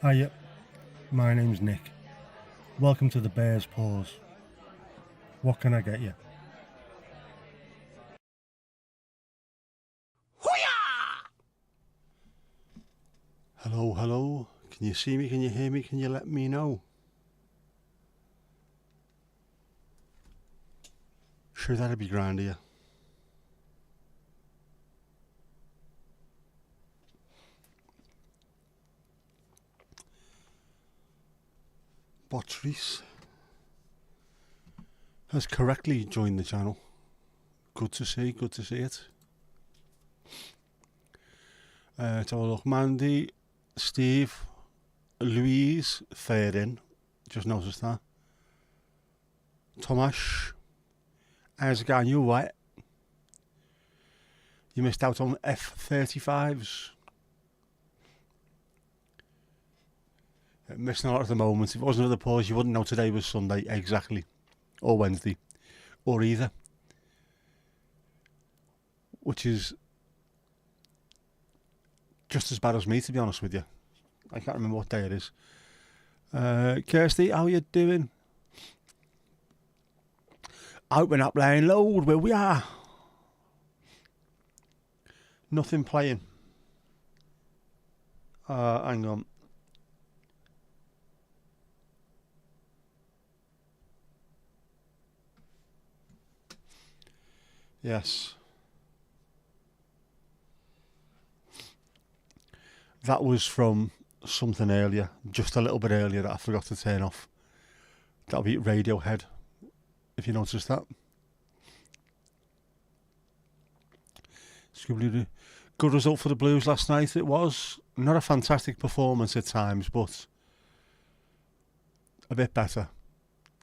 Hiya, my name's Nick. Welcome to the Bear's Paws. What can I get you? Hello, hello. Can you see me? Can you hear me? Can you let me know? Sure, that'd be grand, yeah. Botris has correctly joined the channel. Good to see it. Let's have a look. Mandy, Steve, Louise, third in. Just noticed that. Tomasz, how's it going? You what? You missed out on F-35s. Missing a lot at the moment. If it wasn't for the pause, you wouldn't know today was Sunday exactly. Or Wednesday. Or either. Which is just as bad as me, to be honest with you. I can't remember what day it is. Kirsty, how you doing? Open up laying load where we are. Nothing playing. Hang on. Yes. That was from something earlier, just a little bit earlier that I forgot to turn off. That'll be Radiohead, if you noticed that. Good result for the Blues last night. It was not a fantastic performance at times, but a bit better.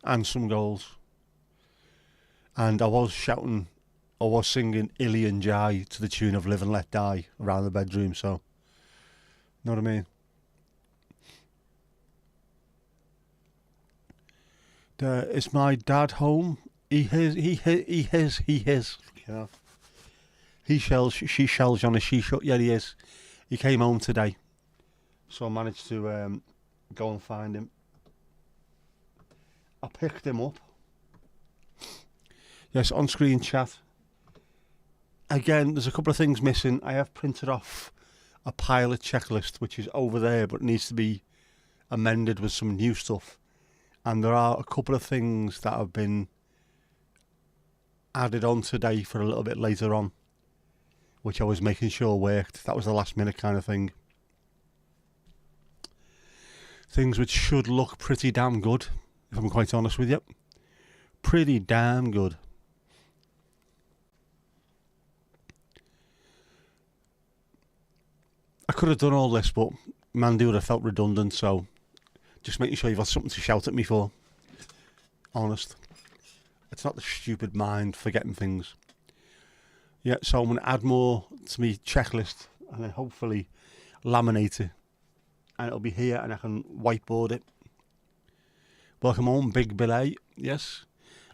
And some goals. And I was singing Illy and Jai to the tune of Live and Let Die around the bedroom, so, know what I mean? Is my dad home? He is. You know. He shells, she shells on a she shut. Yeah, he is. He came home today, so I managed to go and find him. I picked him up. Yes, on screen chat. Again, there's a couple of things missing. I have printed off a pilot checklist, which is over there, but needs to be amended with some new stuff. And there are a couple of things that have been added on today for a little bit later on, which I was making sure worked. That was the last minute kind of thing. Things which should look pretty damn good, if I'm quite honest with you. Pretty damn good. I could have done all this, but Mandy would have felt redundant, so just making sure you've got something to shout at me for. Honest. It's not the stupid mind forgetting things. Yeah, so I'm going to add more to my checklist and then hopefully laminate it. And it'll be here and I can whiteboard it. Welcome home, Big Billy. Yes.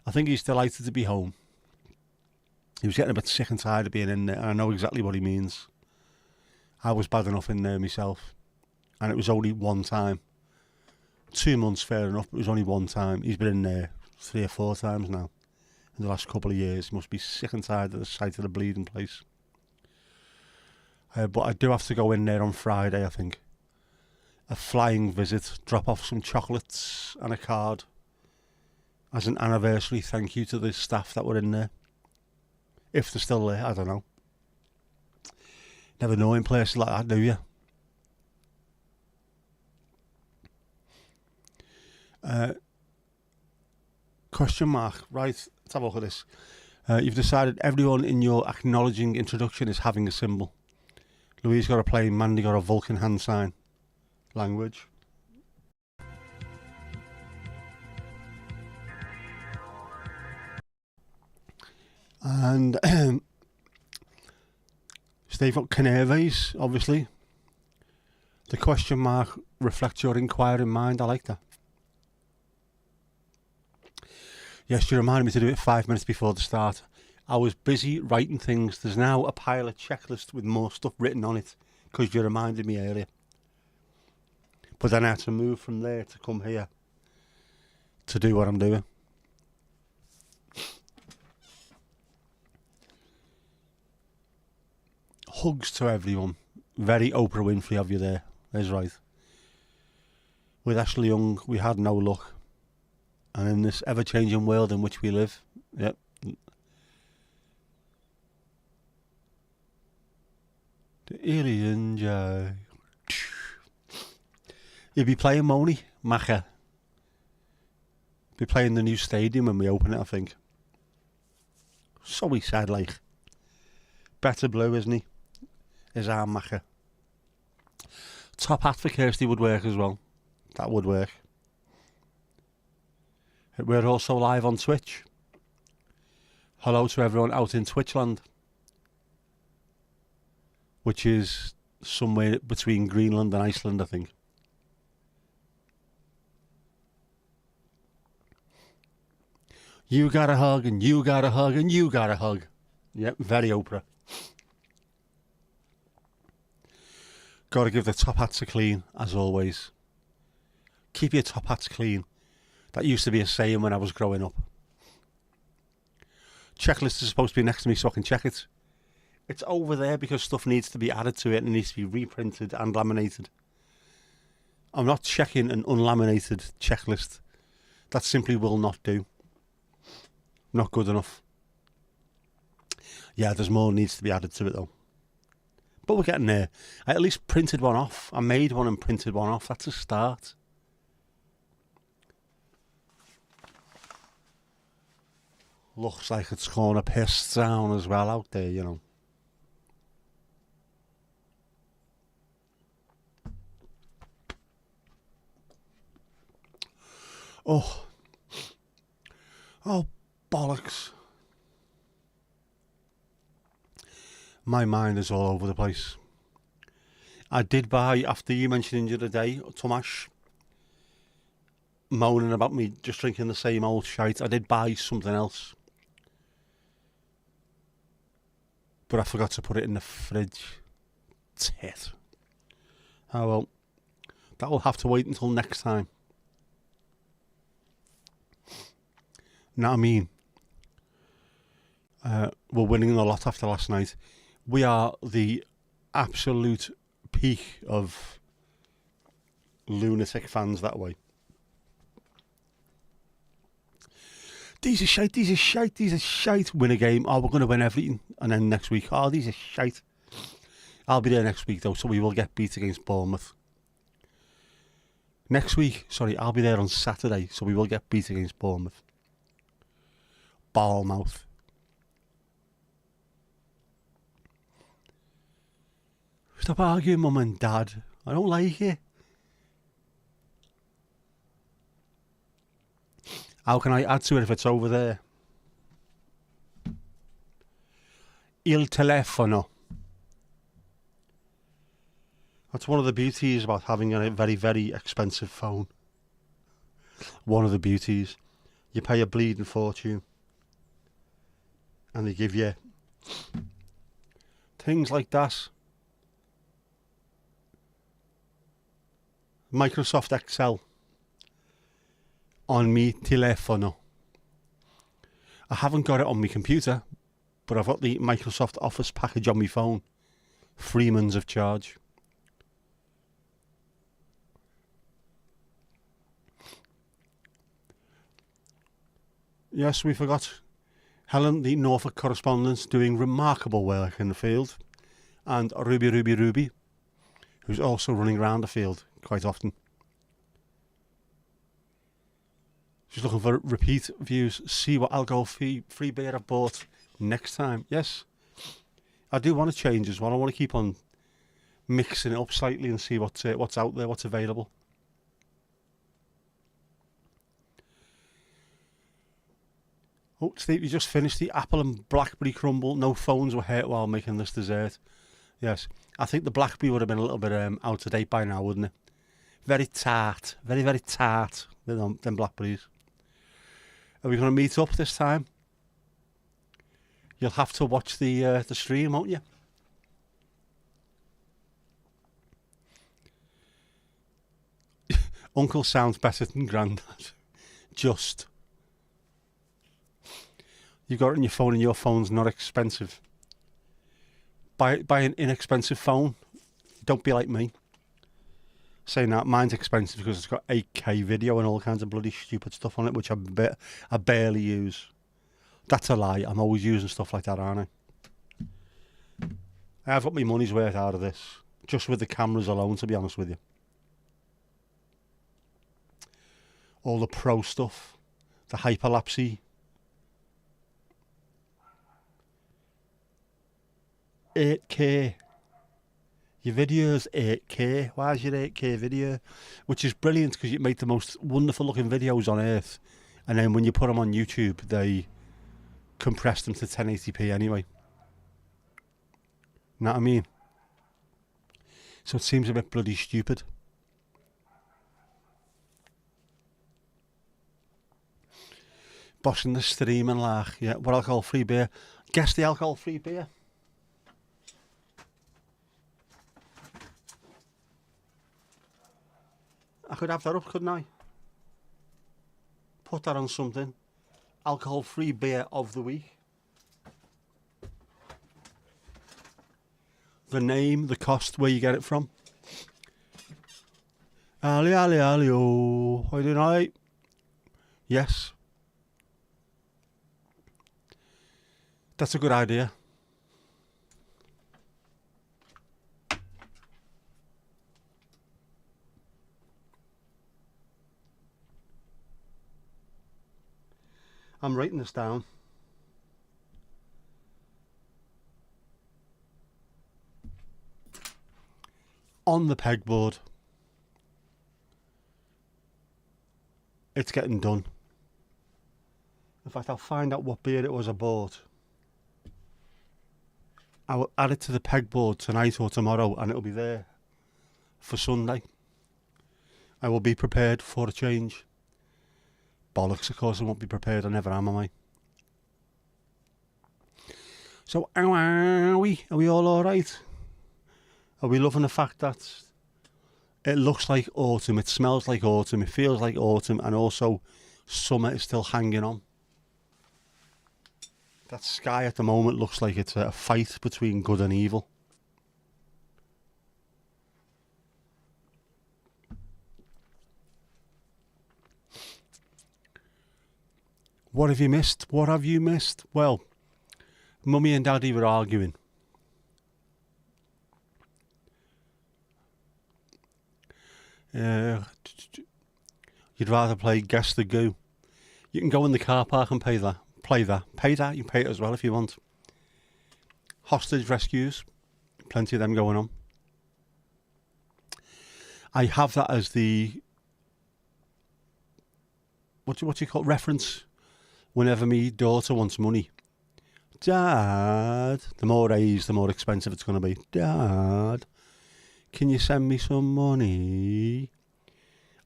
I think he's delighted to be home. He was getting a bit sick and tired of being in there, and I know exactly what he means. I was bad enough in there myself. And it was only one time. 2 months, fair enough, but it was only one time. He's been in there 3 or 4 times now in the last couple of years. He must be sick and tired of the sight of the bleeding place. But I do have to go in there on Friday, I think. A flying visit, drop off some chocolates and a card as an anniversary thank you to the staff that were in there. If they're still there, I don't know. Never know in places like that, do you? Question mark. Right, let's have a look at this. You've decided everyone in your acknowledging introduction is having a symbol. Louise got a plane, Mandy got a Vulcan hand sign. Language. And Steve got Canervaes, obviously. The question mark reflects your inquiring mind. I like that. Yes, you reminded me to do it 5 minutes before the start. I was busy writing things. There's now a pilot checklist with more stuff written on it because you reminded me earlier. But then I had to move from there to come here to do what I'm doing. Hugs to everyone. Very Oprah Winfrey of you there. That's right. With Ashley Young, we had no luck. And in this ever-changing world in which we live, yep. The alien Jai. You'll be playing Moni, Macha. Be playing the new stadium when we open it, I think. So he said, like. Better blue, isn't he? Is our Macha. Top hat for Kirsty would work as well. That would work. We're also live on Twitch. Hello to everyone out in Twitchland, which is somewhere between Greenland and Iceland, I think. You got a hug, and you got a hug, and you got a hug. Yep, very Oprah. Got to give the top hats a clean, as always. Keep your top hats clean. That used to be a saying when I was growing up. Checklist is supposed to be next to me so I can check it. It's over there because stuff needs to be added to it and it needs to be reprinted and laminated. I'm not checking an unlaminated checklist. That simply will not do. Not good enough. Yeah, there's more needs to be added to it though. But we're getting there. I at least printed one off. I made one and printed one off. That's a start. Looks like it's going to piss down as well out there, you know. Oh. Oh, bollocks. My mind is all over the place. I did buy, after you mentioning the other day, Tomash, moaning about me just drinking the same old shite, I did buy something else. But I forgot to put it in the fridge. Tit. Oh well. That will have to wait until next time. Know what I mean? We're winning a lot after last night. We are the absolute peak of lunatic fans that way. These are shite, these are shite, these are shite. Win a game. Oh, we're going to win everything. And then next week, oh, these are shite. I'll be there next week, though, so we will get beat against Bournemouth. Next week, sorry, I'll be there on Saturday, so we will get beat against Bournemouth. Ballmouth. Stop arguing, Mum and Dad. I don't like it. How can I add to it if it's over there? Il telefono. That's one of the beauties about having a very, very expensive phone. One of the beauties. You pay a bleeding fortune. And they give you things like that. Microsoft Excel on me telefono. I haven't got it on my computer, but I've got the Microsoft Office package on my phone. Freeman's of charge. Yes, we forgot Helen, the Norfolk correspondent, doing remarkable work in the field, and Ruby, who's also running around the field quite often. She's looking for repeat views. See what alcohol free beer I've bought next time. Yes, I do want to change as well. I want to keep on mixing it up slightly and see what's out there, what's available. Oh, Steve, you just finished the apple and blackberry crumble. No phones were hurt while making this dessert. Yes, I think the blackberry would have been a little bit out of date by now, wouldn't it? Very tart. Very, very tart, them blackberries. Are we going to meet up this time? You'll have to watch the stream, won't you? Uncle sounds better than Grandad. Just. You got it on your phone and your phone's not expensive. Buy an inexpensive phone. Don't be like me. Saying that, mine's expensive because it's got 8K video and all kinds of bloody stupid stuff on it, which I barely use. That's a lie. I'm always using stuff like that, aren't I? I've got my money's worth out of this, just with the cameras alone, to be honest with you. All the pro stuff, the hyperlapsy. 8K. Your video's 8K. Why is your 8K video? Which is brilliant because you make the most wonderful looking videos on earth. And then when you put them on YouTube, they compress them to 1080p anyway. Know what I mean? So it seems a bit bloody stupid. Bossing the stream and like, yeah, what alcohol-free beer? Guess the alcohol-free beer. I could have that up, couldn't I? Put that on something. Alcohol-free beer of the week. The name, the cost, where you get it from. Ali, ali, ali, oh. How do I? Yes. That's a good idea. I'm writing this down. On the pegboard. It's getting done. In fact, I'll find out what beer it was I bought. I will add it to the pegboard tonight or tomorrow and it'll be there for Sunday. I will be prepared for a change. Bollocks, of course I won't be prepared. I never am I? So, how are we? Are we all alright? Are we loving the fact that it looks like autumn, it smells like autumn, it feels like autumn, and also summer is still hanging on? That sky at the moment looks like it's a fight between good and evil. What have you missed? What have you missed? Well, Mummy and Daddy were arguing. You'd rather play Guess the Goo. You can go in the car park and play that. Pay that. You can pay it as well if you want. Hostage rescues. Plenty of them going on. I have that as the... What do you call it? Reference. Whenever me daughter wants money. Dad. The more A's, the more expensive it's going to be. Dad. Can you send me some money?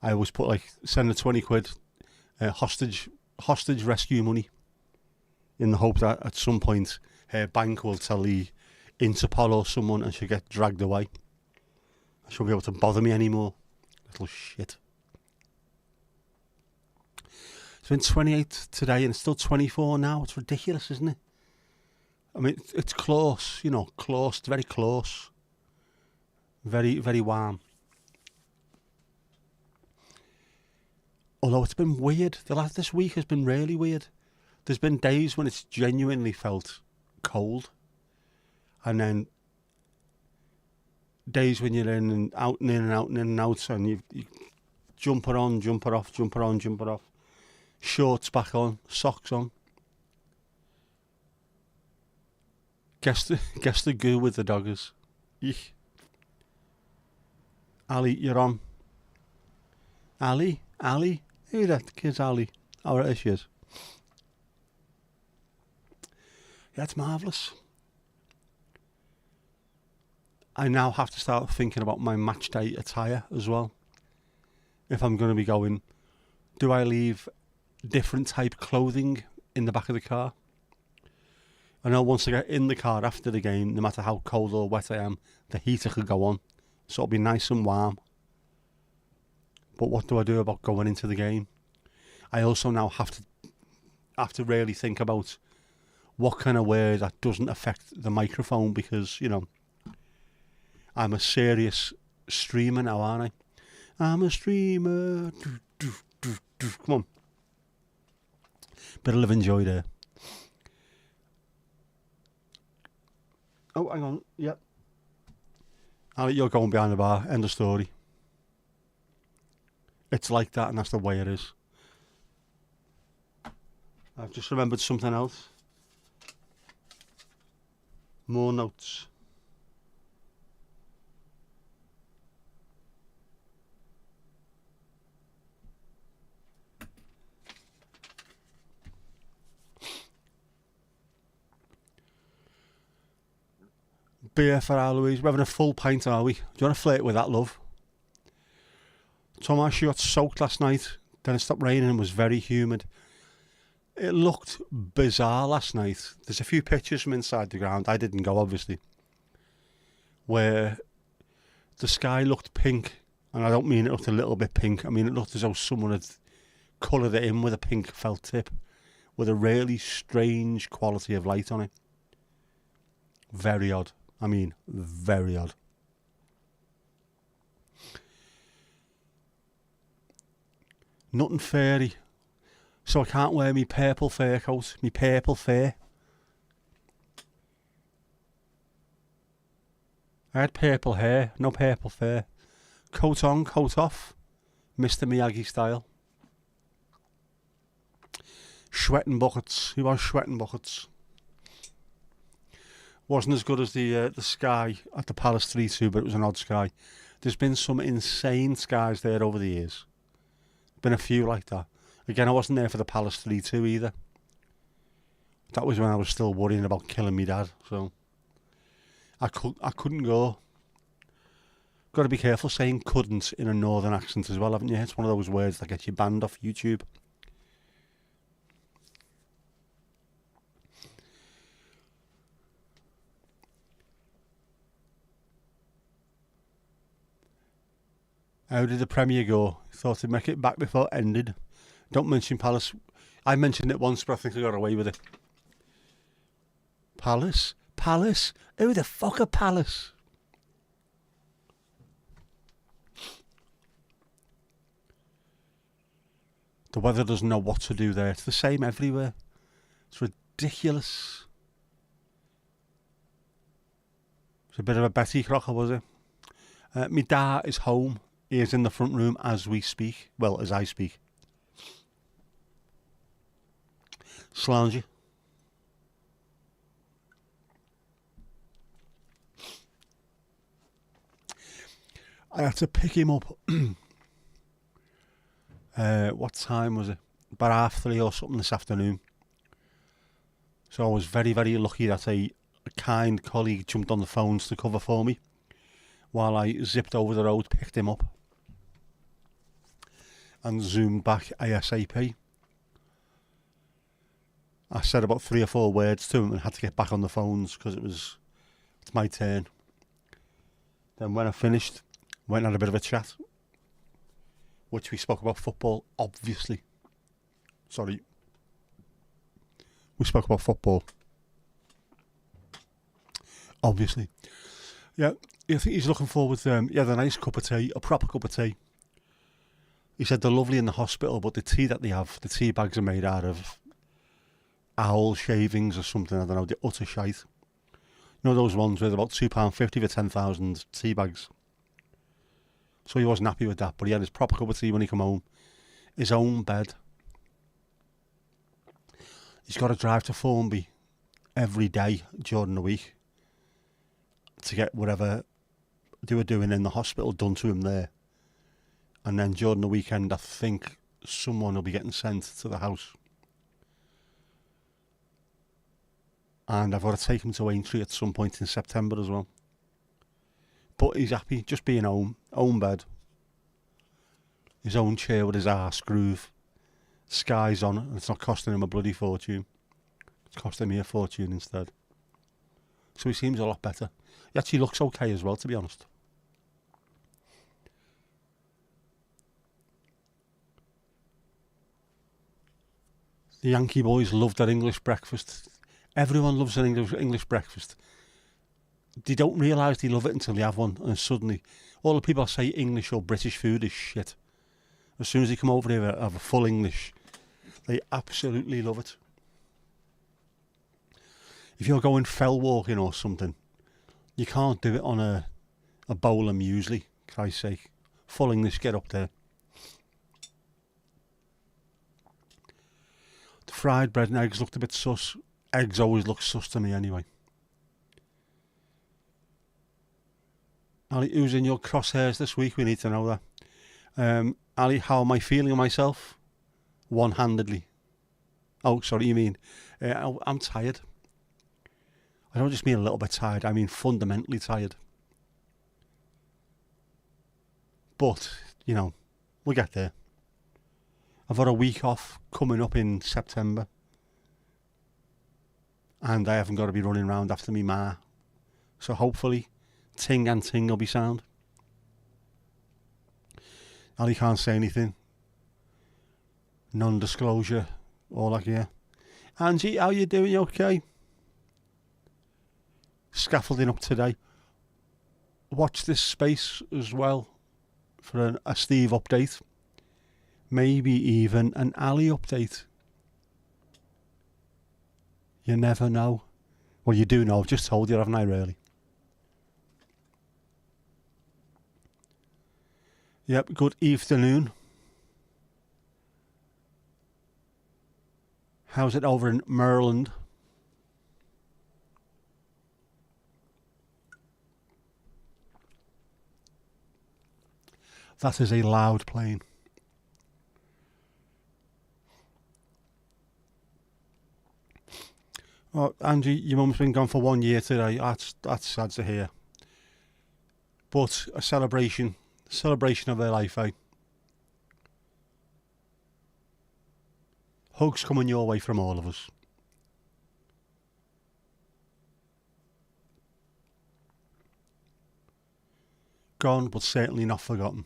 I always put like, send her 20 quid. Hostage rescue money. In the hope that at some point her bank will tell the Interpol or someone and she'll get dragged away. She won't be able to bother me anymore. Little shit. It's been 28 today and it's still 24 now. It's ridiculous, isn't it? I mean, it's close, you know, close, very close. Very, very warm. Although it's been weird. This week has been really weird. There's been days when it's genuinely felt cold. And then days when you're in and out and in and out and in and out and you jumper on, jumper off, jumper on, jumper off. Shorts back on, socks on. Guess the goo with the doggers. Eek. Ali, you're on. Ali? Who that kid's Ali? Oh, there she is. Yeah, it's marvellous. I now have to start thinking about my match day attire as well. If I'm going to be going, do I leave different type clothing in the back of the car? I know once I get in the car after the game, no matter how cold or wet I am, the heater could go on. So it'll be nice and warm. But what do I do about going into the game? I also now have to really think about what can I wear that doesn't affect the microphone, because, you know, I'm a serious streamer now, aren't I? I'm a streamer. Come on. Bit of live and joy there. Oh, hang on. Yep. You're going behind the bar. End of story. It's like that, and that's the way it is. I've just remembered something else. More notes. Beer for our Louise. We're having a full pint, are we? Do you want to flirt with that, love? Thomas, you got soaked last night. Then it stopped raining and was very humid. It looked bizarre last night. There's a few pictures from inside the ground. I didn't go, obviously. Where the sky looked pink. And I don't mean it looked a little bit pink. I mean it looked as though someone had coloured it in with a pink felt tip. With a really strange quality of light on it. Very odd. I mean, very odd. Nothing fairy. So I can't wear me purple fur coat. Me purple fur. I had purple hair, no purple fur. Coat on, coat off. Mr. Miyagi style. Sweating buckets. Who was sweating buckets? Wasn't as good as the sky at the Palace 3-2, but it was an odd sky. There's been some insane skies there over the years. Been a few like that. Again, I wasn't there for the Palace 3-2 either. That was when I was still worrying about killing me dad, so I couldn't go. Got to be careful saying couldn't in a northern accent as well, haven't you? It's one of those words that gets you banned off YouTube. How did the Premier go? Thought he'd make it back before it ended. Don't mention Palace. I mentioned it once, but I think I got away with it. Palace? Palace? Who the fuck are Palace? The weather doesn't know what to do there. It's the same everywhere. It's ridiculous. It's a bit of a Betty Crocker, was it? My dad is home. He is in the front room as we speak. Well, as I speak. Slangy. I had to pick him up. What time was it? About 3:30 or something this afternoon. So I was very, very lucky that a kind colleague jumped on the phones to cover for me while I zipped over the road, picked him up and zoomed back ASAP. I said about 3 or 4 words to him and had to get back on the phones because it's my turn. Then when I finished, went and had a bit of a chat, which we spoke about football, obviously. Sorry. We spoke about football. Obviously. Yeah, I think he's looking forward to the nice cup of tea, a proper cup of tea. He said they're lovely in the hospital, but the tea that they have, the tea bags are made out of owl shavings or something, I don't know, the utter shite. You know those ones with about £2.50 for 10,000 tea bags. So he wasn't happy with that, but he had his proper cup of tea when he came home. His own bed. He's got to drive to Formby every day during the week to get whatever they were doing in the hospital done to him there. And then during the weekend, I think someone will be getting sent to the house. And I've got to take him to Aintree at some point in September as well. But he's happy, just being home, own bed. His own chair with his arse groove. Sky's on, and it's not costing him a bloody fortune. It's costing me a fortune instead. So he seems a lot better. He actually looks okay as well, to be honest. The Yankee boys love their English breakfast. Everyone loves an English breakfast. They don't realise they love it until they have one, and suddenly all the people say English or British food is shit. As soon as they come over here and have a full English, they absolutely love it. If you're going fell walking or something, you can't do it on a bowl of muesli, Christ's sake. Full English, get up there. The fried bread and eggs looked a bit sus. Eggs always look sus to me anyway. Ali, who's in your crosshairs this week? We need to know that. Ali, how am I feeling myself? One-handedly. Oh, sorry, you mean... I'm tired. I don't just mean a little bit tired, I mean fundamentally tired. But, you know, we'll get there. I've got a week off coming up in September. And I haven't got to be running around after me ma. So hopefully, ting and ting will be sound. Ali can't say anything. Non-disclosure, all that gear. Angie, how you doing? You okay? Scaffolding up today. Watch this space as well for a Steve update. Maybe even an Ali update. You never know. Well, you do know. I've just told you, haven't I, really? Yep, good afternoon. How's it over in Maryland? That is a loud plane. Oh, Angie, your mum's been gone for 1 year today. That's sad to hear. But a celebration of her life, eh? Hugs coming your way from all of us. Gone, but certainly not forgotten.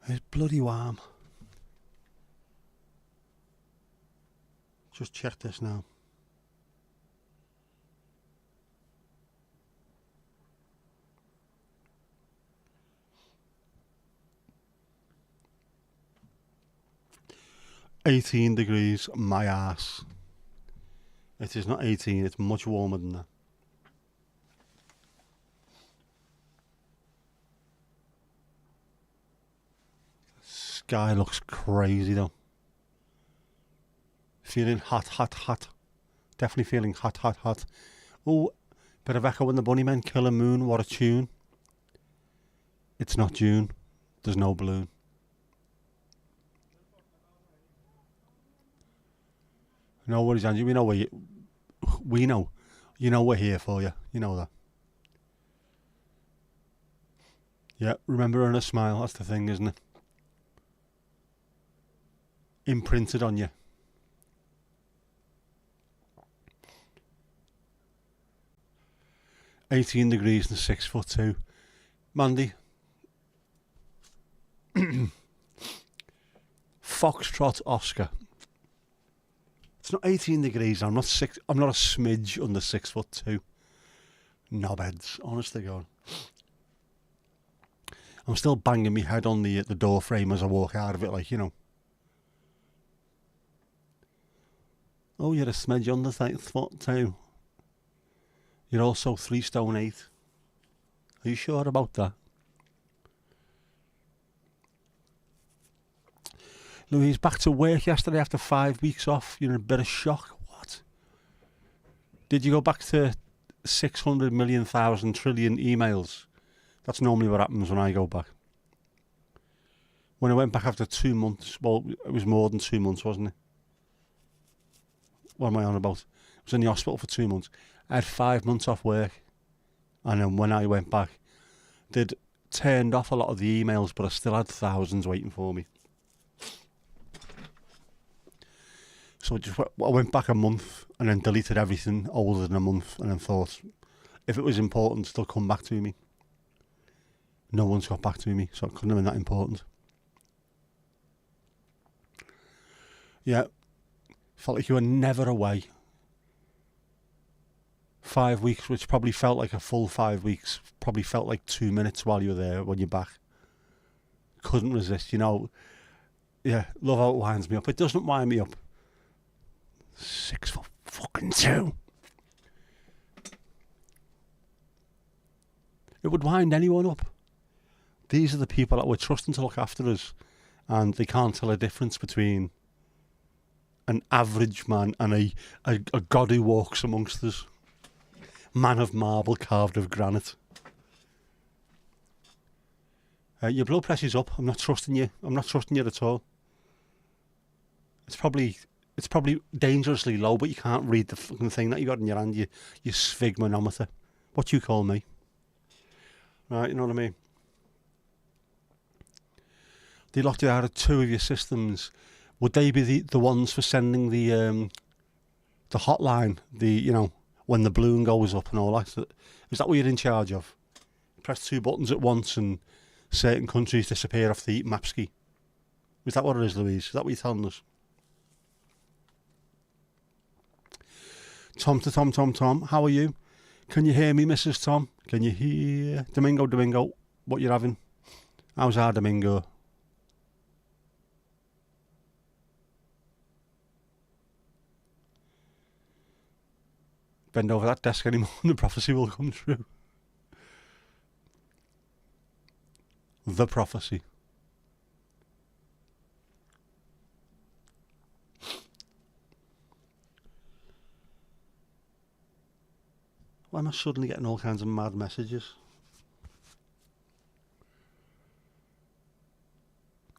It's bloody warm. Just check this now. "18 degrees, my ass." It is not 18, it's much warmer than that. Sky looks crazy though. Feeling hot, hot, hot. Definitely feeling hot, hot, hot. Oh, bit of Echo and the Bunnymen, Killer Moon, what a tune. It's not June. There's no balloon. No worries, Angie. We know you know we're here for you. You know that. Yeah, remember and a smile. That's the thing, isn't it? Imprinted on you. "18 degrees and 6'2". Mandy. Foxtrot Oscar. It's not 18 degrees. I'm not a smidge under 6'2". Knobheads, honest to God. I'm still banging my head on the door frame as I walk out of it, like, you know. Oh, you're a smidge under 6'2". You're also 3 stone 8. Are you sure about that? Louise, back to work yesterday after 5 weeks off. You're in a bit of shock. What? Did you go back to 600 million, thousand, trillion emails? That's normally what happens when I go back. When I went back after 2 months, well, it was more than 2 months, wasn't it? What am I on about? I was in the hospital for 2 months. I had 5 months off work. And then when I went back, they'd turned off a lot of the emails, but I still had thousands waiting for me. So I went back a month and then deleted everything older than a month, and then thought, if it was important, they'll come back to me. No one's got back to me, so it couldn't have been that important. Yeah, felt like you were never away. 5 weeks, which probably felt like a full 5 weeks, probably felt like 2 minutes while you were there when you're back. Couldn't resist, Yeah, love how it winds me up. It doesn't wind me up. 6'2". It would wind anyone up. These are the people that we're trusting to look after us, and they can't tell a difference between an average man and a god who walks amongst us. Man of marble carved of granite. Your blood pressure's up. I'm not trusting you. I'm not trusting you at all. It's probably dangerously low, but you can't read the fucking thing that you got in your hand. Your sphygmanometer. What you call me. Right, you know what I mean? They locked you out of 2 of your systems. Would they be the ones for sending the hotline? When the balloon goes up and all that. Is that what you're in charge of? Press 2 buttons at once and certain countries disappear off the heat map ski. Is that what it is, Louise? Is that what you're telling us? Tom to Tom, how are you? Can you hear me, Mrs. Tom? Can you hear? Domingo, what you having? How's our Domingo? Bend over that desk anymore and the prophecy will come true. The prophecy. Why am I suddenly getting all kinds of mad messages?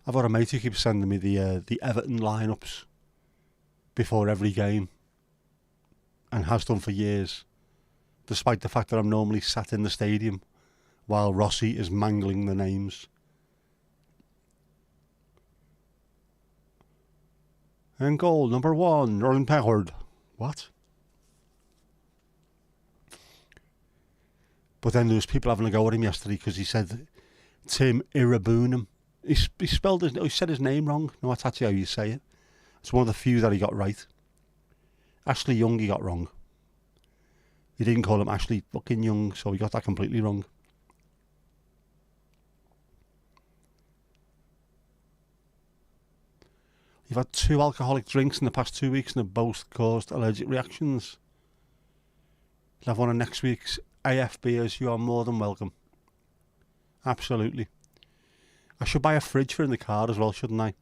I've got a mate who keeps sending me the Everton lineups before every game, and has done for years, despite the fact that I'm normally sat in the stadium while Rossi is mangling the names. And goal number 1, Roland Peckhard. What? But then there was people having a go at him yesterday because he said Tim Irabunum. He said his name wrong. No, that's actually how you say it. It's one of the few that he got right. Ashley Young he got wrong. He didn't call him Ashley fucking Young, so he got that completely wrong. You've had 2 alcoholic drinks in the past 2 weeks and have both caused allergic reactions. You'll have one of next week's AF beers. You are more than welcome. Absolutely. I should buy a fridge for in the car as well, shouldn't I?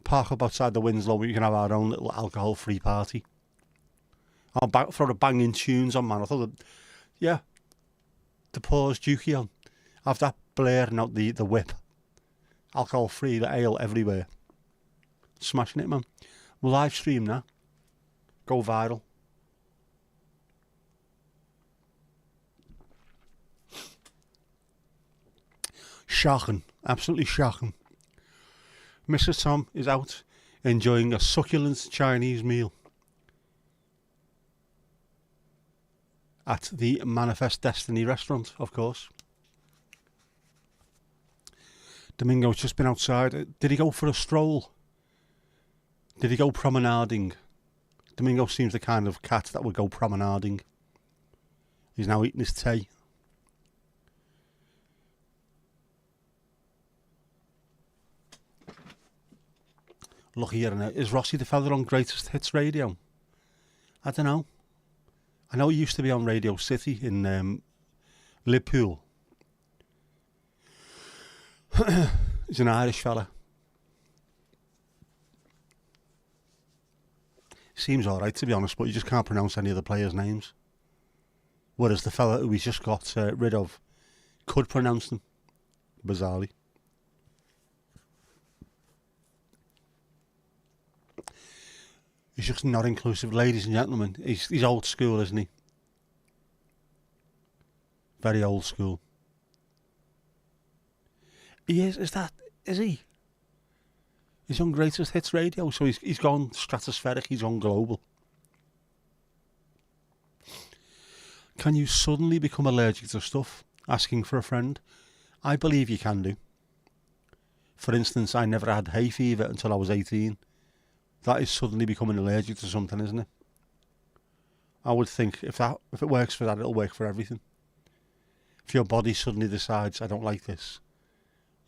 Park up outside the Winslow, we can have our own little alcohol-free party. I'll throw the banging tunes on, man. I thought the pause dukey on. Have that blaring out the whip. Alcohol-free, the ale everywhere. Smashing it, man. We'll live stream now. Go viral. Shocking. Absolutely shocking. Mrs. Tom is out enjoying a succulent Chinese meal at the Manifest Destiny restaurant, of course. Domingo's just been outside. Did he go for a stroll? Did he go promenading? Domingo seems the kind of cat that would go promenading. He's now eating his tea. Look here, is Rossi the fella on Greatest Hits Radio? I don't know. I know he used to be on Radio City in Liverpool. He's an Irish fella. Seems alright, to be honest, but you just can't pronounce any of the players' names. Whereas the fella who he's just got rid of could pronounce them, bizarrely. He's just not inclusive, ladies and gentlemen. He's old school, isn't he? Very old school. He is. Is he? He's on Greatest Hits Radio, so he's gone stratospheric, he's gone global. Can you suddenly become allergic to stuff? Asking for a friend. I believe you can do. For instance, I never had hay fever until I was 18. That is suddenly becoming allergic to something, isn't it? I would think if it works for that, it'll work for everything. If your body suddenly decides, I don't like this,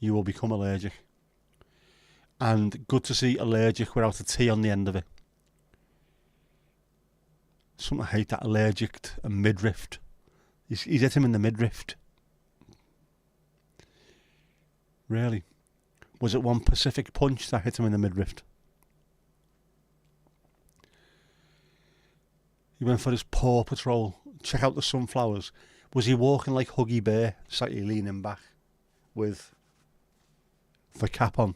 you will become allergic. And good to see allergic without a T on the end of it. Something I hate, that allergic and midriff. He's hit him in the midriff. Really? Was it one Pacific punch that hit him in the midriff? He went for his paw patrol. Check out the sunflowers. Was he walking like Huggy Bear, slightly leaning back with the cap on?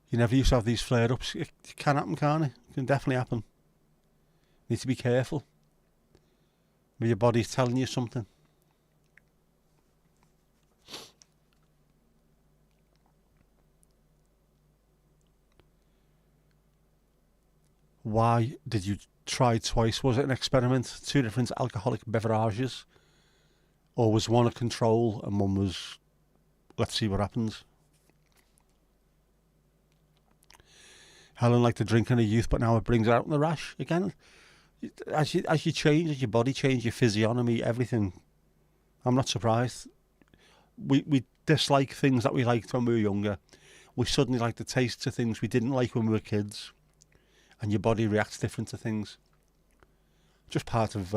You never used to have these flare-ups. It can happen, can't it? It can definitely happen. You need to be careful. Maybe your body's telling you something. Why did you try twice? Was it an experiment? 2 different alcoholic beverages? Or was one a control and one was, let's see what happens? Helen liked to drink in her youth, but now it brings her out in the rash again. As you change, as your body changes, your physiognomy, everything. I'm not surprised. We dislike things that we liked when we were younger. We suddenly like the tastes of things we didn't like when we were kids. And your body reacts different to things. Just part of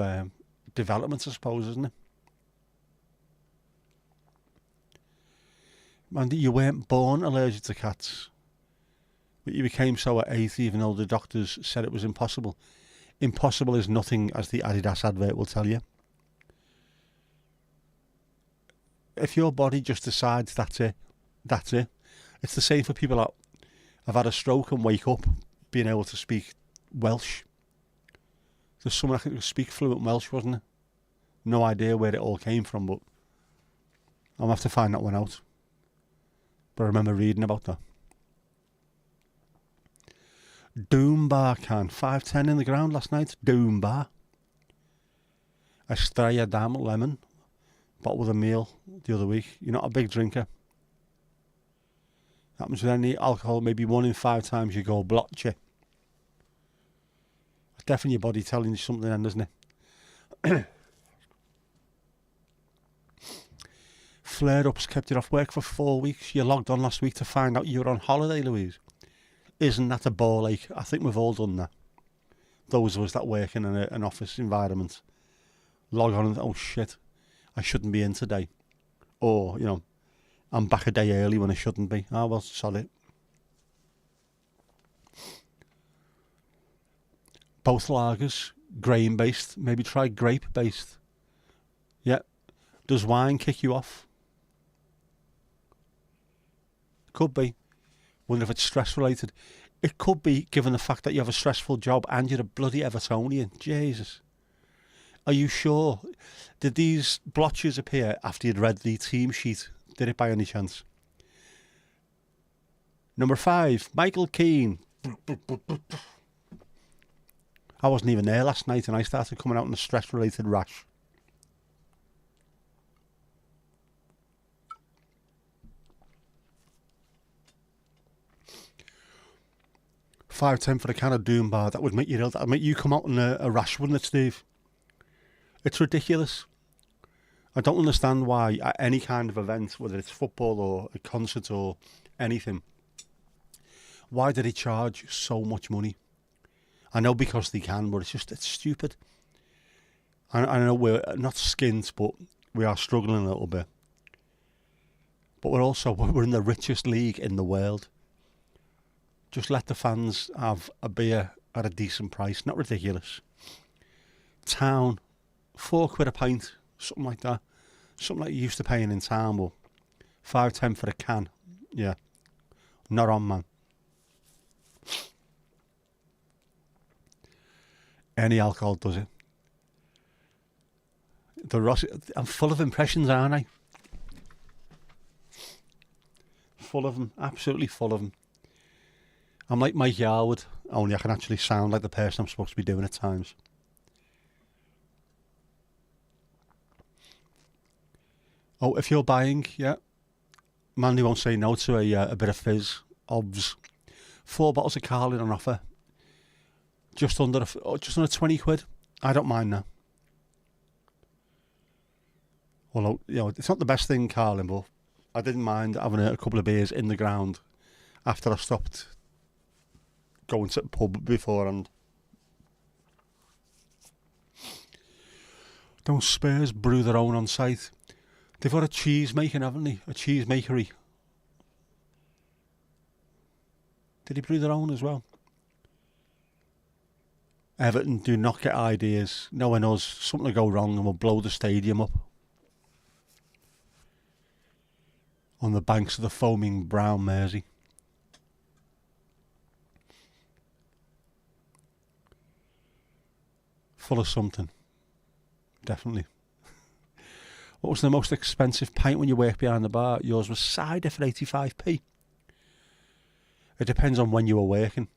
development, I suppose, isn't it? And you weren't born allergic to cats. But you became so at 8, even though the doctors said it was impossible. Impossible is nothing, as the Adidas advert will tell you. If your body just decides that's it, that's it. It's the same for people that have had a stroke and wake up being able to speak Welsh. There's someone that could speak fluent Welsh, wasn't there? No idea where it all came from, but I'll have to find that one out. But I remember reading about that. Doom Bar can. 5.10 in the ground last night. Doom Bar. Estrella Dam lemon. Bottle with a meal the other week. You're not a big drinker. Happens with any alcohol, maybe 1 in 5 times you go blotchy. It's definitely your body telling you something then, isn't it? Flare-ups kept you off work for 4 weeks. You logged on last week to find out you were on holiday, Louise. Isn't that a ball ache? I think we've all done that. Those of us that work in an office environment. Log on and, oh shit, I shouldn't be in today. Or, I'm back a day early when I shouldn't be. Oh, well, sorry. Both lagers, grain-based. Maybe try grape-based. Yeah. Does wine kick you off? Could be. Wonder if it's stress-related. It could be, given the fact that you have a stressful job and you're a bloody Evertonian. Jesus. Are you sure? Did these blotches appear after you'd read the team sheet? Did it by any chance? Number 5, Michael Keane. I wasn't even there last night and I started coming out in a stress-related rash. $5.10 for a can of Doom Bar. That would make you ill. That would make you come out in a rash, wouldn't it, Steve? It's ridiculous. I don't understand why at any kind of event, whether it's football or a concert or anything, why do they charge so much money? I know because they can, but it's stupid. I know we're not skint, but we are struggling a little bit. But we're in the richest league in the world. Just let the fans have a beer at a decent price, not ridiculous. Town, £4 a pint, something like that. Something like you used to paying in town, but $5.10 for a can. Yeah, not on, man. Any alcohol does it. I'm full of impressions, aren't I? full of them, absolutely full of them. I'm like Mike Yarwood, only I can actually sound like the person I'm supposed to be doing at times. Oh, if you're buying, yeah, Mandy won't say no to a bit of fizz. Obvs. 4 bottles of Carling on offer. Just under 20 quid. I don't mind now. Well, you know, it's not the best thing, Carling, but I didn't mind having a couple of beers in the ground after I stopped going to the pub beforehand. Don't Spurs brew their own on site? They've got a cheese making, haven't they? A cheese makery. Did he brew their own as well? Everton do not get ideas. Knowing us, something will go wrong and we'll blow the stadium up. On the banks of the foaming brown Mersey. Full of something. Definitely. What was the most expensive pint when you worked behind the bar? Yours was cider for 85p. It depends on when you were working.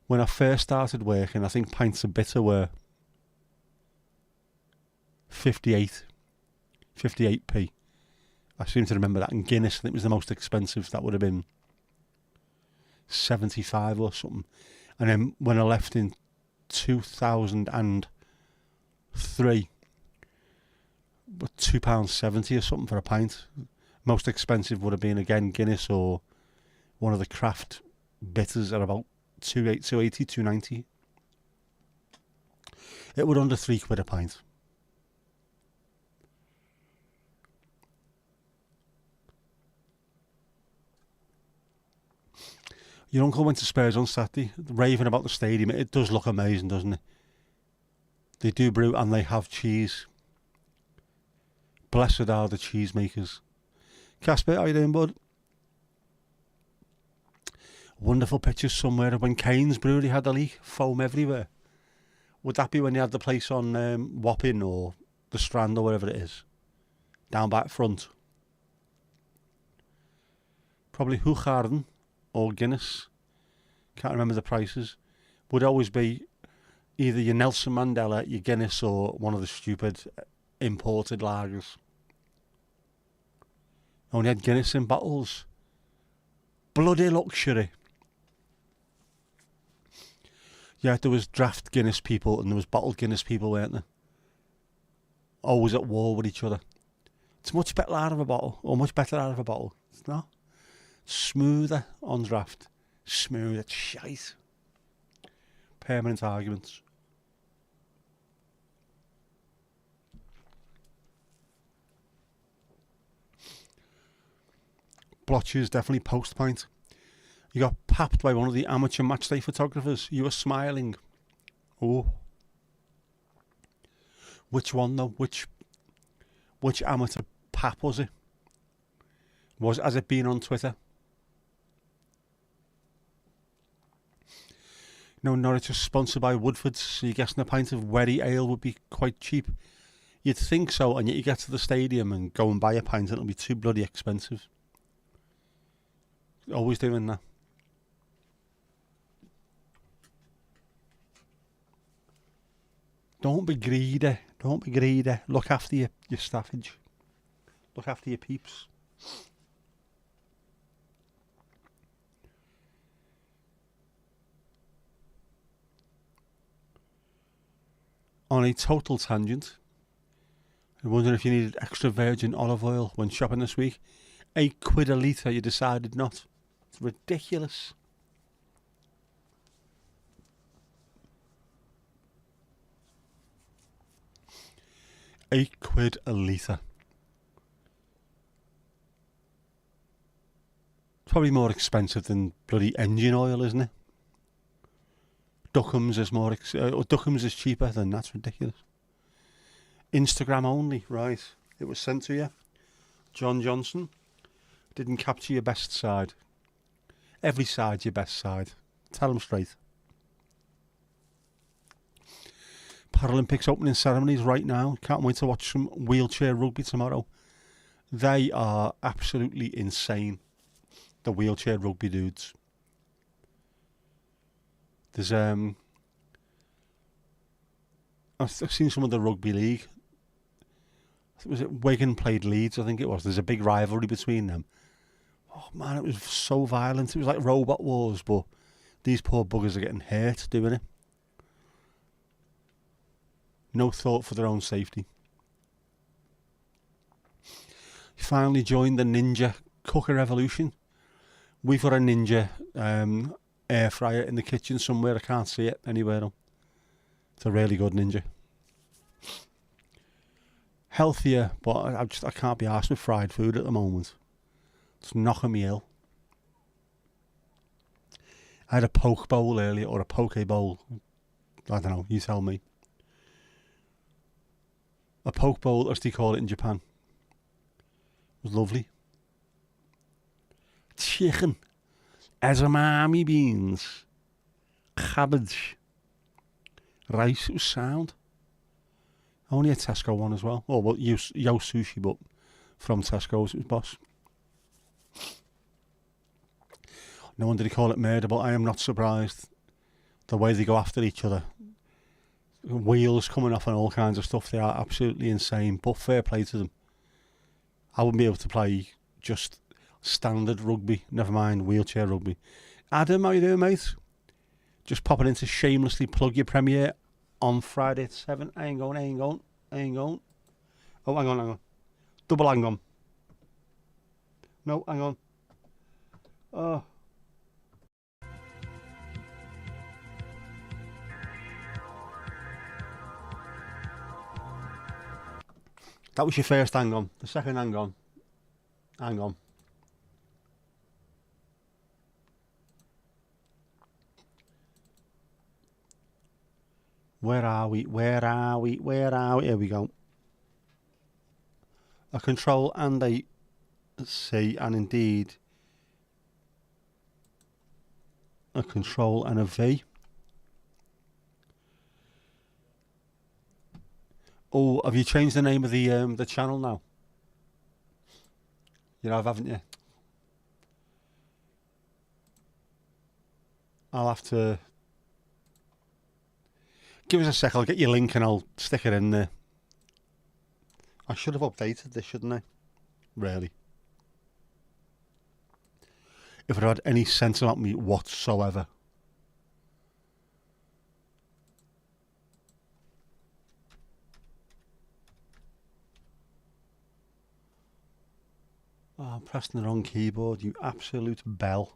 When I first started working, I think pints of bitter were 58p. I seem to remember that. And Guinness, I think, was the most expensive. That would have been 75 or something. And then when I left in 2003, but £2.70 or something for a pint. Most expensive would have been, again, Guinness or one of the craft bitters at about 280, 290. It would under £3 a pint. Your uncle went to Spurs on Saturday, raving about the stadium. It does look amazing, doesn't it? They do brew and they have cheese. Blessed are the cheesemakers. Casper, how you doing, bud? Wonderful pictures somewhere of when Kane's Brewery had a leak, foam everywhere. Would that be when they had the place on Wapping or the Strand or wherever it is? Down back front. Probably Hoegaarden or Guinness. Can't remember the prices. Would always be either your Nelson Mandela, your Guinness, or one of the stupid imported lagers. Only had Guinness in bottles. Bloody luxury. Yeah, there was draft Guinness people and there was bottled Guinness people, weren't there? Always at war with each other. It's much better out of a bottle, or much better out of a bottle. It's not. Smoother on draft. Smooth, it's shite. Permanent arguments. Blotches definitely post pint. You got papped by one of the amateur matchday photographers. You were smiling. Oh. Which one though? Which amateur pap was it? Has it been on Twitter? No, Norwich is sponsored by Woodford's, so you're guessing a pint of Werry ale would be quite cheap. You'd think so, and yet you get to the stadium and go and buy a pint and it'll be too bloody expensive. Always doing that. Don't be greedy. Don't be greedy. Look after your staffage. Look after your peeps. On a total tangent, I wonder if you needed extra virgin olive oil when shopping this week. £8 a litre, you decided not. It's ridiculous. £8 a litre. It's probably more expensive than bloody engine oil, isn't it? Duckham's is Duckham's is cheaper than that's ridiculous. Instagram only, right? It was sent to you. John Johnson didn't capture your best side. Every side's your best side. Tell them straight. Paralympics opening ceremonies right now. Can't wait to watch some wheelchair rugby tomorrow. They are absolutely insane. the wheelchair rugby dudes. There's I've seen some of the rugby league. Was it Wigan played Leeds? I think it was. There's a big rivalry between them. Oh man, it was so violent. It was like robot wars, but these poor buggers are getting hurt doing it. No thought for their own safety. Finally joined the Ninja cooker revolution. We've got a Ninja air fryer in the kitchen somewhere. I can't see it anywhere though. It's a really good Ninja. Healthier, but I can't be arsed with fried food at the moment. It's knocking me ill. I had a poke bowl earlier, or a poke bowl. I don't know, you tell me. A poke bowl, as they call it in Japan. It was lovely. Chicken, edamame beans, cabbage, rice. It was sound. Only a Tesco one as well. Oh, well, Yo Sushi, but from Tesco's it was boss. No wonder they call it murder, but I am not surprised. The way they go after each other. Wheels coming off and all kinds of stuff. They are absolutely insane, but fair play to them. I wouldn't be able to play just standard rugby, never mind wheelchair rugby. Adam, how you doing, mate? Just popping in to shamelessly plug your premiere on Friday at 7. I ain't going. Oh, hang on. Double hang on. No, hang on. Oh. That was your first hang on. The second hang on. Hang on. Where are we? Here we go. A control and a C, and indeed a control and a V. Oh, have you changed the name of the channel now? You have, haven't you? I'll have to give us a sec. I'll get your link and I'll stick it in there. I should have updated this, shouldn't I? Really. If it had any sense about me whatsoever. Oh, I'm pressing the wrong keyboard, you absolute bell.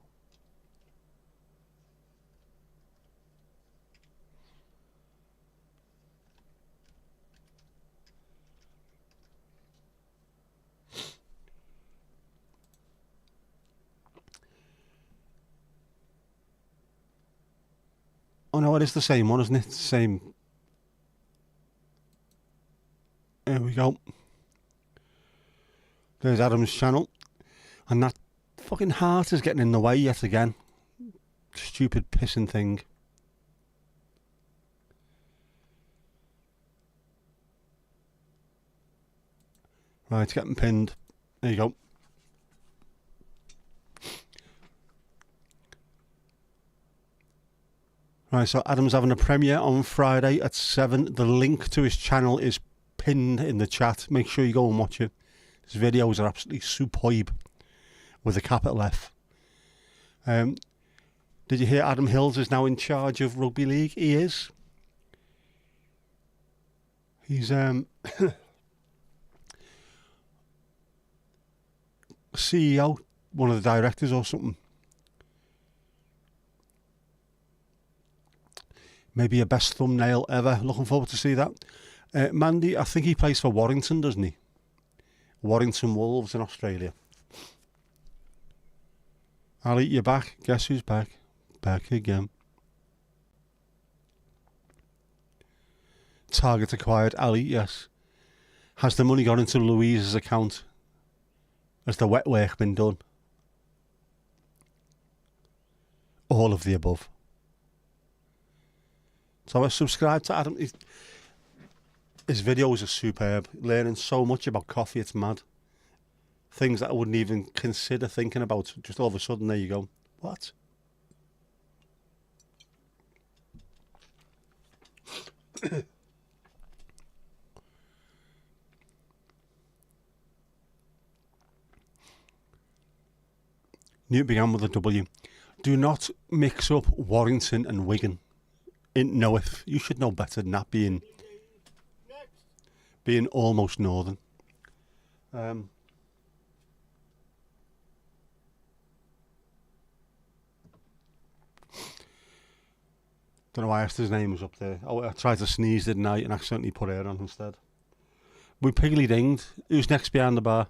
Oh no, it is the same one, isn't it? It's the same. There we go. There's Adam's channel. And that fucking heart is getting in the way yet again. Stupid pissing thing. Right, it's getting pinned. There you go. Right, so Adam's having a premiere on Friday at 7. The link to his channel is pinned in the chat. Make sure you go and watch it. His videos are absolutely superb with a capital F. Did you hear Adam Hills is now in charge of Rugby League? He is. He's CEO, one of the directors or something. Maybe a best thumbnail ever. Looking forward to see that. Mandy, I think he plays for Warrington, doesn't he? Warrington Wolves in Australia. Ali, you're back. Guess who's back? Back again. Target acquired. Ali, yes. Has the money gone into Louise's account? Has the wet work been done? All of the above. So I subscribe to Adam. His videos are superb. Learning so much about coffee, it's mad. things that I wouldn't even consider thinking about. Just all of a sudden, there you go. What? Newt began with a W. Do not mix up Warrington and Wigan. In Knoweth, you should know better than that, being almost northern. Don't know why Esther's name was up there. Oh, I tried to sneeze, didn't I, and accidentally put her on instead. We piggly dinged. Who's next behind the bar?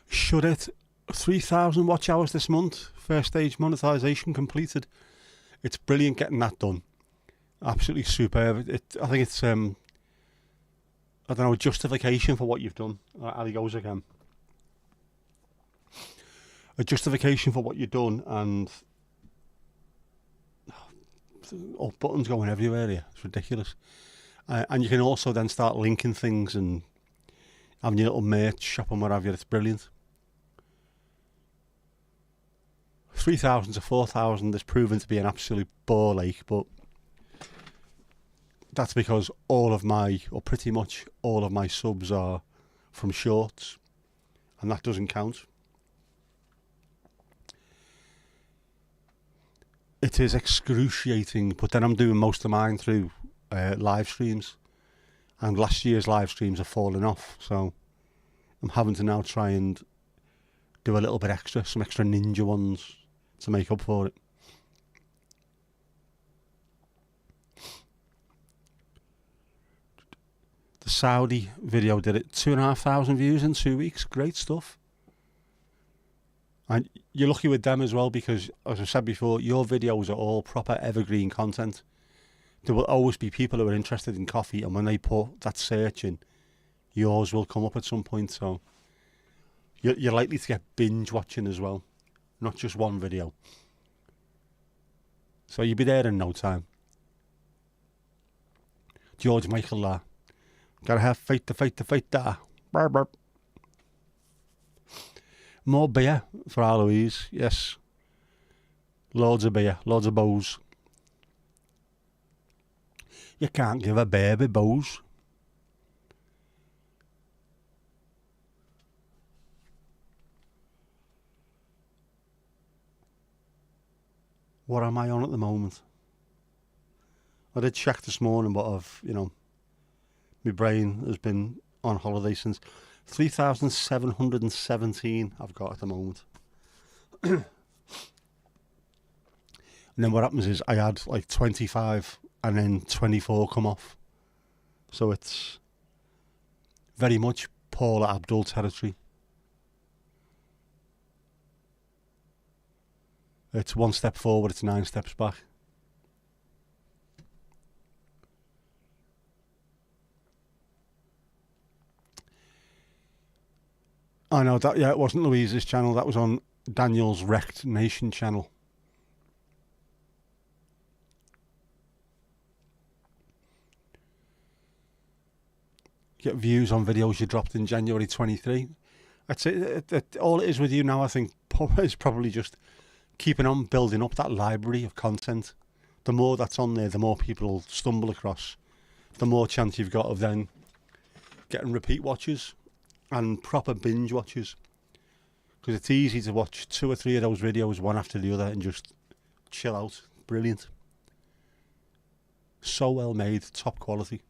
Should it? 3,000 watch hours this month. First stage monetization completed. It's brilliant getting that done. Absolutely superb. I think it's I don't know, a justification for what you've done. Ali goes again. A justification for what you've done, and buttons going everywhere here. It's ridiculous. And you can also then start linking things and having your little merch shop and what have you. It's brilliant. 3,000 to 4,000 has proven to be an absolute ball ache, but that's because pretty much all of my subs are from shorts, and that doesn't count. It is excruciating, but then I'm doing most of mine through live streams, and last year's live streams have fallen off, so I'm having to now try and do a little bit extra, some extra ninja ones to make up for it. The Saudi video did it, 2,500 views in 2 weeks. Great stuff. And you're lucky with them as well, because, as I said before, your videos are all proper evergreen content. There will always be people who are interested in coffee, and when they put that search in, yours will come up at some point. So you're likely to get binge watching as well, not just one video. So you'll be there in no time. George Michael there. Gotta have faith there. Burp, burp. More beer for Eloise, yes. Loads of beer, loads of bows. You can't give a baby bows. What am I on at the moment? I did check this morning, but my brain has been on holiday since 3,717 I've got at the moment. And then what happens is I add like 25 and then 24 come off. So it's very much Paula Abdul territory. It's one step forward, it's 9 steps back. I know that, yeah, it wasn't Louise's channel, that was on Daniel's Wrecked Nation channel. Get views on videos you dropped in January 23. That's it. All it is with you now, I think, is probably just keeping on building up that library of content. The more that's on there, the more people will stumble across. The more chance you've got of then getting repeat watches and proper binge watches. Because it's easy to watch 2 or 3 of those videos one after the other and just chill out. Brilliant. So well made, top quality.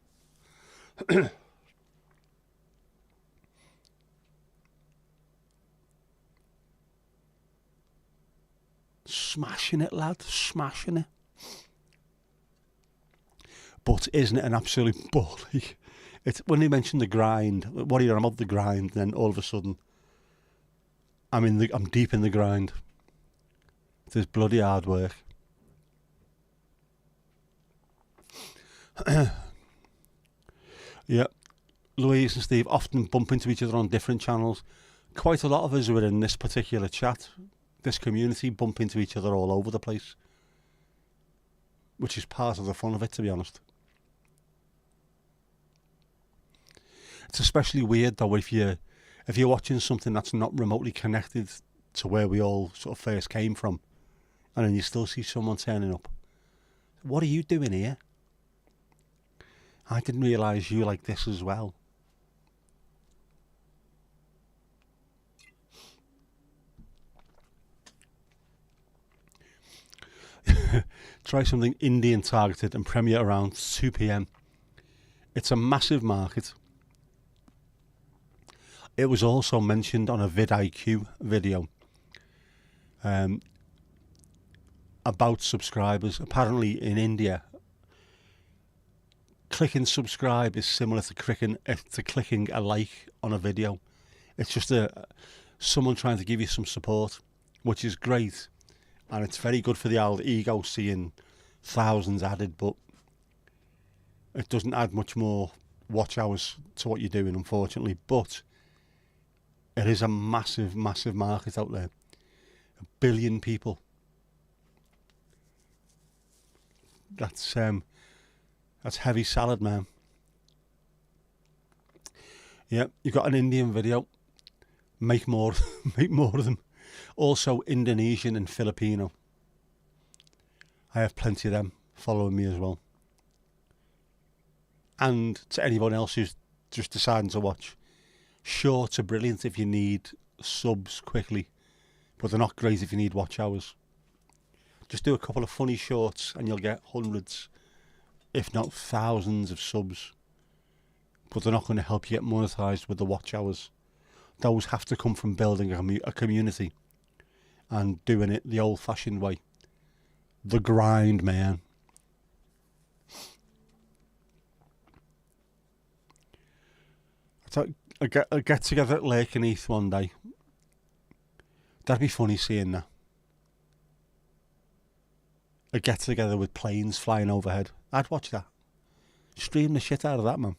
Smashing it, lad, smashing it. But isn't it an absolute ball? It's when they mention the grind. What are you on about the grind? Then all of a sudden, I'm deep in the grind. It is bloody hard work. Yeah, Louise and Steve often bump into each other on different channels. Quite a lot of us who are in this particular chat, this community, bump into each other all over the place, which is part of the fun of it, to be honest. It's especially weird though if you're watching something that's not remotely connected to where we all sort of first came from, and then you still see someone turning up. What are you doing here? I didn't realise you like this as well. Try something Indian targeted and premiere around 2 p.m. It's a massive market. It was also mentioned on a vidIQ video about subscribers. Apparently in India, clicking subscribe is similar to clicking a like on a video. It's just someone trying to give you some support, which is great. And it's very good for the old ego seeing thousands added, but it doesn't add much more watch hours to what you're doing, unfortunately. But it is a massive, massive market out there. 1 billion people. That's heavy salad, man. Yeah, you've got an Indian video. Make more, make more of them. Also Indonesian and Filipino. I have plenty of them following me as well. And to anyone else who's just deciding to watch, shorts are brilliant if you need subs quickly, but they're not great if you need watch hours. Just do a couple of funny shorts and you'll get hundreds, if not thousands of subs. But they're not going to help you get monetized with the watch hours. Those have to come from building a community and doing it the old-fashioned way. The grind, man. I get together at Lakenheath one day. That'd be funny seeing that. A get together with planes flying overhead. I'd watch that. Stream the shit out of that, man.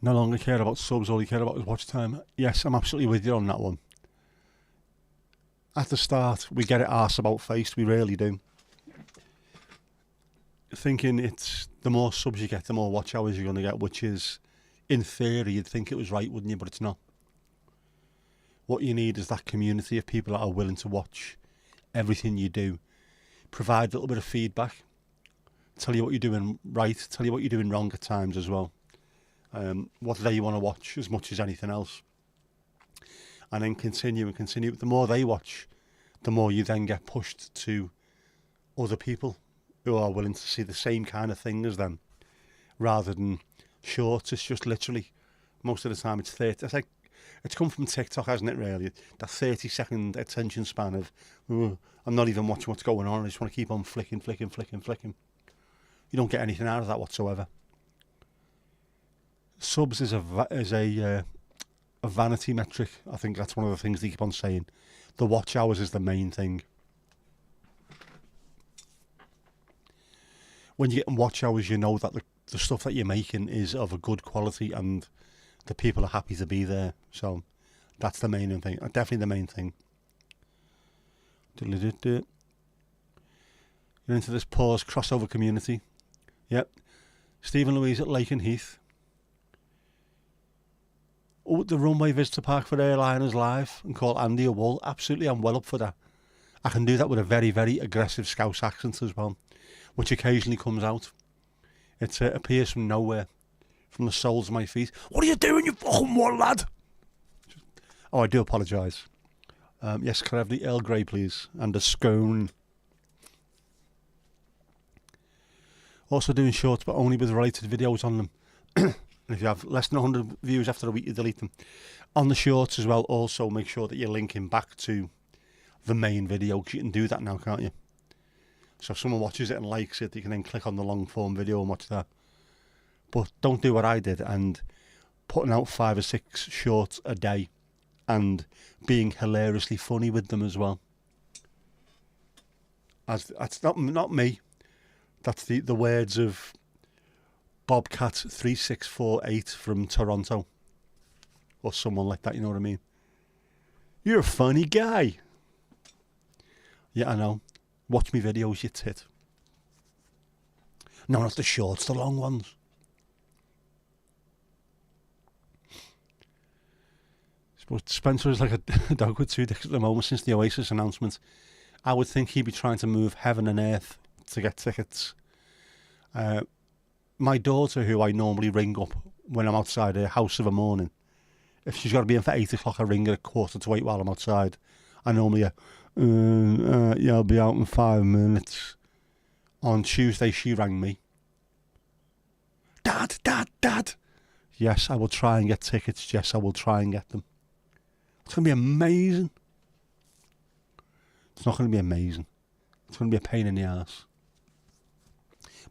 No longer care about subs, all you care about is watch time. Yes, I'm absolutely with you on that one. At the start, we get it arse about face, we really do. Thinking it's the more subs you get, the more watch hours you're going to get, which is, in theory, you'd think it was right, wouldn't you? But it's not. What you need is that community of people that are willing to watch everything you do, provide a little bit of feedback, tell you what you're doing right, tell you what you're doing wrong at times as well. What they want to watch as much as anything else. And then continue and continue. The more they watch, the more you then get pushed to other people who are willing to see the same kind of thing as them. Rather than shorts, it's just literally, most of the time it's 30. It's like, it's come from TikTok, hasn't it, really? That 30-second attention span of, I'm not even watching what's going on, I just want to keep on flicking. You don't get anything out of that whatsoever. Subs is a vanity metric. I think that's one of the things they keep on saying. The watch hours is the main thing. When you get watch hours, you know that the stuff that you're making is of a good quality and the people are happy to be there. So that's the main thing. Definitely the main thing. You're into this pause crossover community. Yep. Stephen Louise at Lakenheath. Oh, the runway visitor park for airliners live and call Andy a Wool. Absolutely, I'm well up for that. I can do that with a very, very aggressive Scouse accent as well, which occasionally comes out. It appears from nowhere, from the soles of my feet. What are you doing, you fucking wool lad? Oh, I do apologise. Yes, can I have the Earl Grey, please? And a scone. Also doing shorts, but only with related videos on them. And if you have less than 100 views after a week, you delete them. On the shorts as well, also make sure that you're linking back to the main video, because you can do that now, can't you? So if someone watches it and likes it, you can then click on the long form video and watch that. But don't do what I did and putting out 5 or 6 shorts a day and being hilariously funny with them as well. That's not me. That's the words of Bobcat3648 from Toronto, or someone like that. You know what I mean? You're a funny guy. Yeah, I know. Watch me videos, you tit. No, not the shorts, the long ones. But Spencer is like a dog with two dicks at the moment since the Oasis announcement. I would think he'd be trying to move heaven and earth to get tickets. My daughter, who I normally ring up when I'm outside her house of a morning, if she's got to be in for 8 o'clock, I ring her at 7:45 while I'm outside. I normally yeah, I'll be out in 5 minutes. On Tuesday, she rang me. Dad. Yes, I will try and get tickets. Yes, I will try and get them. It's going to be amazing. It's not going to be amazing. It's going to be a pain in the ass.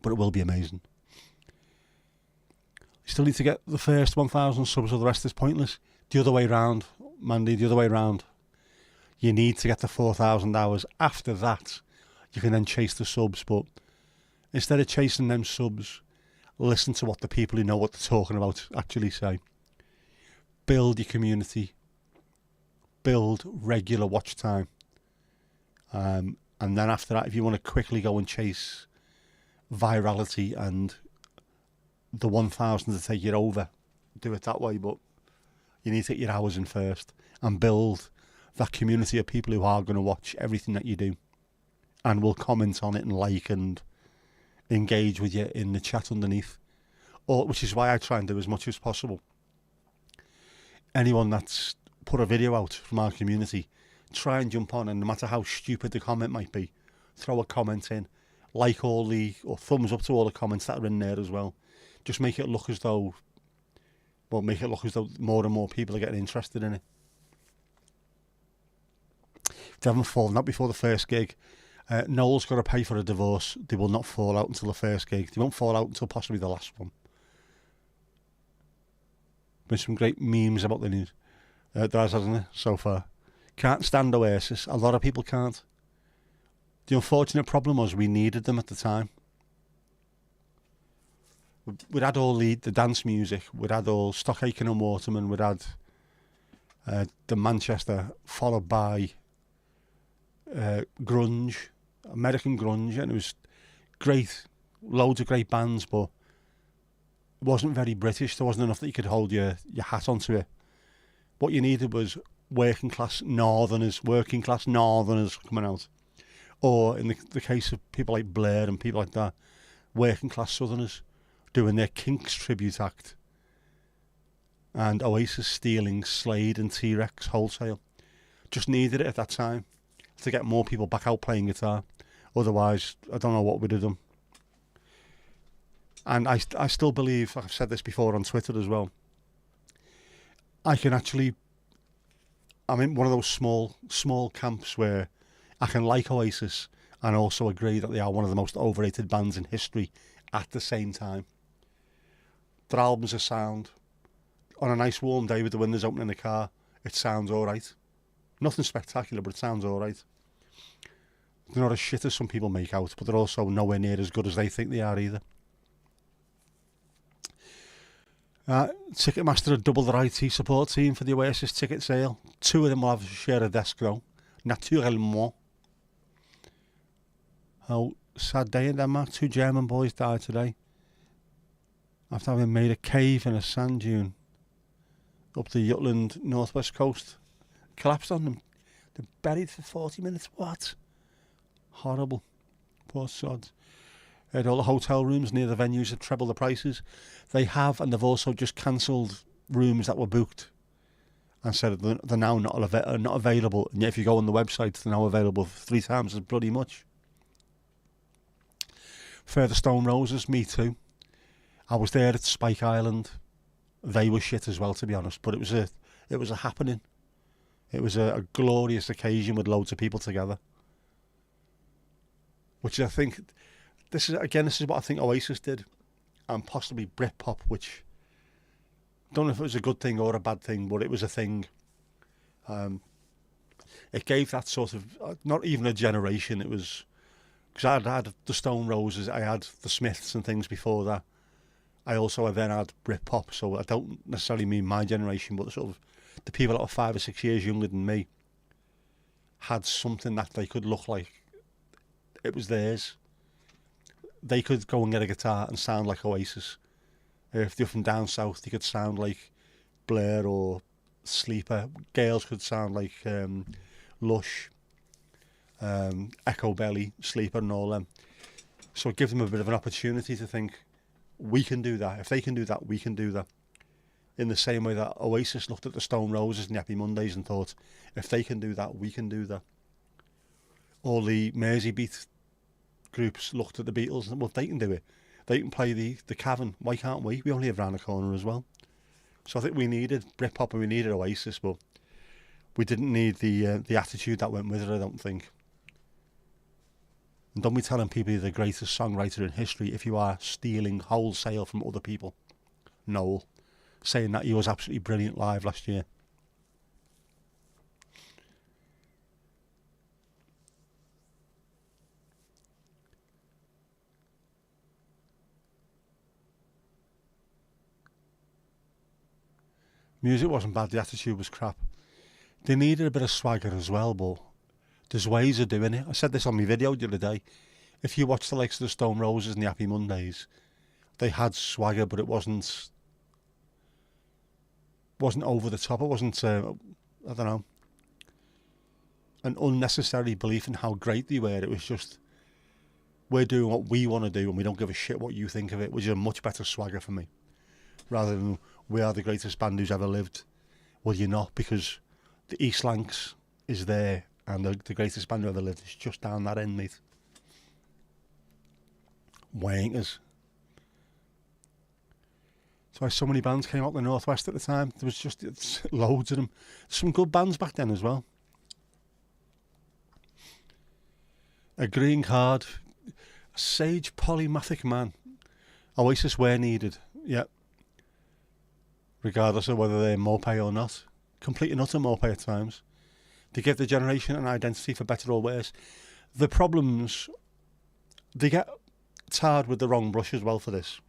But it will be amazing. You still need to get the first 1,000 subs, or the rest is pointless. The other way round, Mandy, the other way round. You need to get the 4,000 hours. After that, you can then chase the subs. But instead of chasing them subs, listen to what the people who know what they're talking about actually say. Build your community. Build regular watch time. And then after that, if you want to quickly go and chase virality and the 1,000 to take it over, do it that way. But you need to get your hours in first and build that community of people who are going to watch everything that you do and will comment on it and like and engage with you in the chat underneath. Which is why I try and do as much as possible. Anyone that's put a video out from our community, try and jump on, and no matter how stupid the comment might be, throw a comment in, like or thumbs up to all the comments that are in there as well. Just make it look as though more and more people are getting interested in it. If they haven't fallen out before the first gig, Noel's got to pay for a divorce. They will not fall out until the first gig. They won't fall out until possibly the last one. Been some great memes about the news. There has, hasn't it, so far? Can't stand Oasis. A lot of people can't. The unfortunate problem was we needed them at the time. We'd had all the dance music. We'd had all Stock Aitken and Waterman. We'd had the Manchester, followed by grunge, American grunge, and it was great. Loads of great bands, but it wasn't very British. There wasn't enough that you could hold your hat onto it. What you needed was working class northerners coming out. Or in the case of people like Blair and people like that, working class southerners doing their Kinks tribute act. And Oasis stealing Slade and T-Rex wholesale. Just needed it at that time to get more people back out playing guitar. Otherwise, I don't know what we'd have done. And I still believe, I've said this before on Twitter as well, I'm in one of those small camps where I can like Oasis and also agree that they are one of the most overrated bands in history at the same time. Their albums are sound. On a nice warm day with the windows open in the car, it sounds alright. Nothing spectacular, but it sounds alright. They're not as shit as some people make out, but they're also nowhere near as good as they think they are either. Ticketmaster have doubled their IT support team for the Oasis ticket sale. 2 of them will have to share a desk though. Naturellement. Oh, sad day in Denmark. 2 German boys died today after having made a cave in a sand dune up the Jutland northwest coast. Collapsed on them. They're buried for 40 minutes. What? Horrible. Poor sods. All the hotel rooms near the venues have trebled the prices. They have, and they've also just cancelled rooms that were booked and said they're now not available. And yet if you go on the website, they're now available for 3 times as bloody much. Further Stone Roses, me too. I was there at Spike Island. They were shit as well, to be honest, but it was a happening. It was a glorious occasion with loads of people together. Which I think... This is what I think Oasis did. and possibly Britpop, which don't know if it was a good thing or a bad thing, but it was a thing. It gave that sort of, not even a generation, it was, because I'd had the Stone Roses, I had the Smiths and things before that. I then had Britpop, so I don't necessarily mean my generation, but sort of the people that were 5 or 6 years younger than me had something that they could look like it was theirs. They could go and get a guitar and sound like Oasis. If they're from down south, they could sound like Blair or Sleeper. Girls could sound like Lush, Echo Belly, Sleeper and all them. So it gives them a bit of an opportunity to think, we can do that. If they can do that, we can do that. In the same way that Oasis looked at the Stone Roses and the Happy Mondays and thought, if they can do that, we can do that. All the Merseybeat groups looked at the Beatles and, well, if they can do it, they can play the Cavern, why can't we? We only live around the corner as well. So I think we needed Britpop and we needed Oasis, but we didn't need the attitude that went with it, I don't think. And don't be telling people you're the greatest songwriter in history if you are stealing wholesale from other people. Noel, saying that he was absolutely brilliant live last year. Music wasn't bad, the attitude was crap. They needed a bit of swagger as well, but there's ways of doing it. I said this on my video the other day. If you watch the likes of the Stone Roses and the Happy Mondays, they had swagger, but it wasn't over the top. It wasn't, I don't know, an unnecessary belief in how great they were. It was just, we're doing what we want to do and we don't give a shit what you think of it, which is a much better swagger for me. Rather than, we are the greatest band who's ever lived. Well, you're not, because the East Lancs is there and the greatest band who ever lived is just down that end, mate. Wankers. That's why so many bands came out the Northwest at the time. There was just loads of them. Some good bands back then as well. A Green Card, a Sage Polymathic Man. Oasis were needed, yep. Regardless of whether they're mopey or not. Complete and utter mopey at times. They give the generation an identity for better or worse. The problems, they get tarred with the wrong brush as well for this.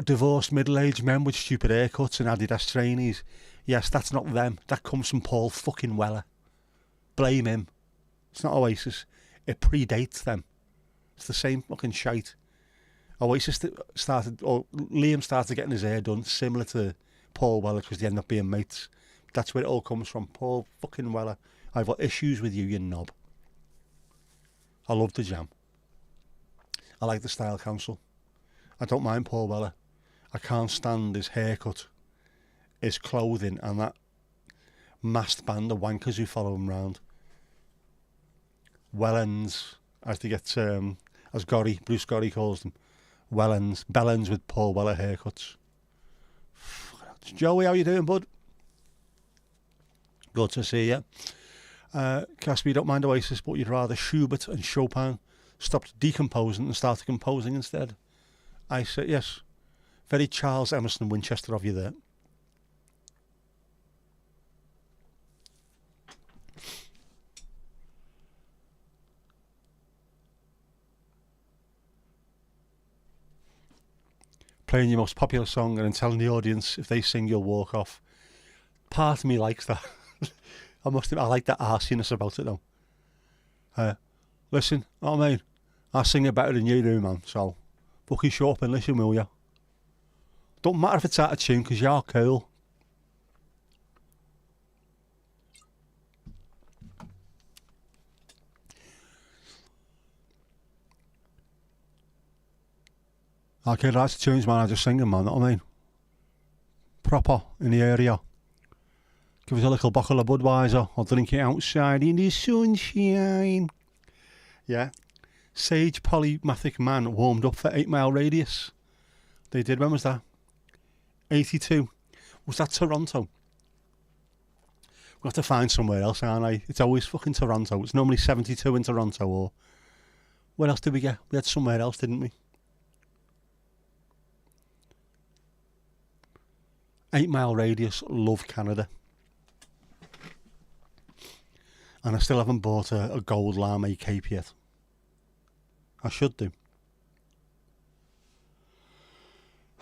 Divorced middle-aged men with stupid haircuts and Adidas trainees. Yes, that's not them. That comes from Paul fucking Weller. Blame him. It's not Oasis. It predates them. It's the same fucking shite. Oasis started, or Liam started getting his hair done similar to Paul Weller because they end up being mates. That's where it all comes from. Paul fucking Weller. I've got issues with you, you knob. I love the Jam. I like the Style Council. I don't mind Paul Weller. I can't stand his haircut, his clothing, and that masked band of wankers who follow him round. Wellends, as they get, as Bruce Gorry calls them. Wellends, bellends with Paul Weller haircuts. Joey, how you doing, bud? Good to see you. Casper, you don't mind Oasis, but you'd rather Schubert and Chopin stopped decomposing and started composing instead. I said yes. Very Charles Emerson Winchester of you there. Playing your most popular song and then telling the audience if they sing you'll walk off. Part of me likes that. I like that arsiness about it though. Listen, know what I mean? I sing it better than you do, man, so fucking shut up and listen, will ya? Don't matter if it's out of tune, because you're cool. Okay, that's the tunes, man. I just sing them, man. Know what I mean? Proper in the area. Give us a little bottle of Budweiser. I'll drink it outside in the sunshine. Yeah. Sage Polymathic Man warmed up for 8 Mile Radius. They did. When was that? 82. Was that Toronto? We'll have to find somewhere else, aren't I? It's always fucking Toronto. It's normally 72 in Toronto, or... Where else did we get? We had somewhere else, didn't we? 8 mile radius, love Canada. And I still haven't bought a gold lame cape yet. I should do.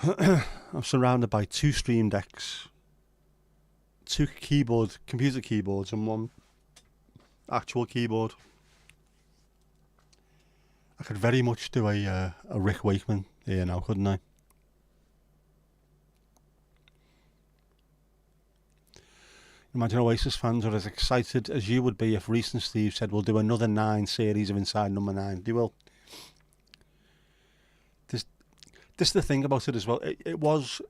I'm surrounded by 2 Stream Decks, 2 computer keyboards, and 1 actual keyboard. I could very much do a Rick Wakeman here now, couldn't I? Imagine Oasis fans are as excited as you would be if Reese and Steve said we'll do another 9 series of Inside Number 9. They will. This is the thing about it as well. It was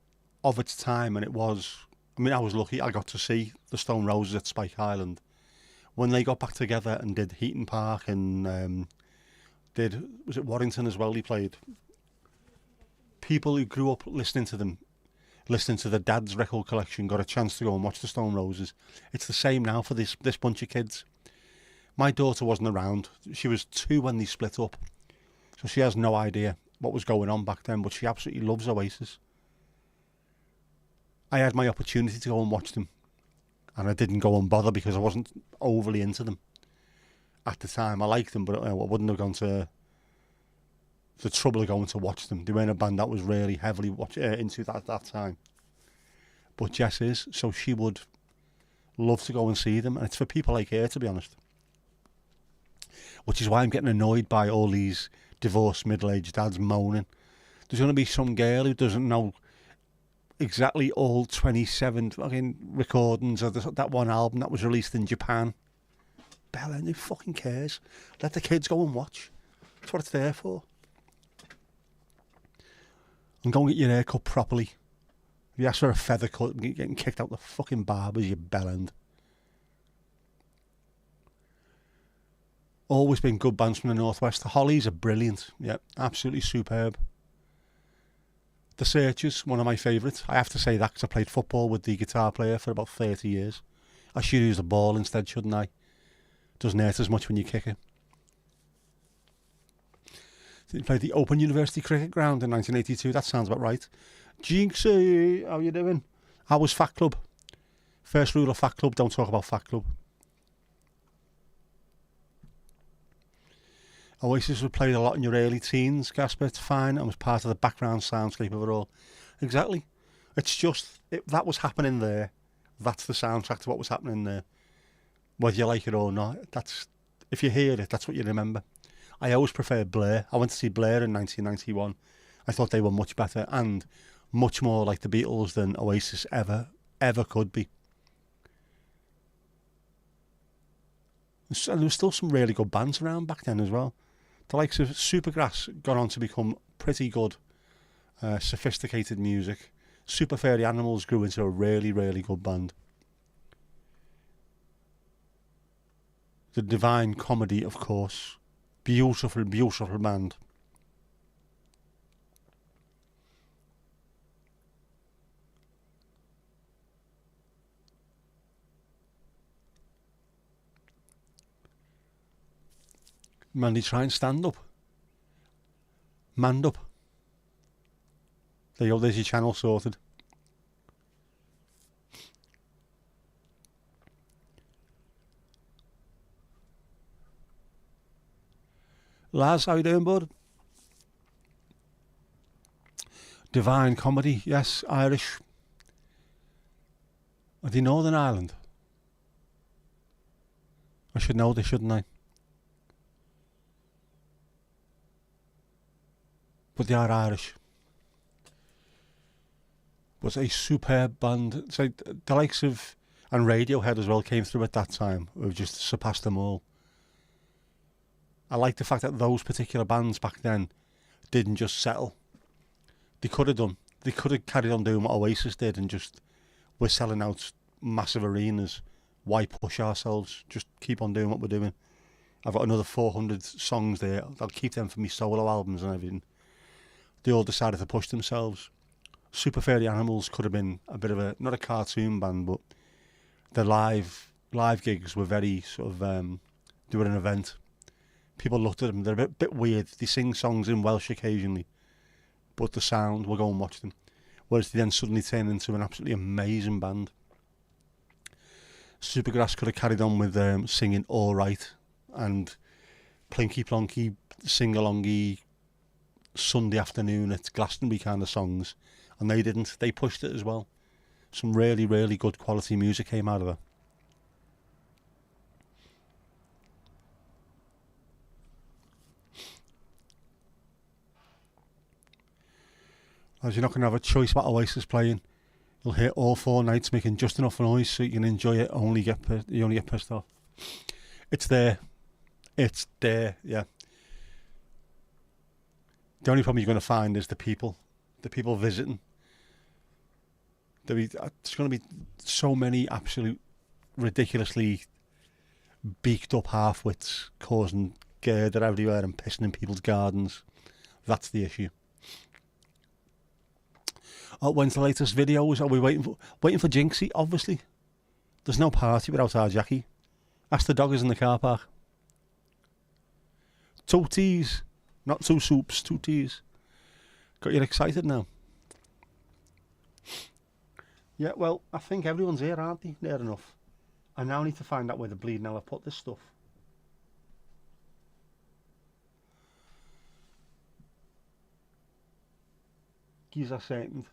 of its time, and it was... I mean, I was lucky. I got to see the Stone Roses at Spike Island. When they got back together and did Heaton Park and was it Warrington as well he played? People who grew up listening to them, listening to their dad's record collection, got a chance to go and watch the Stone Roses. It's the same now for this bunch of kids. My daughter wasn't around. She was 2 when they split up, so she has no idea what was going on back then, but she absolutely loves Oasis. I had my opportunity to go and watch them, and I didn't go and bother because I wasn't overly into them at the time. I liked them, but I wouldn't have gone to the trouble of going to watch them. They weren't a band that was really heavily into that time. But Jess is, so she would love to go and see them, and it's for people like her, to be honest. Which is why I'm getting annoyed by all these divorced middle-aged dads moaning. There's going to be some girl who doesn't know exactly all 27 fucking recordings of that one album that was released in Japan. Bella, who fucking cares? Let the kids go and watch. That's what it's there for. And go and get your hair cut properly. If you ask for a feather cut, you're getting kicked out the fucking barbers, you bellend. Always been good bands from the Northwest. The Hollies are brilliant. Yeah, absolutely superb. The Searchers, one of my favourites. I have to say that because I played football with the guitar player for about 30 years. I should use the ball instead, shouldn't I? Doesn't hurt as much when you kick it. He played the Open University Cricket Ground in 1982. That sounds about right. Jinxie, how you doing? How was Fat Club? First rule of Fat Club, don't talk about Fat Club. Oasis was played a lot in your early teens, Gasper. It's fine, and was part of the background soundscape of it all. Exactly. It's just, that was happening there. That's the soundtrack to what was happening there. Whether you like it or not, if you hear it, that's what you remember. I always preferred Blur. I went to see Blur in 1991. I thought they were much better and much more like the Beatles than Oasis ever could be. And there was still some really good bands around back then as well. The likes of Supergrass got on to become pretty good, sophisticated music. Super Furry Animals grew into a really, really good band. The Divine Comedy, of course. Beautiful, beautiful band. Mandy, try and stand up. Manned up. There you go, there's your channel sorted. Laz, how you doing, bud? Divine Comedy, yes, Irish. Are they Northern Ireland? I should know this, shouldn't I? But they are Irish. Was a superb band. So the likes of, and Radiohead as well came through at that time. We've just surpassed them all. I like the fact that those particular bands back then didn't just settle. They could have done. They could have carried on doing what Oasis did and just, we're selling out massive arenas. Why push ourselves? Just keep on doing what we're doing. I've got another 400 songs there. I'll keep them for me solo albums and everything. They all decided to push themselves. Super Furry Animals could have been a bit of a, not a cartoon band, but their live gigs were very sort of, they were an event. People looked at them, they're a bit weird. They sing songs in Welsh occasionally, but the sound, we'll go and watch them. whereas they then suddenly turn into an absolutely amazing band. Supergrass could have carried on with singing All Right and Plinky Plonky, sing-alongy, Sunday afternoon at Glastonbury kind of songs, and they didn't. They pushed it as well. Some really, really good quality music came out of it. As you're not going to have a choice about Oasis playing, you'll hear all 4 nights making just enough noise so you can enjoy it. You only get pissed off. It's there. It's there. Yeah. The only problem you're going to find is the people visiting. There's going to be so many absolute ridiculously beaked up half-wits causing girder everywhere and pissing in people's gardens. That's the issue. When's the latest videos? Are we waiting for Jinxie? Obviously. There's no party without our Jackie. Ask the doggers in the car park. 2 teas. Not 2 soups, 2 teas. Got you excited now? Yeah, well, I think everyone's here, aren't they? Near enough. I now need to find out where the bleeding hell I put this stuff. Gives a second.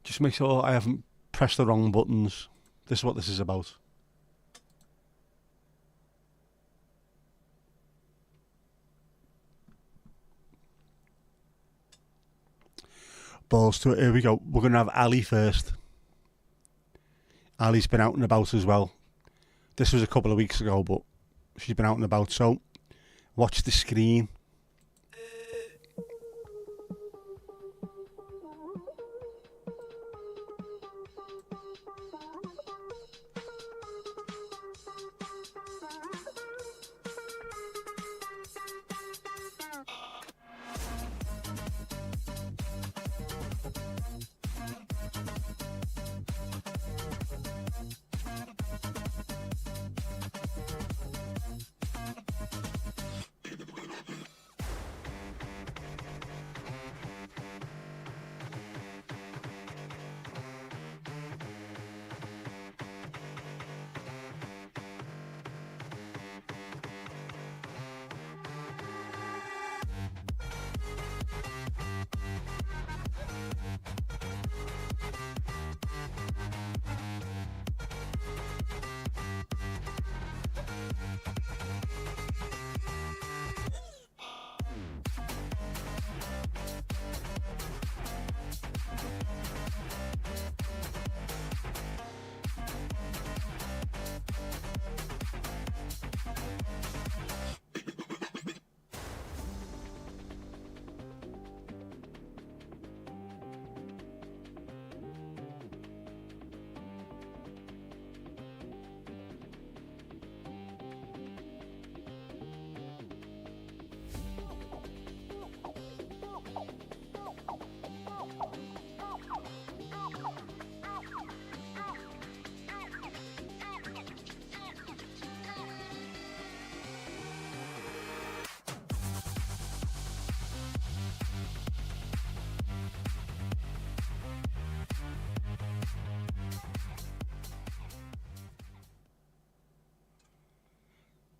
Just make sure I haven't pressed the wrong buttons. This is what this is about. Balls to it. Here we go. We're going to have Ali first. Ali's been out and about as well. This was a couple of weeks ago, but she's been out and about. So watch the screen.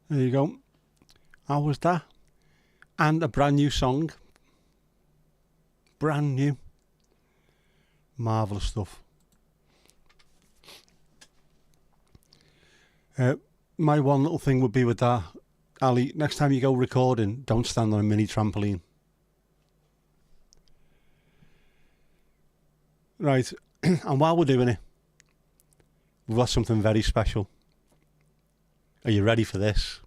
There you go. How was that? And a brand new song. Brand new. Marvellous stuff. My one little thing would be with that, Ali, next time you go recording, don't stand on a mini trampoline. Right, and while we're doing it, we've got something very special. Are you ready for this?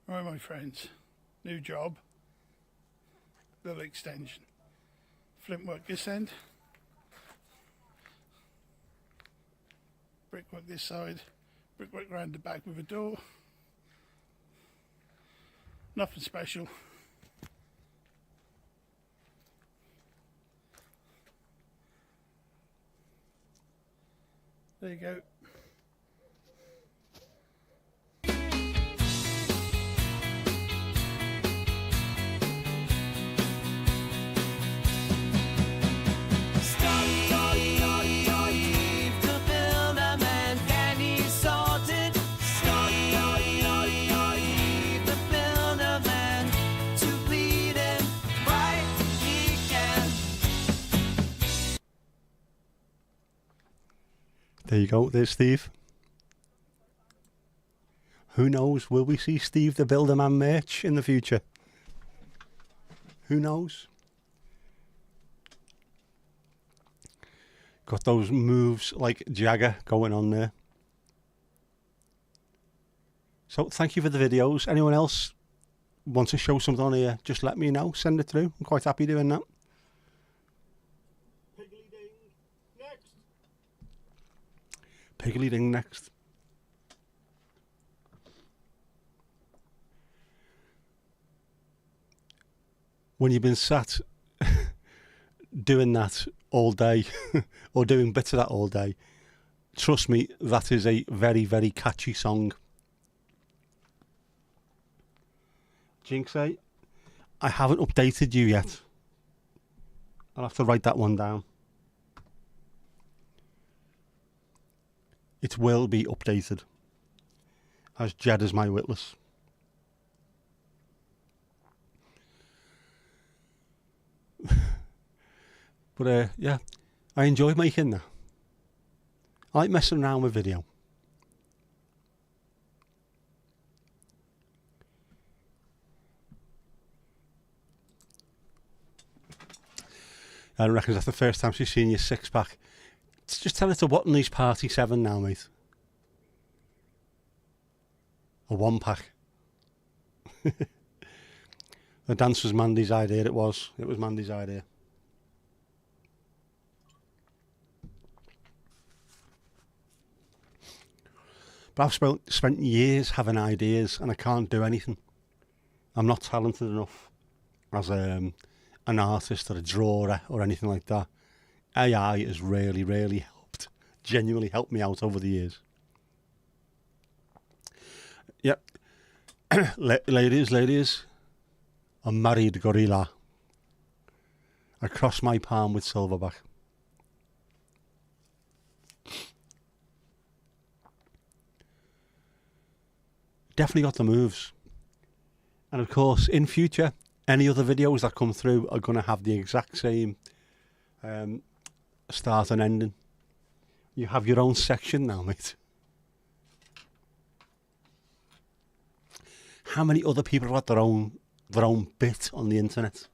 Right, my friends, new job, little extension, flintwork this end, brickwork this side, brickwork round the back with a door. Nothing special. There you go. There you go, there's Steve. Who knows, will we see Steve the Builder Man merch in the future? Who knows? Got those moves like Jagger going on there. So thank you for the videos. Anyone else wants to show something on here, just let me know, send it through. I'm quite happy doing that. Piggly Ding next. When you've been sat doing that all day or doing bits of that all day, trust me, that is a very, very catchy song. Jinx, I haven't updated you yet. I'll have to write that one down. It will be updated, as Jed is my witness. But yeah, I enjoy making that. I like messing around with video. I reckon that's the first time she's seen your six-pack. Just tell her to what in these party 7 now, mate. A 1-pack. The dance was Mandy's idea, it was. It was Mandy's idea. But I've spent years having ideas and I can't do anything. I'm not talented enough as an artist or a drawer or anything like that. AI has really, really helped, genuinely helped me out over the years. Yep. Ladies, a married gorilla. I cross my palm with silverback. Definitely got the moves. And of course, in future, any other videos that come through are going to have the exact same start and ending. You have your own section now, mate. How many other people have got their own bit on the internet?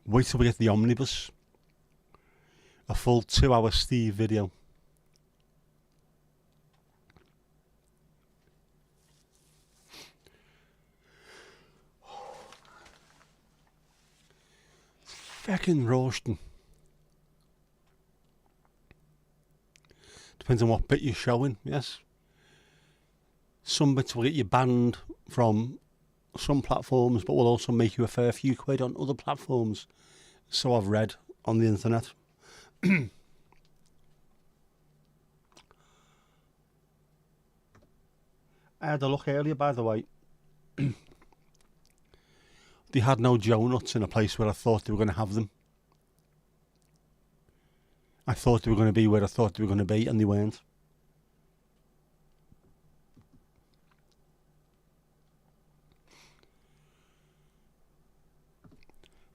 Wait till we get the omnibus. A full 2-hour Steve video. Feckin' roasting. Depends on what bit you're showing, yes. Some bits will get you banned from some platforms, but will also make you a fair few quid on other platforms. So I've read on the internet. I had a look earlier, by the way. They had no Joe nuts in a place where I thought they were going to have them. I thought they were going to be where I thought they were going to be, and they weren't.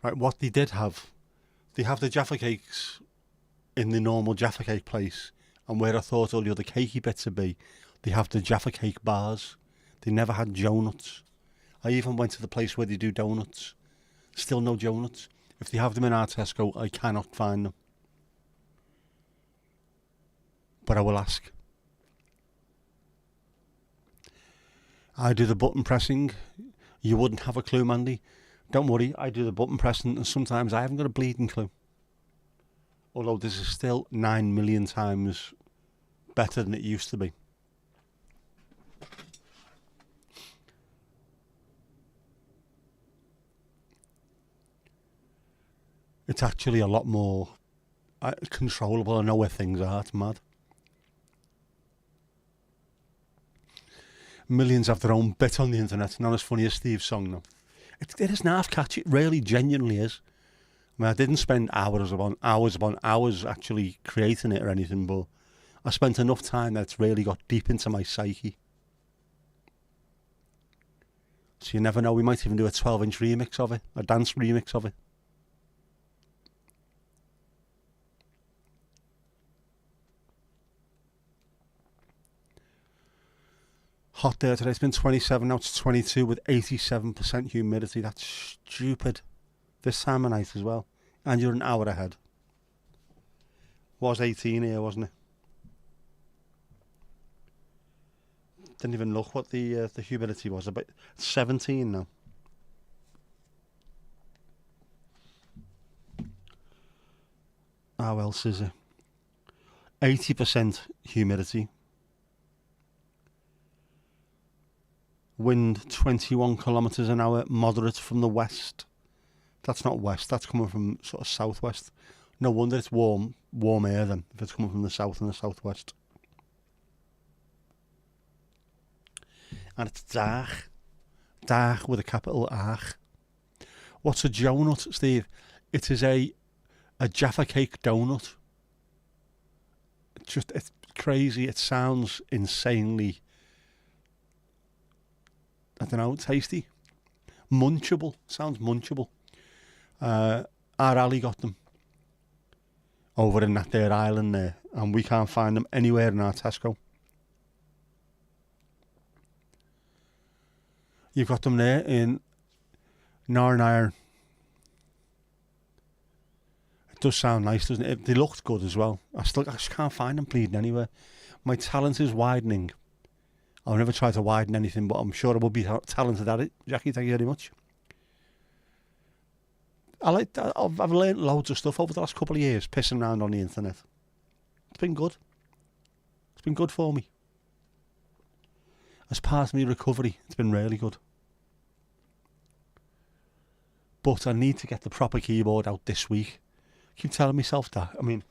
Right, what they did have, they have the Jaffa cakes in the normal Jaffa cake place, and where I thought all the other cakey bits would be, they have the Jaffa cake bars. They never had Joe nuts. I even went to the place where they do donuts. Still no Joe nuts. If they have them in our Tesco, I cannot find them. But I will ask. I do the button pressing. You wouldn't have a clue, Mandy. Don't worry, I do the button pressing, and sometimes I haven't got a bleeding clue. Although this is still 9 million times better than it used to be. It's actually a lot more controllable. I know where things are. It's mad. Millions have their own bit on the internet. Not as funny as Steve's song, though. It is half catchy. It really genuinely is. I mean, I didn't spend hours upon hours actually creating it or anything, but I spent enough time that it's really got deep into my psyche. So you never know. We might even do a 12-inch remix of it, a dance remix of it. Hot day today. It's been 27, now it's 22 with 87% humidity. That's stupid. This time of night as well. And you're an hour ahead. Was 18 here, wasn't it? Didn't even look what the humidity was. About 17 now. How else is it? 80% humidity. Wind 21 kilometres an hour, moderate from the west. That's not west, that's coming from sort of southwest. No wonder it's warm air then, if it's coming from the south and the southwest. And it's dark with a capital R. What's a donut, Steve? It is a Jaffa cake donut. It's crazy. It sounds insanely, I don't know, tasty. Munchable. Sounds munchable. Our Ali got them over in that there island there, and we can't find them anywhere in our Tesco. You've got them there in Northern Ireland. It does sound nice, doesn't it? They looked good as well. I just can't find them bleeding anywhere. My talent is widening. I've never tried to widen anything, but I'm sure I will be talented at it. Jackie, thank you very much. I like that. I've learned loads of stuff over the last couple of years, pissing around on the internet. It's been good. It's been good for me. As part of my recovery, it's been really good. But I need to get the proper keyboard out this week. I keep telling myself that. I mean,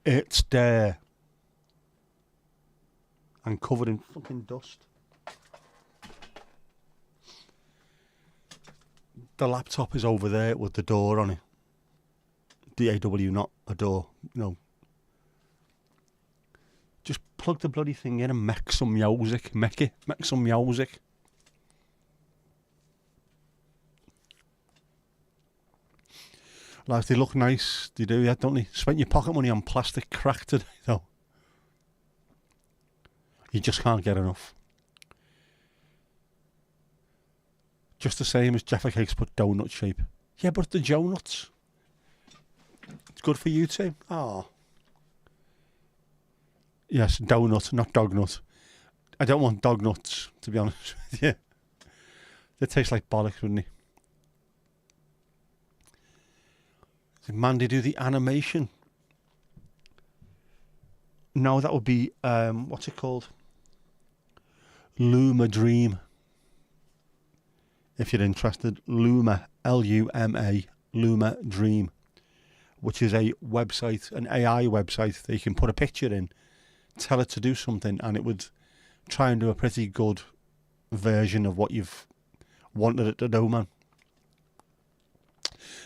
it's there. And covered in fucking dust. The laptop is over there with the door on it. DAW, not a door. No. Just plug the bloody thing in and make some music. Make some music. Like, they look nice. They do, yeah, don't they? Spent your pocket money on plastic crack today, though. You just can't get enough. Just the same as Jaffa cakes, but donut shape. Yeah, but the donuts. It's good for you too. Oh. Yes, donut, not dog nut. I don't want dog nuts, to be honest with you. They taste like bollocks, wouldn't they? Did Mandy do the animation? No, that would be, what's it called? Luma Dream. If you're interested, Luma, Luma, Luma Dream, which is a website, an AI website that you can put a picture in, tell it to do something, and it would try and do a pretty good version of what you've wanted it to do, man.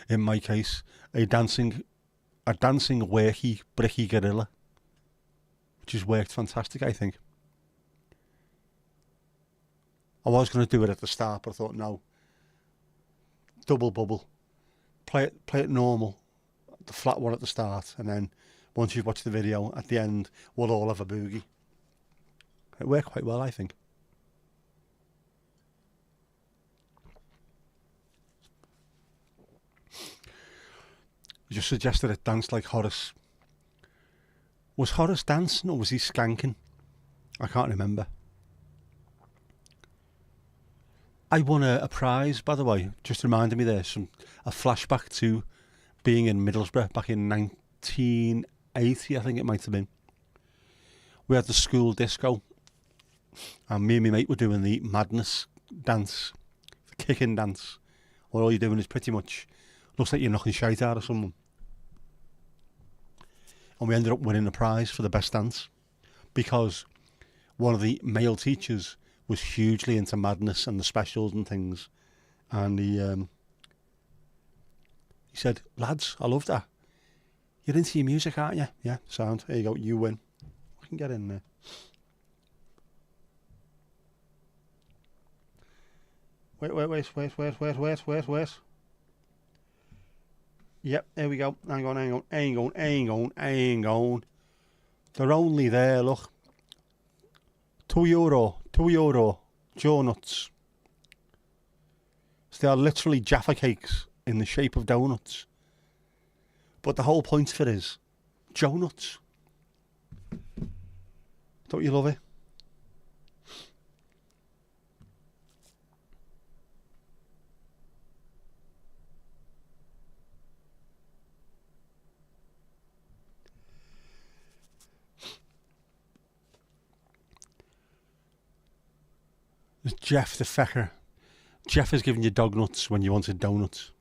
In my case, a dancing worky, bricky gorilla, which has worked fantastic, I think. I was going to do it at the start, but I thought, no. Double bubble. Play it normal, the flat one at the start, and then once you've watched the video, at the end, we'll all have a boogie. It worked quite well, I think. You just suggested it danced like Horace. Was Horace dancing or was he skanking? I can't remember. I won a prize, by the way. Just reminded me there, a flashback to being in Middlesbrough back in 1980, I think it might have been. We had the school disco, and me and my mate were doing the madness dance, the kicking dance, where all you're doing is pretty much, looks like you're knocking shite out of someone. And we ended up winning a prize for the best dance, because one of the male teachers was hugely into madness and the specials and things, and he said, "Lads, I love that. You're into your music, aren't you? Yeah, sound. Here you go. You win. I can get in there." Wait. Yep, there we go. Hang on. They're only there, look. €2. Jaw nuts. So they are literally Jaffa cakes in the shape of donuts. But the whole point of it is Joe nuts. Don't you love it? There's Jeff the fecker. Jeff is giving you dog nuts when you wanted donuts.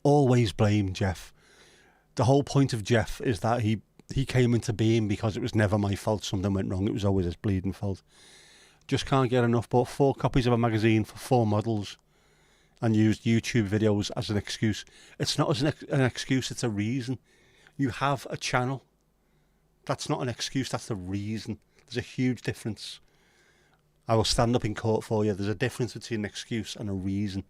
Always blame Jeff. The whole point of Jeff is that he came into being because it was never my fault something went wrong. It was always his bleeding fault. Just can't get enough. Bought 4 copies of a magazine for 4 models and used YouTube videos as an excuse. It's not as an excuse, it's a reason. You have a channel. That's not an excuse, that's a reason. There's a huge difference. I will stand up in court for you. There's a difference between an excuse and a reason.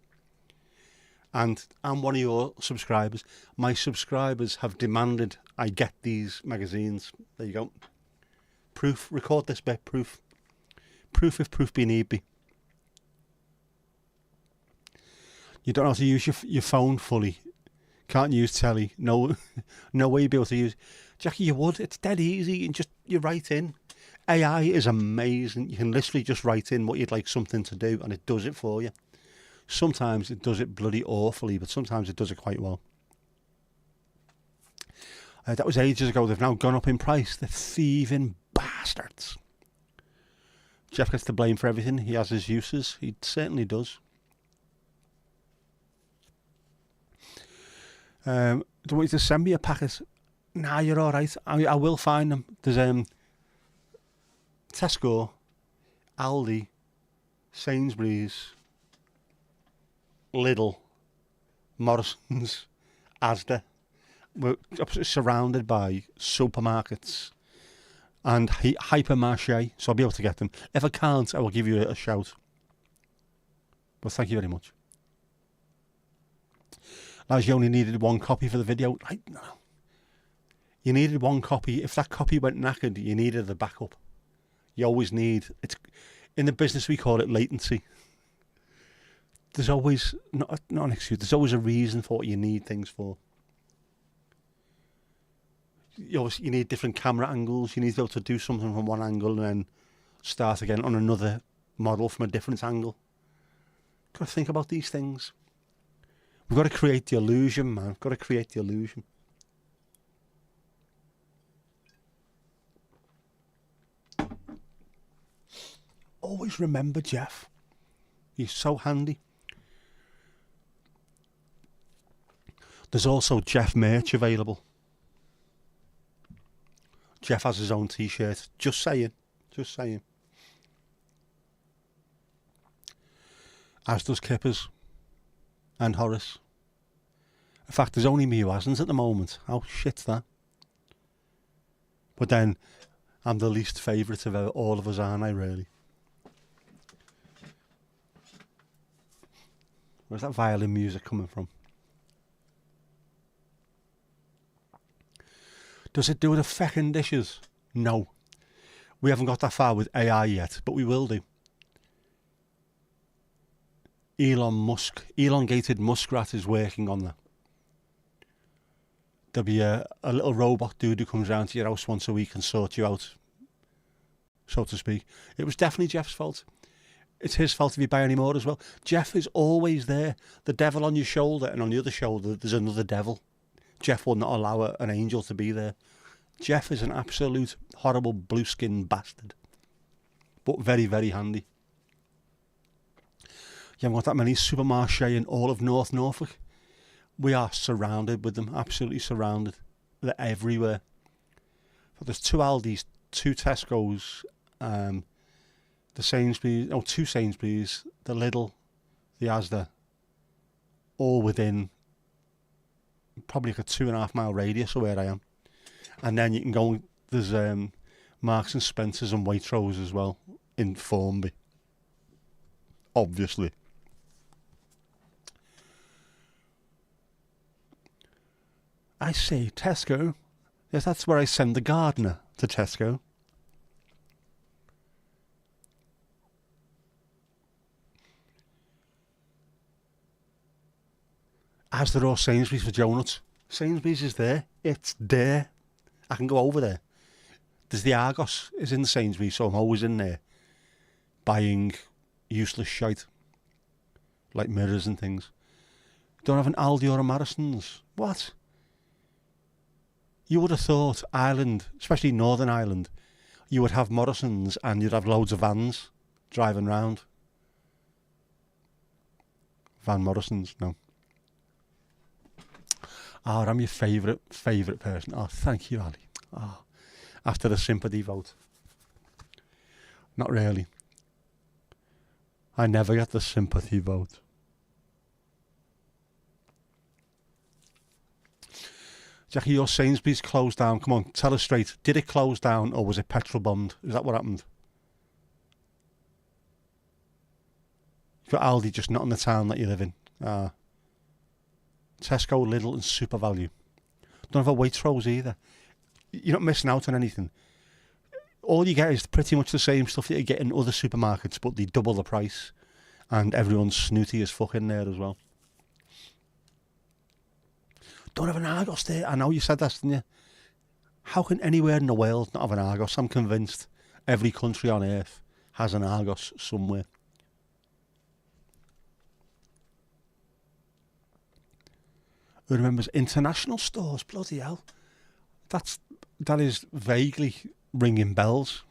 And I'm one of your subscribers. My subscribers have demanded I get these magazines. There you go. Proof. Record this bit. Proof. Proof if proof be need be. You don't know how to use your phone fully. Can't use telly. No way you'll be able to use. Jackie, you would. It's dead easy. You write in. AI is amazing. You can literally just write in what you'd like something to do and it does it for you. Sometimes it does it bloody awfully, but sometimes it does it quite well. That was ages ago. They've now gone up in price. The thieving bastards. Jeff gets to blame for everything. He has his uses. He certainly does. Don't want you to send me a packet. Nah, you're all right. I will find them. There's Tesco, Aldi, Sainsbury's, Lidl, Morrison's, Asda. We're surrounded by supermarkets and hypermarché, so I'll be able to get them. If I can't, I will give you a shout. But thank you very much. As you only needed 1 copy for the video, no. You needed 1 copy. If that copy went knackered, you needed the backup. You always need. It's in the business we call it latency. There's always not an excuse. There's always a reason for what you need things for. You need different camera angles. You need to be able to do something from one angle and then start again on another model from a different angle. Got to think about these things. We've got to create the illusion, man. We've got to create the illusion. Always remember Jeff. He's so handy. There's also Jeff merch available. Jeff has his own t-shirt. Just saying. As does Kippers and Horace. In fact, there's only me who hasn't at the moment. How shit's that? But then, I'm the least favourite of all of us, aren't I, really? Where's that violin music coming from? Does it do the feckin' dishes? No. We haven't got that far with AI yet, but we will do. Elongated muskrat is working on that. there'll be a little robot dude who comes round to your house once a week and sorts you out, so to speak. It was definitely Jeff's fault. It's his fault if you buy any more as well. Jeff is always there. The devil on your shoulder, and on the other shoulder there's another devil. Jeff will not allow an angel to be there. Jeff is an absolute horrible blue-skinned bastard. But very, very handy. You haven't got that many supermarchés in all of North Norfolk. We are surrounded with them, absolutely surrounded. They're everywhere. But there's 2 Aldis, 2 Tesco's, the Sainsbury's, oh, 2 Sainsbury's, the Lidl, the Asda, all within probably like a 2.5 mile radius of where I am. And then you can go, there's Marks and Spencer's and Waitrose as well in Formby. Obviously. I say Tesco. Yes, that's where I send the gardener, to Tesco. As there are Sainsbury's for donuts. Sainsbury's is there. It's there. I can go over there. There's the Argos is in Sainsbury's, so I'm always in there buying useless shite like mirrors and things. Don't have an Aldi or a Morrison's. What? You would have thought Ireland, especially Northern Ireland, you would have Morrison's and you'd have loads of vans driving round. Van Morrison's, no. Oh, I'm your favourite person. Oh, thank you, Ali. Oh, after the sympathy vote. Not really. I never get the sympathy vote. Jackie, your Sainsbury's closed down. Come on, tell us straight. Did it close down or was it petrol bombed? Is that what happened? You've got Aldi just not in the town that you live in. Tesco, Lidl and Super Value. Don't have a Waitrose either. You're not missing out on anything. All you get is pretty much the same stuff that you get in other supermarkets, but they double the price. And everyone's snooty as fuck in there as well. Don't have an Argos there. I know you said that, didn't you? How can anywhere in the world not have an Argos? I'm convinced every country on earth has an Argos somewhere. Who remembers international stores? Bloody hell. That is vaguely ringing bells.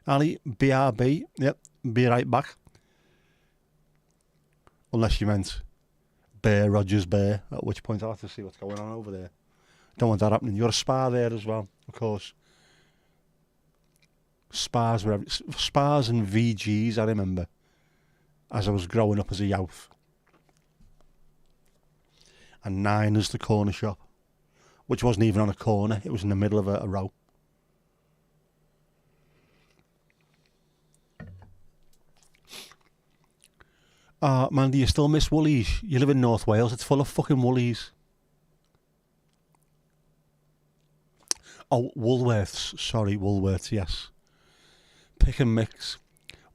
Ali, BRB. Yep, be right back. Unless you meant Bear Rogers Bear, at which point I'll have to see what's going on over there. Don't want that happening. You're a spa there as well, of course. Spas and VGs, I remember, as I was growing up as a youth. And Nine is the corner shop, which wasn't even on a corner, it was in the middle of a row. Man, do you still miss Woolies? You live in North Wales, it's full of fucking Woolies. Oh, Woolworths, sorry, Woolworths, yes. Pick and mix.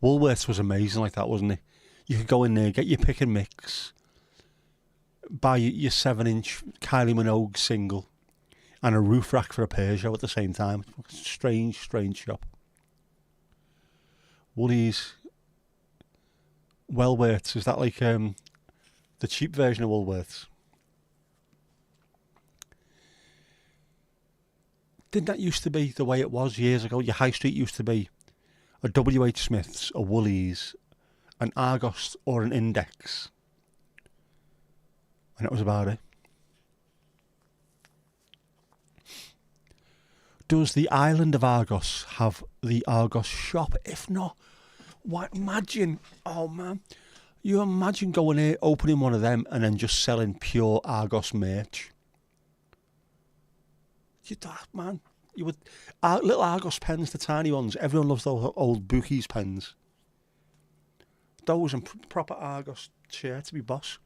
Woolworths was amazing like that, wasn't it? You could go in there, get your pick and mix, buy your 7-inch Kylie Minogue single, and a roof rack for a Peugeot at the same time. Strange shop. Woolies. Wellworths, is that like the cheap version of Woolworths? Didn't that used to be the way it was years ago? Your high street used to be a WH Smith's, a Woolies, an Argos or an Index. And that was about it. Does the island of Argos have the Argos shop? If not, what? Imagine, oh man, you imagine going here, opening one of them, and then just selling pure Argos merch. You man, you would little Argos pens, the tiny ones. Everyone loves those old Bookies pens. Those and proper Argos chair to be boss.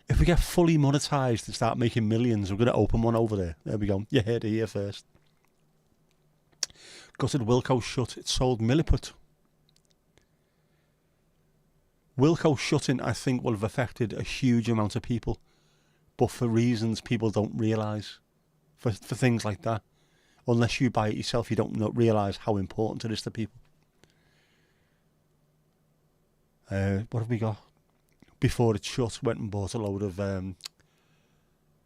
If we get fully monetised and start making millions, we're going to open one over there. There we go. You heard it here first. Gutted Wilko shut. It sold Milliput. Wilko shutting, I think, will have affected a huge amount of people but for reasons people don't realise. For things like that. Unless you buy it yourself, you don't realise how important it is to people. What have we got? Before it shut, went and bought a load of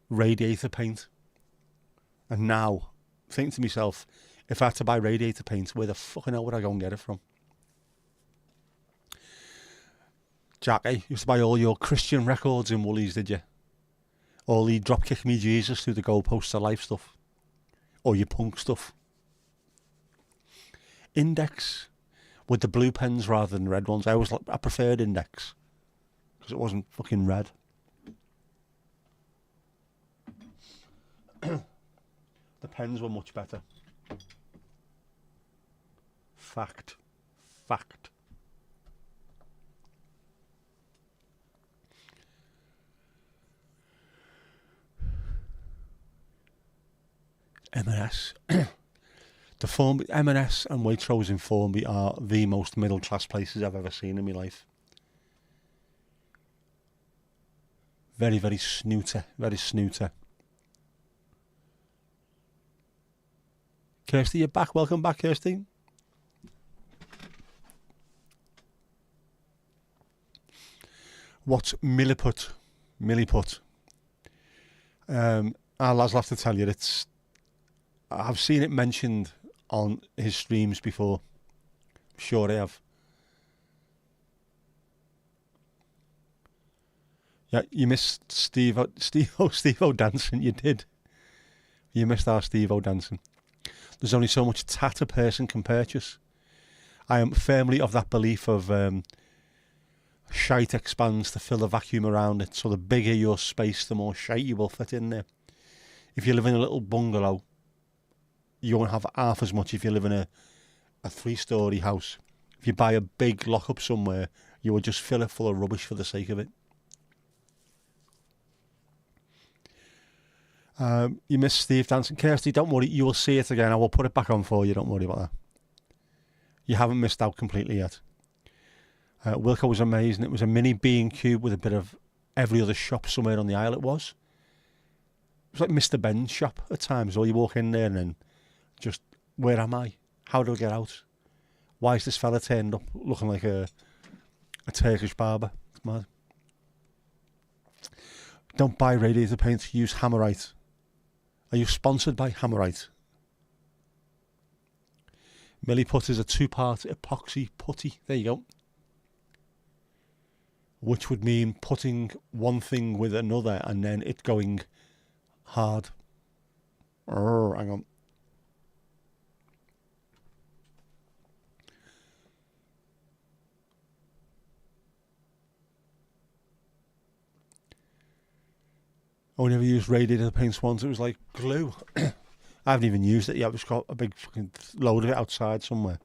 radiator paint. And now, thinking to myself, if I had to buy radiator paint, where the fucking hell would I go and get it from? Jack, you used to buy all your Christian records in Woolies, did you? All the Dropkick Me Jesus through the goalposts of life stuff. Or your punk stuff. Index with the blue pens rather than the red ones. I preferred Index because it wasn't fucking red. The pens were much better. Fact. M&S. M&S and Waitrose in Formby are the most middle class places I've ever seen in my life. Very, very snooter. Kirsty, you're back. Welcome back, Kirsty. What's Milliput? Our lads will have to tell you, I've seen it mentioned on his streams before. Sure I have. Yeah, you missed Steve-O dancing, you did. You missed our Steve-O dancing. There's only so much tat a person can purchase. I am firmly of that belief of shite expands to fill the vacuum around it, so the bigger your space, the more shite you will fit in there. If you live in a little bungalow, you won't have half as much if you live in a 3-storey house. If you buy a big lock-up somewhere, you will just fill it full of rubbish for the sake of it. You missed Steve dancing. Kirsty, don't worry, you will see it again. I will put it back on for you, don't worry about that. You haven't missed out completely yet. Wilco was amazing. It was a mini B&Q with a bit of every other shop somewhere on the aisle it was. It was like Mr. Ben's shop at times, or you walk in there and then just, where am I? How do I get out? Why is this fella turned up looking like a Turkish barber? It's mad. Don't buy radiator paint, use Hammerite. Are you sponsored by Hammerite? Milliput is a 2-part epoxy putty. There you go. Which would mean putting one thing with another and then it going hard. Hang on. I never used radiator paints once. It was like glue. I haven't even used it yet. I've just got a big fucking load of it outside somewhere.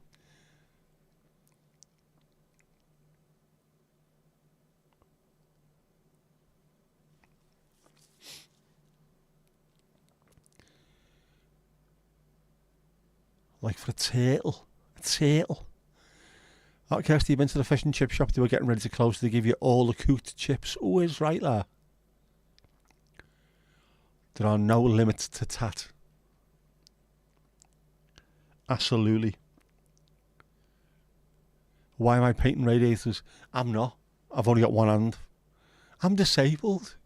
Like for a turtle. Oh, Kirsty, you been to the fish and chip shop? They were getting ready to close. They give you all the cooked chips. Oh, it's right there. There are no limits to tat. Absolutely. Why am I painting radiators? I'm not. I've only got one hand. I'm disabled.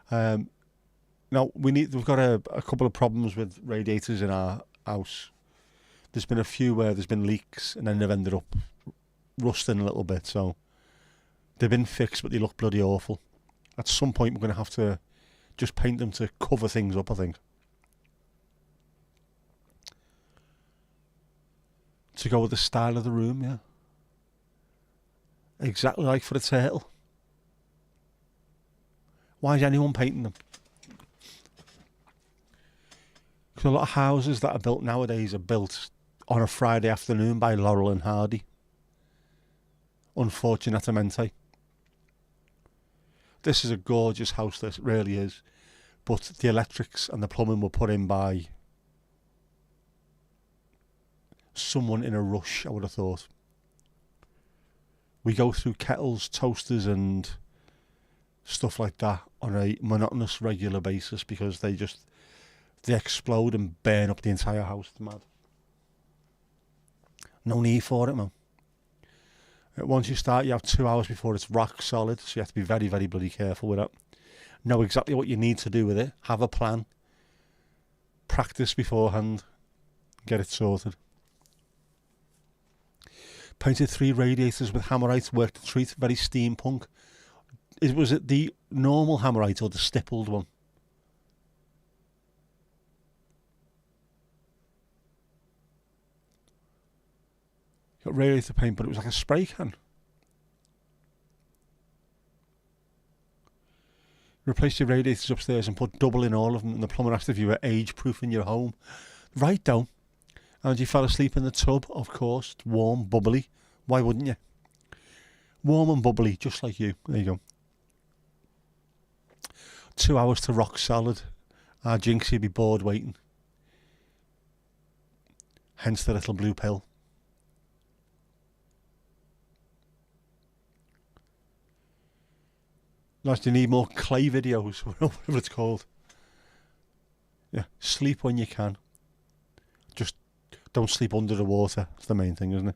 Now we've got a couple of problems with radiators in our house. There's been a few where there's been leaks and then they've ended up rusting a little bit, so they've been fixed but they look bloody awful. At some point we're going to have to just paint them to cover things up, I think. To go with the style of the room, yeah. Exactly like for a turtle. Why is anyone painting them? Because a lot of houses that are built nowadays are built on a Friday afternoon by Laurel and Hardy. Unfortunatamente. This is a gorgeous house, this really is. But the electrics and the plumbing were put in by someone in a rush, I would have thought. We go through kettles, toasters and stuff like that on a monotonous, regular basis because they explode and burn up the entire house. It's mad. No need for it, man. Once you start, you have 2 hours before it's rock solid, so you have to be very, very bloody careful with it. Know exactly what you need to do with it. Have a plan. Practice beforehand. Get it sorted. Painted 3 radiators with hammerite. Worked the treat. Very steampunk. Was it the normal hammerite or the stippled one? Got radiator paint, but it was like a spray can. Replace your radiators upstairs and put double in all of them, and the plumber asked if you were age-proofing your home. Right, though. And you fell asleep in the tub, of course. It's warm, bubbly. Why wouldn't you? Warm and bubbly, just like you. There you go. 2 hours to rock solid. Jinxie would be bored waiting. Hence the little blue pill. Nice, do you need more clay videos? Whatever it's called. Yeah, sleep when you can. Just don't sleep under the water. That's the main thing, isn't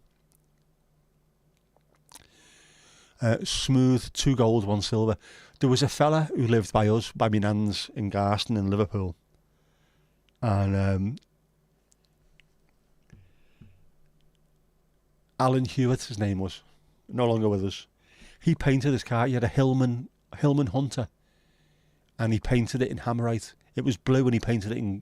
it? Smooth, 2 gold, 1 silver. There was a fella who lived by us, by my nan's in Garston in Liverpool. And Alan Hewitt, his name was. No longer with us. He painted his car. He had a Hillman Hunter, and he painted it in hammerite. It was blue and he painted it in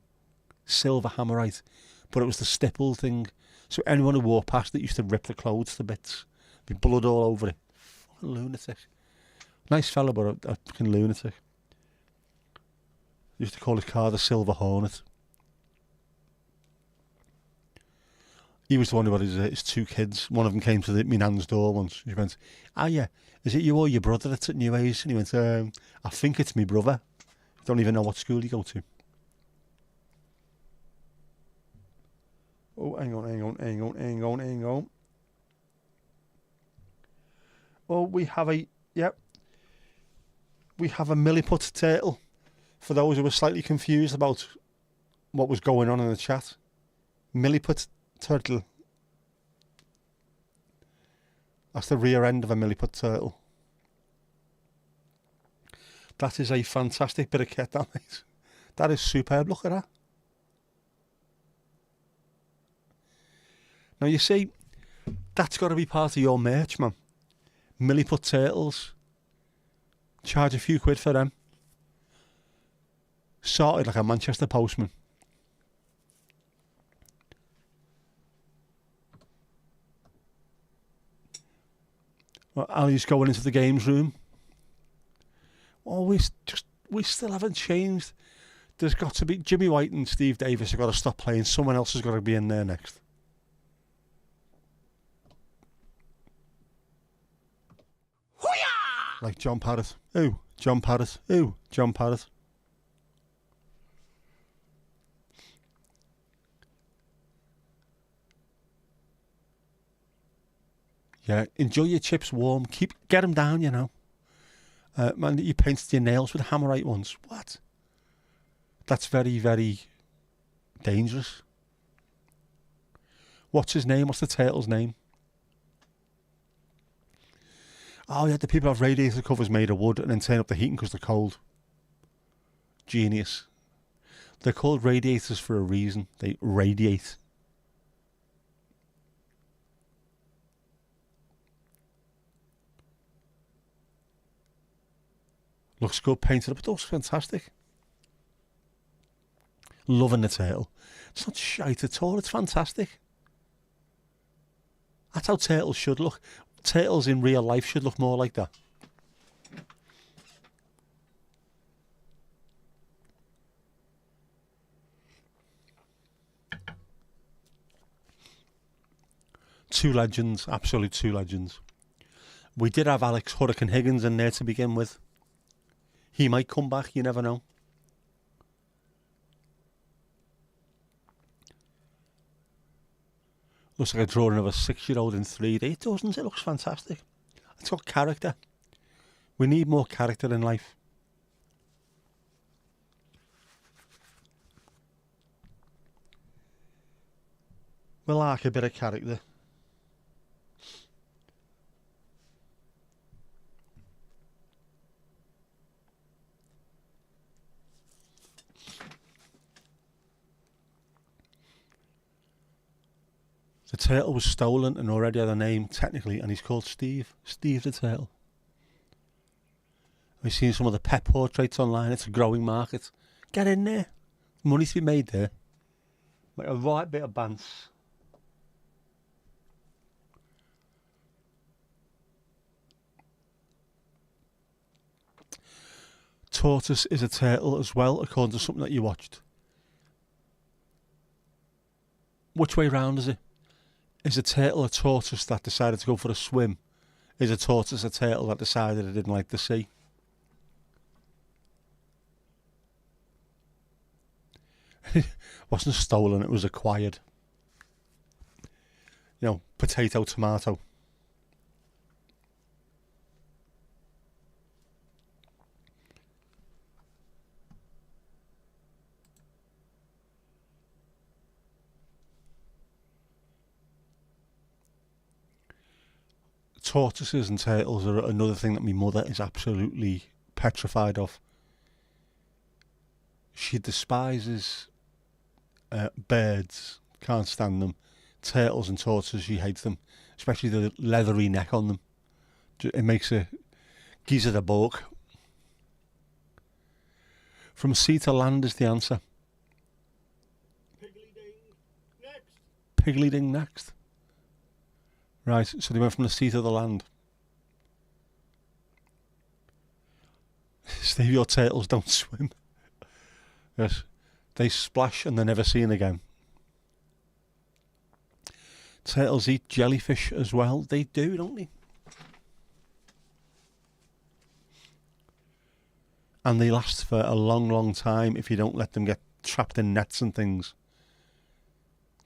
silver hammerite, but it was the stipple thing, so anyone who walked past it used to rip the clothes to bits. Be blood all over it. Fucking lunatic. Nice fella, but a fucking lunatic. Used to call his car the Silver Hornet. He was the one who had his 2 kids. One of them came to my nan's door once. She went, yeah, is it you or your brother that's at New Age? And he went, I think it's my brother. Don't even know what school you go to. Oh, hang on. Oh, we have a milliput turtle. For those who were slightly confused about what was going on in the chat. Milliput turtle. That's the rear end of a milliput turtle. That is a fantastic bit of kit, that, mate. That is superb. Look at that. Now, you see, that's got to be part of your merch, man. Milliput turtles. Charge a few quid for them. Sorted like a Manchester postman. Well, Ali's going into the games room. Oh, we still haven't changed. There's got to be Jimmy White and Steve Davis have got to stop playing. Someone else has got to be in there next. Hoo-yah! Like John Parrott. Ooh, John Parrott. Ooh, John Parrott. Yeah, enjoy your chips warm. Get them down, you know. Man, you painted your nails with hammerite ones. What? That's very, very dangerous. What's his name? What's the turtle's name? Oh, yeah, the people have radiator covers made of wood and then turn up the heating because they're cold. Genius. They're called radiators for a reason. They radiate. Looks good, painted up. It looks fantastic. Loving the turtle. It's not shite at all. It's fantastic. That's how turtles should look. Turtles in real life should look more like that. Two legends, absolute 2 legends. We did have Alex Hurricane Higgins in there to begin with. He might come back, you never know. Looks like a drawing of a 6-year-old in 3D. It doesn't, it looks fantastic. It's got character. We need more character in life. We like a bit of character. The turtle was stolen and already had a name, technically, and he's called Steve. Steve the turtle. We've seen some of the pet portraits online. It's a growing market. Get in there. Money to be made there. Like a right bit of bants. Tortoise is a turtle as well, according to something that you watched. Which way round is it? Is a turtle a tortoise that decided to go for a swim? Is a tortoise a turtle that decided it didn't like the sea? It wasn't stolen, it was acquired. You know, potato, tomato. Tortoises and turtles are another thing that my mother is absolutely petrified of. She despises birds, can't stand them. Turtles and tortoises, she hates them, especially the leathery neck on them. It makes her, gives her the bug. From sea to land is the answer. Piggly-ding next. Piggly-ding next. Right, so they went from the sea to the land. Steve, your turtles don't swim. Yes, they splash and they're never seen again. Turtles eat jellyfish as well. They do, don't they? And they last for a long, long time if you don't let them get trapped in nets and things.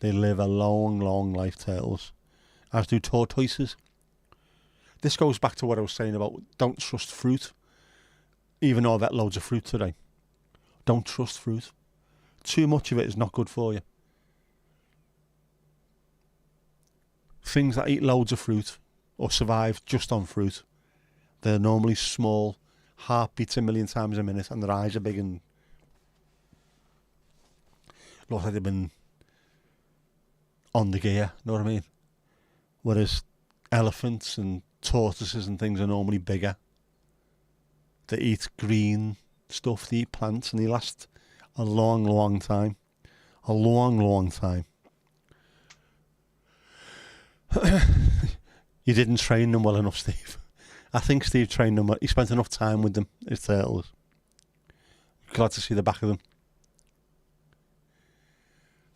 They live a long, long life, turtles. As do tortoises. This goes back to what I was saying about don't trust fruit. Even though I've ate loads of fruit today. Don't trust fruit. Too much of it is not good for you. Things that eat loads of fruit or survive just on fruit, they're normally small, heart beats a million times a minute, and their eyes are big and look like they've been on the gear, know what I mean? Whereas elephants and tortoises and things are normally bigger. They eat green stuff, they eat plants, and they last a long, long time. A long, long time. You didn't train them well enough, Steve. I think Steve trained them. He spent enough time with them, his turtles. Glad to see the back of them.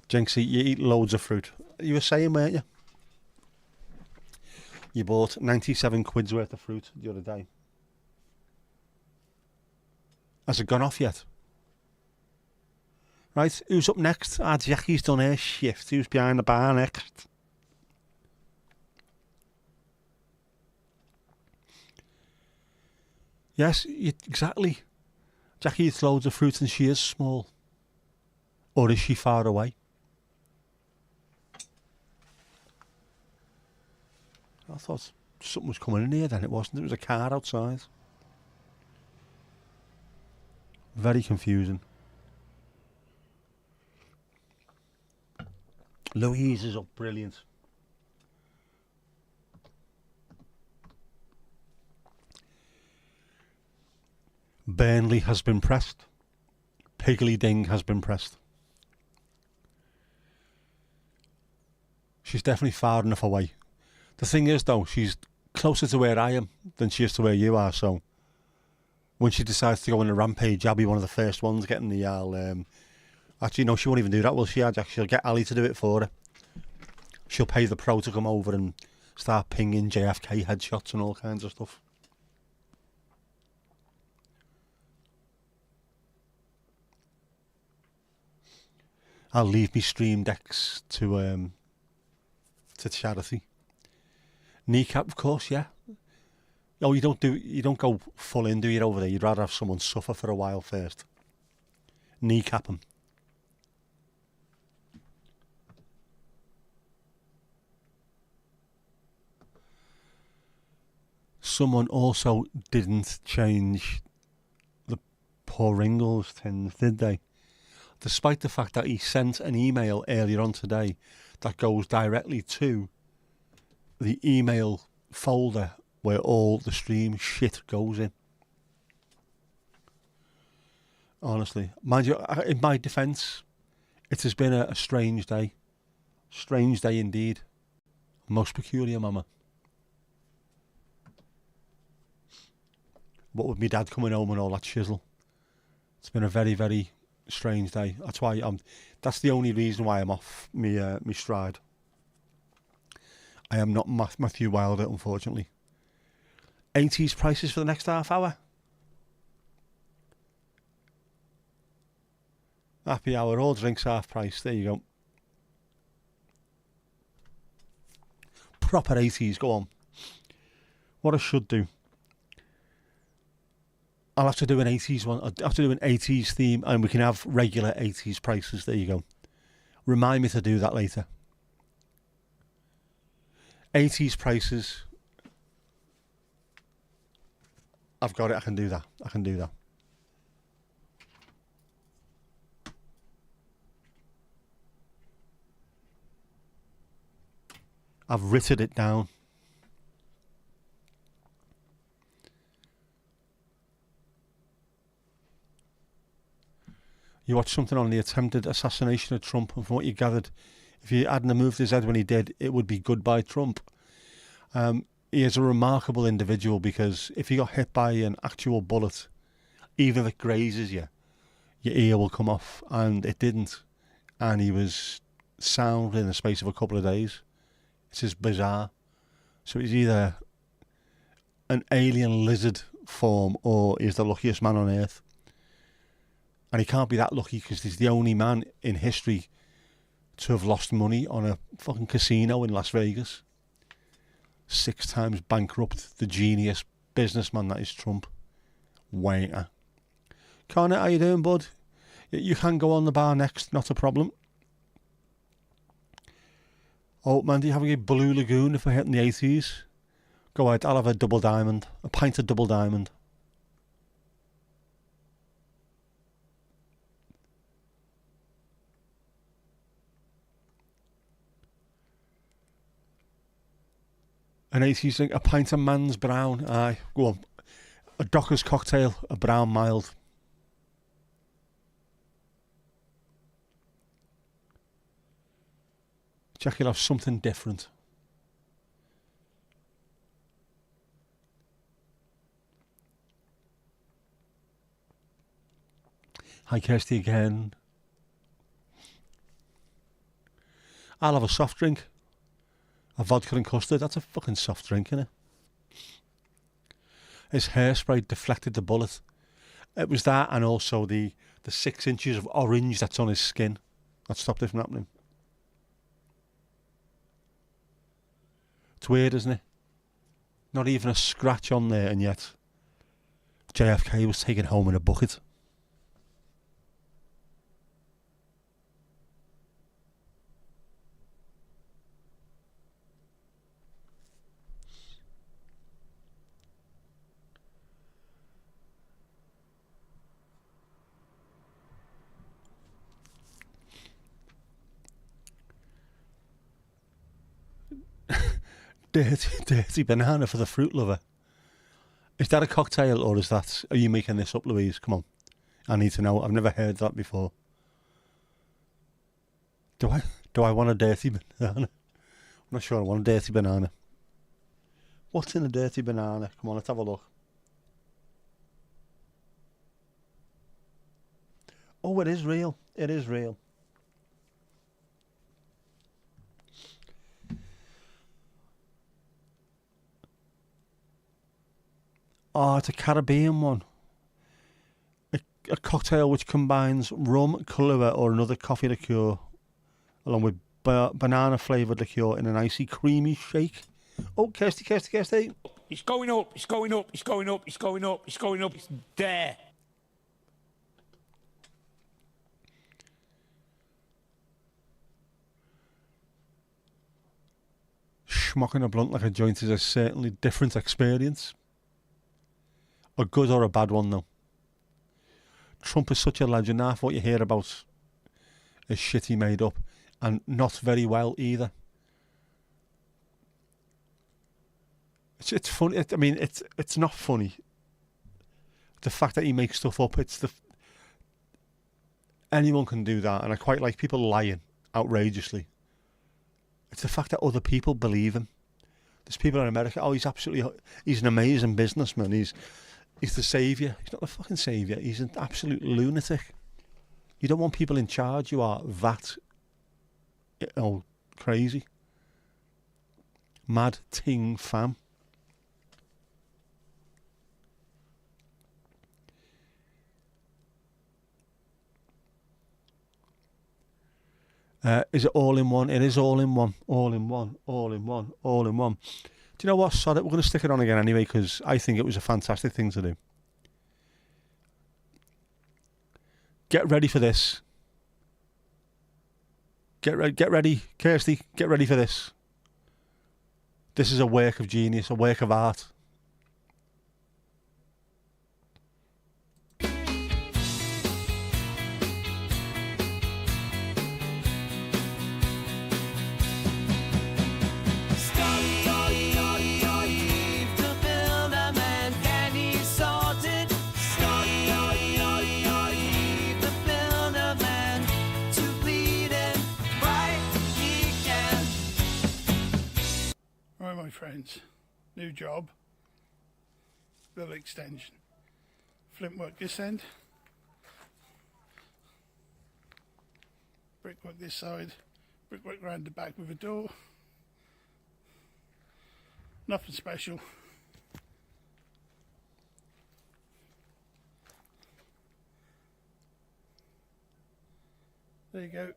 Jinxie, you eat loads of fruit. You were saying, weren't you? You bought 97 quid's worth of fruit the other day. Has it gone off yet? Right, who's up next? Jackie's done her shift. Who's behind the bar next? Yes, exactly. Jackie eats loads of fruit and she is small. Or is she far away? I thought something was coming in here then. It wasn't. It was a car outside. Very confusing. Louise is up. Brilliant. Burnley has been pressed. Piggly-ding has been pressed. She's definitely far enough away. The thing is, though, she's closer to where I am than she is to where you are, so when she decides to go on a rampage, I'll be one of the first ones getting the... actually, no, she won't even do that, will she, Jack? She'll get Ali to do it for her. She'll pay the pro to come over and start pinging JFK headshots and all kinds of stuff. I'll leave me stream decks to charity. Kneecap, of course, yeah. Oh, you don't go full in, do you, over there? You'd rather have someone suffer for a while first. Kneecap them. Someone also didn't change the poor Ringles things, did they? Despite the fact that he sent an email earlier on today that goes directly to the email folder where all the stream shit goes in. Honestly. Mind you, in my defence, it has been a strange day. Strange day indeed. Most peculiar, mama. What with my dad coming home and all that shizzle. It's been a very, very strange day. That's the only reason why I'm off me stride. I am not Matthew Wilder, unfortunately. 80s prices for the next half hour. Happy hour, all drinks half price. There you go. Proper 80s, go on. What I should do, I'll have to do an 80s one. I'll have to do an 80s theme, and we can have regular 80s prices. There you go. Remind me to do that later. 80s prices. I've got it. I can do that. I've written it down. You watched something on the attempted assassination of Trump, and from what you gathered, if he hadn't moved his head when he did, it would be goodbye Trump. He is a remarkable individual, because if he got hit by an actual bullet, even if it grazes you, your ear will come off, and it didn't. And he was sound in the space of a couple of days. It's just bizarre. So he's either an alien lizard form, or he's the luckiest man on earth. And he can't be that lucky, because he's the only man in history to have lost money on a fucking casino in Las Vegas. 6 times bankrupt, the genius businessman that is Trump. Waiter. Connor, how you doing, bud? You can go on the bar next, not a problem. Oh, man, do you have a Blue Lagoon if we're hitting the 80s? Go ahead, I'll have a double diamond. A pint of double diamond. An 80s drink, a pint of Man's Brown. Aye, go on. A Docker's cocktail, a brown mild. Check you'll have something different. Hi, Kirsty again. I'll have a soft drink. A vodka and custard. That's a fucking soft drink, innit? His hairspray deflected the bullet. It was that, and also the 6 inches of orange that's on his skin. That stopped it from happening. It's weird, isn't it? Not even a scratch on there, and yet JFK was taken home in a bucket. Dirty banana for the fruit lover. Is that a cocktail, or are you making this up, Louise? Come on. I need to know. I've never heard that before. Do I want a dirty banana? I'm not sure I want a dirty banana. What's in a dirty banana? Come on, let's have a look. Oh, it is real. It is real. Oh, it's a Caribbean one. A cocktail which combines rum, Kahlua, or another coffee liqueur, along with banana flavoured liqueur in an icy, creamy shake. Oh, Kirsty. It's going up, it's going up, it's going up, it's going up, it's going up, it's there. Schmocking a blunt like a joint is a certainly different experience. A good or a bad one, though. Trump is such a legend. Half what you hear about is shit he made up, and not very well either. It's funny. It's not funny. The fact that he makes stuff up. Anyone can do that, and I quite like people lying outrageously. It's the fact that other people believe him. There's people in America. Oh, he's an amazing businessman. He's the saviour. He's not the fucking saviour. He's an absolute lunatic. You don't want people in charge who are that, crazy. Mad ting fam. Is it all in one? It is all in one. All in one. All in one. All in one. Do you know what? Sod it. We're going to stick it on again anyway because I think it was a fantastic thing to do. Get ready for this. Get ready. Kirsty, get ready for this. This is a work of genius, a work of art. Right, my friends, new job, bill extension, flintwork this end, brickwork this side, brickwork round the back with a door, nothing special. There you go.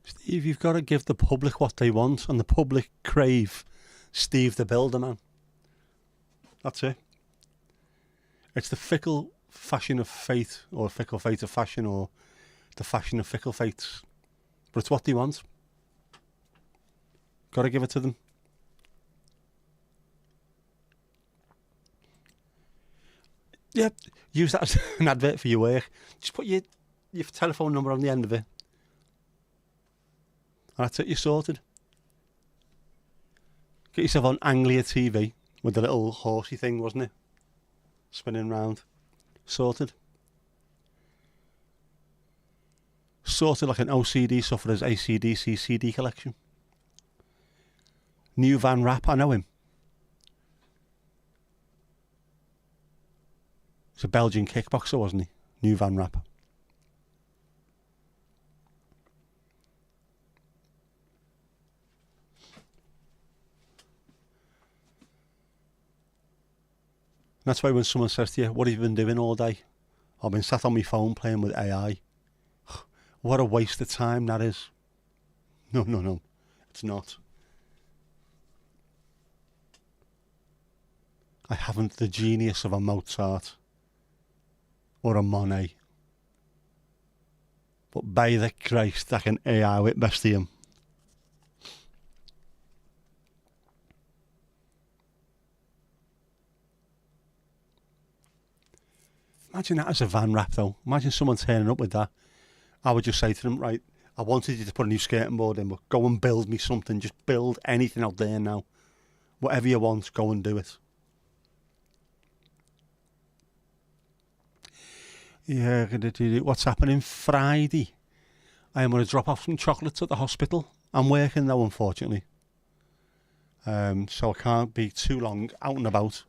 Steve, you've got to give the public what they want, and the public crave Steve the Builder Man. That's it. It's the fickle fashion of fate, or fickle fate of fashion, or the fashion of fickle fates. But it's what they want. Got to give it to them. Yeah, use that as an advert for your work. Just put your telephone number on the end of it. That's it, you're sorted. Get yourself on Anglia TV with the little horsey thing, wasn't it? Spinning round. Sorted. Sorted like an OCD sufferer's AC/DC CD collection. New Van Rapp, I know him. He's a Belgian kickboxer, wasn't he? New Van Rapp. That's why when someone says to you, what have you been doing all day? I've been sat on my phone playing with AI. What a waste of time that is. No, it's not. I haven't the genius of a Mozart or a Monet. But by the Christ, I can AI it best of him. Imagine that as a Van Rapp though. Imagine someone turning up with that. I would just say to them, right, I wanted you to put a new skating board in, but go and build me something. Just build anything out there now. Whatever you want, go and do it. Yeah, what's happening Friday? I am going to drop off some chocolates at the hospital. I'm working though, unfortunately. So I can't be too long out and about.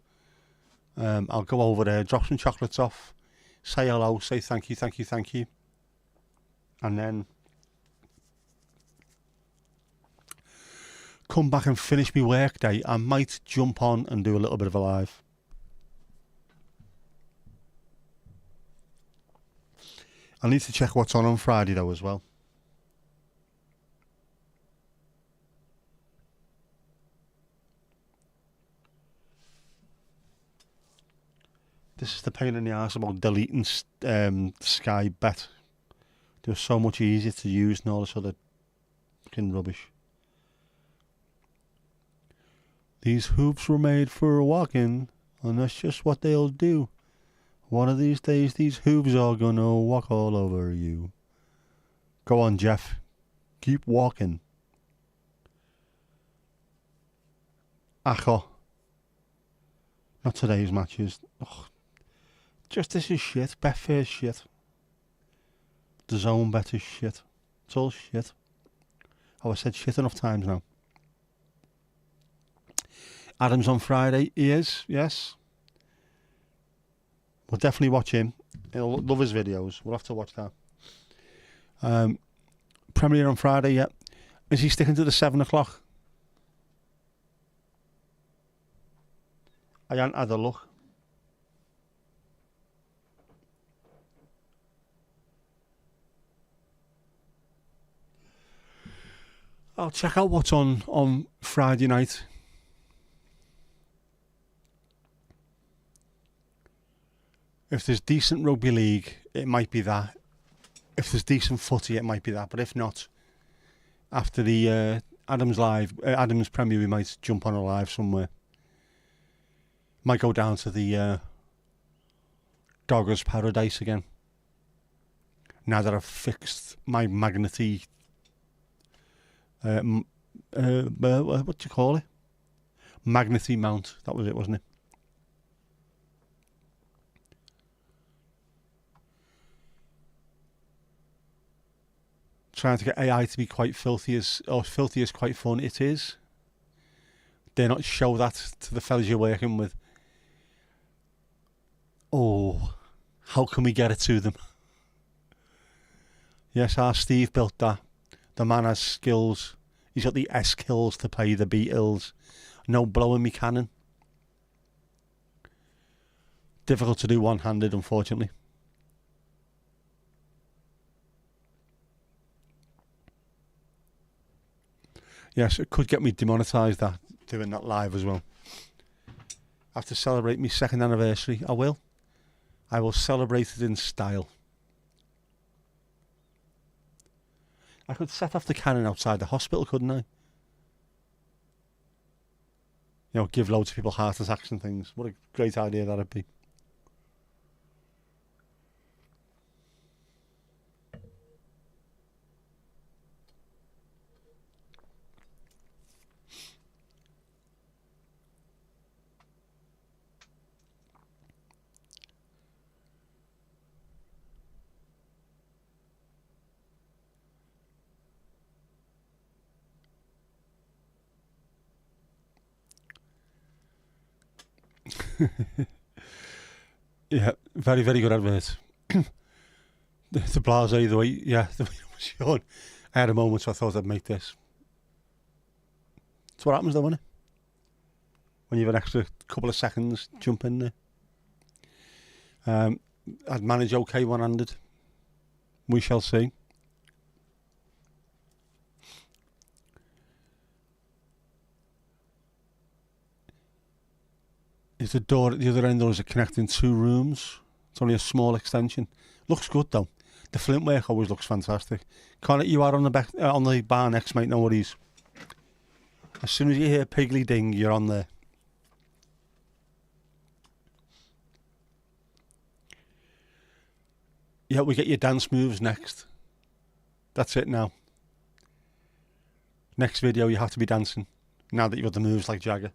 I'll go over there, drop some chocolates off, say hello, say thank you, and then come back and finish my work day. I might jump on and do a little bit of a live. I need to check what's on Friday though as well. This is the pain in the arse about deleting Sky Bet. It was so much easier to use and all this other fucking rubbish. These hoops were made for walking, and that's just what they'll do. One of these days, these hooves are gonna walk all over you. Go on, Jeff. Keep walking. Acho. Not today's matches. Ugh. Just this is shit. Betfair's shit. The zone bet is shit. It's all shit. Oh, I said shit enough times now. Adams on Friday. He is, yes. We'll definitely watch him. He'll love his videos. We'll have to watch that. Premier on Friday, yeah. Is he sticking to the 7 o'clock? I haven't had a look. I'll check out what's on Friday night. If there's decent rugby league, it might be that. If there's decent footy, it might be that. But if not, after the Adams Premier, we might jump on a live somewhere. Might go down to the Doggers Paradise again. Now that I've fixed my Magnity. What do you call it? Magnity mount. That was it, wasn't it? Trying to get AI to be quite filthy is quite fun. It is. Dare not show that to the fellas you're working with. Oh, how can we get it to them? Yes, our Steve built that. The man has skills. He's got the S kills to pay the B ills. No blowing me cannon. Difficult to do one-handed, unfortunately. Yes, it could get me demonetised, that doing that live as well. I have to celebrate my 2nd anniversary. I will. I will celebrate it in style. I could set off the cannon outside the hospital, couldn't I? You know, give loads of people heart attacks and things. What a great idea that'd be. Yeah, very, very good advert. the blase, the way it was shown. I had a moment, so I thought I'd make this. That's what happens though, isn't it? When you have an extra couple of seconds, jump in there. I'd manage okay one-handed. We shall see. Is the door at the other end, or is it connecting 2 rooms? It's only a small extension. Looks good though. The flint work always looks fantastic. Connor, you are on the bar next, mate. No worries. As soon as you hear Piggly Ding, you're on there. Yeah, we get your dance moves next. That's it now. Next video, you have to be dancing. Now that you've got the moves like Jagger.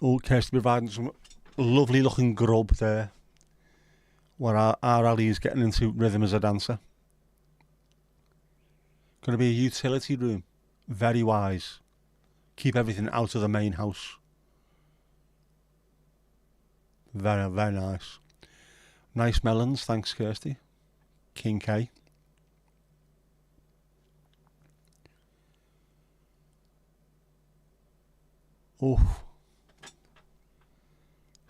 Oh, Kirsty providing some lovely looking grub there. Where our Ali is getting into rhythm as a dancer. Going to be a utility room. Very wise. Keep everything out of the main house. Very, very nice. Nice melons, thanks Kirsty. King K. Oh.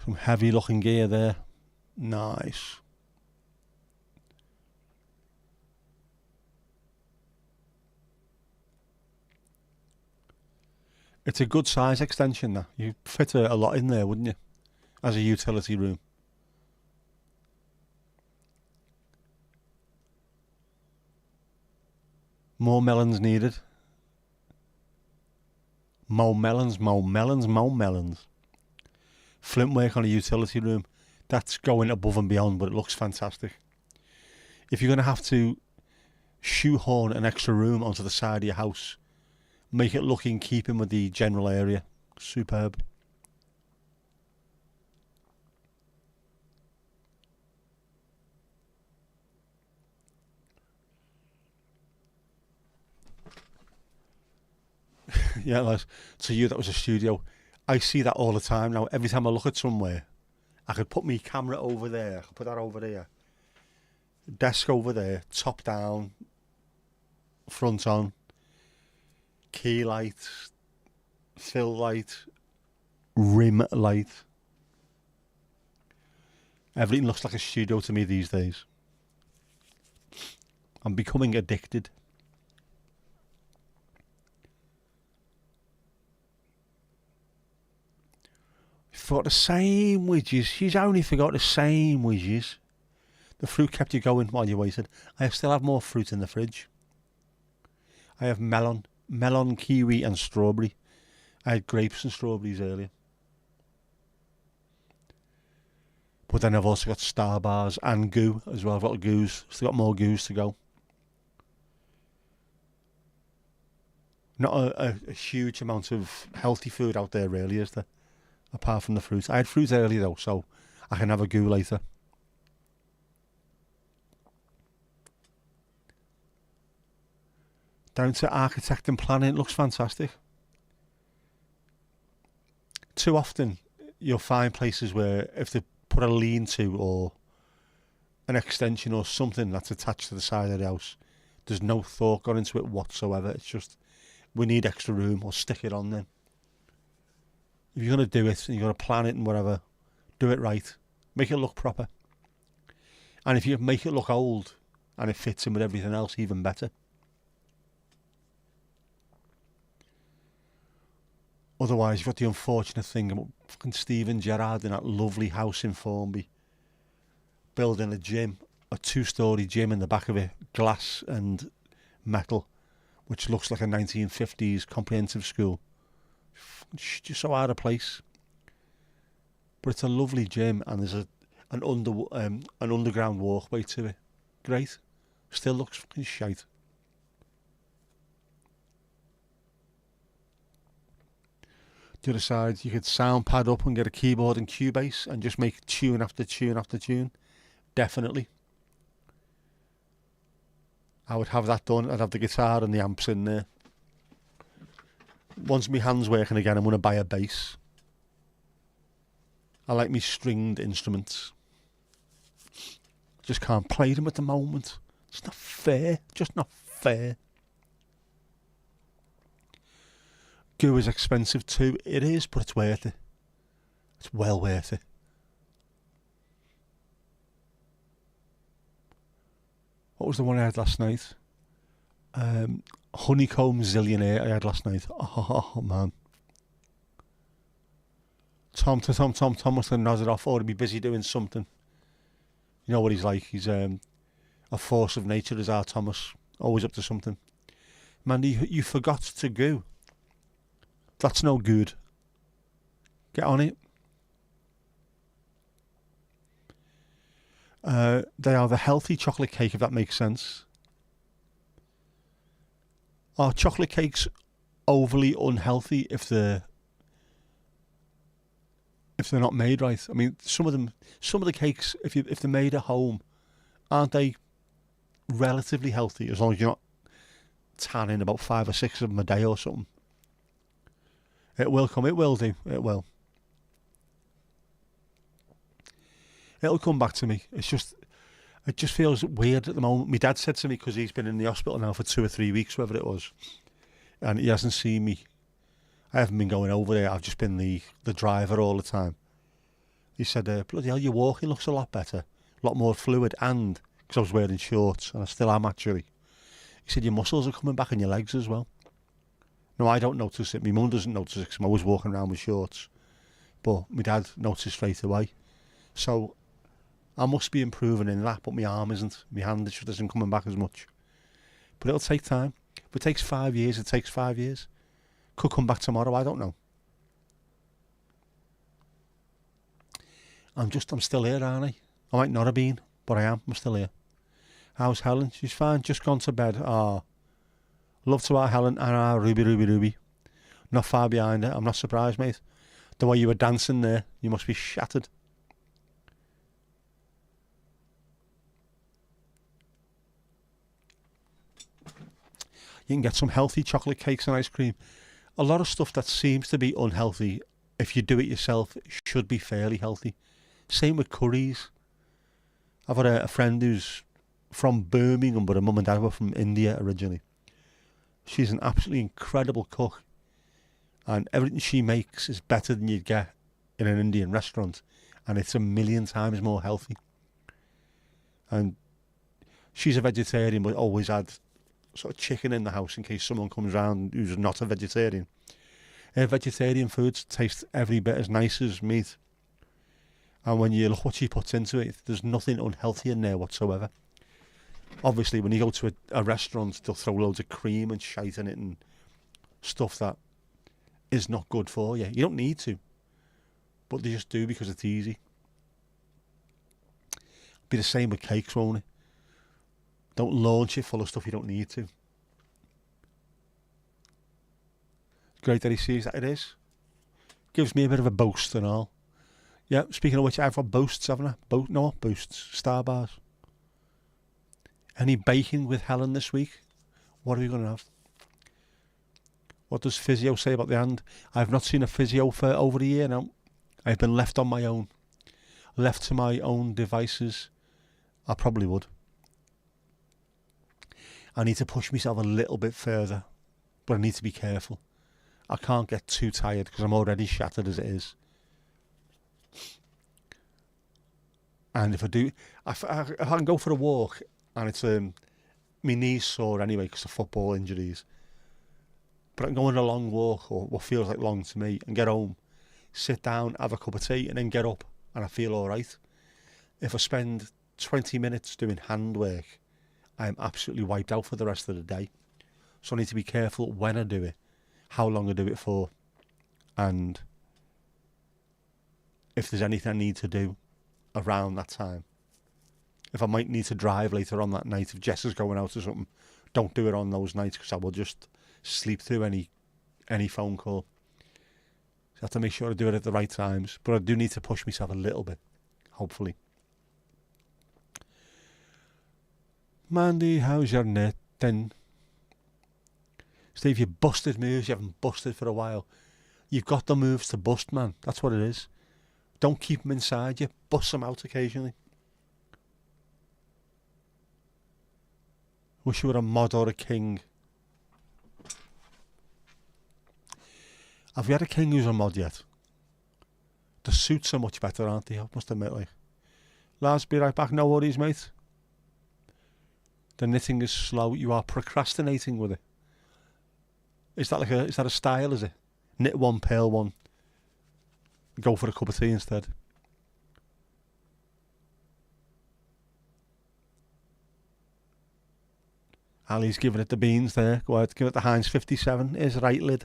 Some heavy looking gear there. Nice. It's a good size extension that. You fit a lot in there, wouldn't you? As a utility room. More melons needed. More melons, more melons, more melons. Flint work on a utility room. That's going above and beyond, but it looks fantastic. If you're going to have to shoehorn an extra room onto the side of your house, make it look in keeping with the general area. Superb. Yeah, Les, to you that was a studio. I see that all the time now. Every time I look at somewhere, I could put my camera over there. I could put that over there. Desk over there. Top down. Front on. Key light. Fill light. Rim light. Everything looks like a studio to me these days. I'm becoming addicted. Forgot the sandwiches. She's only forgot the sandwiches. The fruit kept you going while you waited. I still have more fruit in the fridge. I have melon, kiwi and strawberry. I had grapes and strawberries earlier. But then I've also got Star Bars and goo as well. I've got goos. Still got more goos to go. Not a huge amount of healthy food out there really, is there? Apart from the fruit. I had fruit earlier though, so I can have a goo later. Down to architect and planning. It looks fantastic. Too often you'll find places where if they put a lean-to or an extension or something that's attached to the side of the house, there's no thought gone into it whatsoever. It's just, we need extra room, or stick it on then. If you're going to do it and you're going to plan it and whatever, do it right. Make it look proper. And if you make it look old and it fits in with everything else, even better. Otherwise, you've got the unfortunate thing about fucking Stephen Gerrard in that lovely house in Formby, building a gym, a 2-story gym in the back of it, glass and metal, which looks like a 1950s comprehensive school. Just so out of place. But it's a lovely gym and there's an underground walkway to it. Great. Still looks fucking shite. The other side, you could sound pad up and get a keyboard and Cubase and just make tune after tune after tune. Definitely. I would have that done. I'd have the guitar and the amps in there. Once my hand's working again, I'm going to buy a bass. I like me stringed instruments. Just can't play them at the moment. It's not fair. Just not fair. Goo is expensive too. It is, but it's worth it. It's well worth it. What was the one I had last night? Honeycomb Zillionaire I had last night. Oh man. Tom must have nodded off, or to be busy doing something. You know what he's like. He's a force of nature, is our Thomas. Always up to something. Mandy, you forgot to goo. That's no good. Get on it. They are the healthy chocolate cake, if that makes sense. Are chocolate cakes overly unhealthy if they're if they're not made right. I mean, some of the cakes, if they're made at home, aren't they relatively healthy as long as you're not tanning about 5 or 6 of them a day or something? It will come. It will do. It will. It'll come back to me. It just feels weird at the moment. My dad said to me, because he's been in the hospital now for 2 or 3 weeks, whatever it was, and he hasn't seen me. I haven't been going over there. I've just been the driver all the time. He said, bloody hell, your walking looks a lot better, a lot more fluid, and, because I was wearing shorts, and I still am actually, he said, your muscles are coming back in your legs as well. No, I don't notice it. My mum doesn't notice it because I'm always walking around with shorts. But my dad noticed straight away. So I must be improving in that, but my arm isn't. My hand just isn't coming back as much. But it'll take time. If it takes 5 years, it takes 5 years. Could come back tomorrow, I don't know. I'm still here, aren't I? I might not have been, but I am. I'm still here. How's Helen? She's fine, just gone to bed. Love to our Helen and our Ruby. Not far behind her. I'm not surprised, mate. The way you were dancing there, you must be shattered. You can get some healthy chocolate cakes and ice cream. A lot of stuff that seems to be unhealthy, if you do it yourself, should be fairly healthy. Same with curries. I've got a friend who's from Birmingham, but her mum and dad were from India originally. She's an absolutely incredible cook, and everything she makes is better than you'd get in an Indian restaurant, and it's 1,000,000 times more healthy. And she's a vegetarian, but always had sort of chicken in the house in case someone comes round who's not a vegetarian. Vegetarian foods taste every bit as nice as meat, and when you look what she puts into it, there's nothing unhealthy in there whatsoever. Obviously, when you go to a restaurant, they'll throw loads of cream and shite in it and stuff that is not good for you. You don't need to, but they just do because it's easy. Be the same with cakes, won't it? Don't launch it full of stuff you don't need to. Great that he sees that it is. Gives me a bit of a boost and all. Yeah, speaking of which, I've got boosts, haven't I? No, boosts. Star bars. Any baking with Helen this week? What are we going to have? What does physio say about the hand? I've not seen a physio for over a year now. I've been left on my own. Left to my own devices. I probably would. I need to push myself a little bit further, but I need to be careful. I can't get too tired because I'm already shattered as it is. And if I do, if I can go for a walk and it's my knee's sore anyway because of football injuries, but I can go on a long walk, or what feels like long to me, and get home, sit down, have a cup of tea, and then get up, and I feel all right. If I spend 20 minutes doing hand work, I am absolutely wiped out for the rest of the day. So I need to be careful when I do it, how long I do it for, and if there's anything I need to do around that time. If I might need to drive later on that night, if Jess is going out or something, don't do it on those nights because I will just sleep through any phone call. So I have to make sure I do it at the right times, but I do need to push myself a little bit, hopefully. Mandy, how's your knitting? Steve, you busted moves you haven't busted for a while. You've got the moves to bust, man. That's what it is. Don't keep them inside you. Bust them out occasionally. Wish you were a mod or a king. Have you had a king who's a mod yet? The suits are much better, aren't they? I must admit, like. Lars, be right back. No worries, mate. The knitting is slow. You are procrastinating with it. Is that a style, is it? Knit one, pale one. Go for a cup of tea instead. Ali's giving it the beans there. Go ahead, give it the Heinz 57. Here's right lid.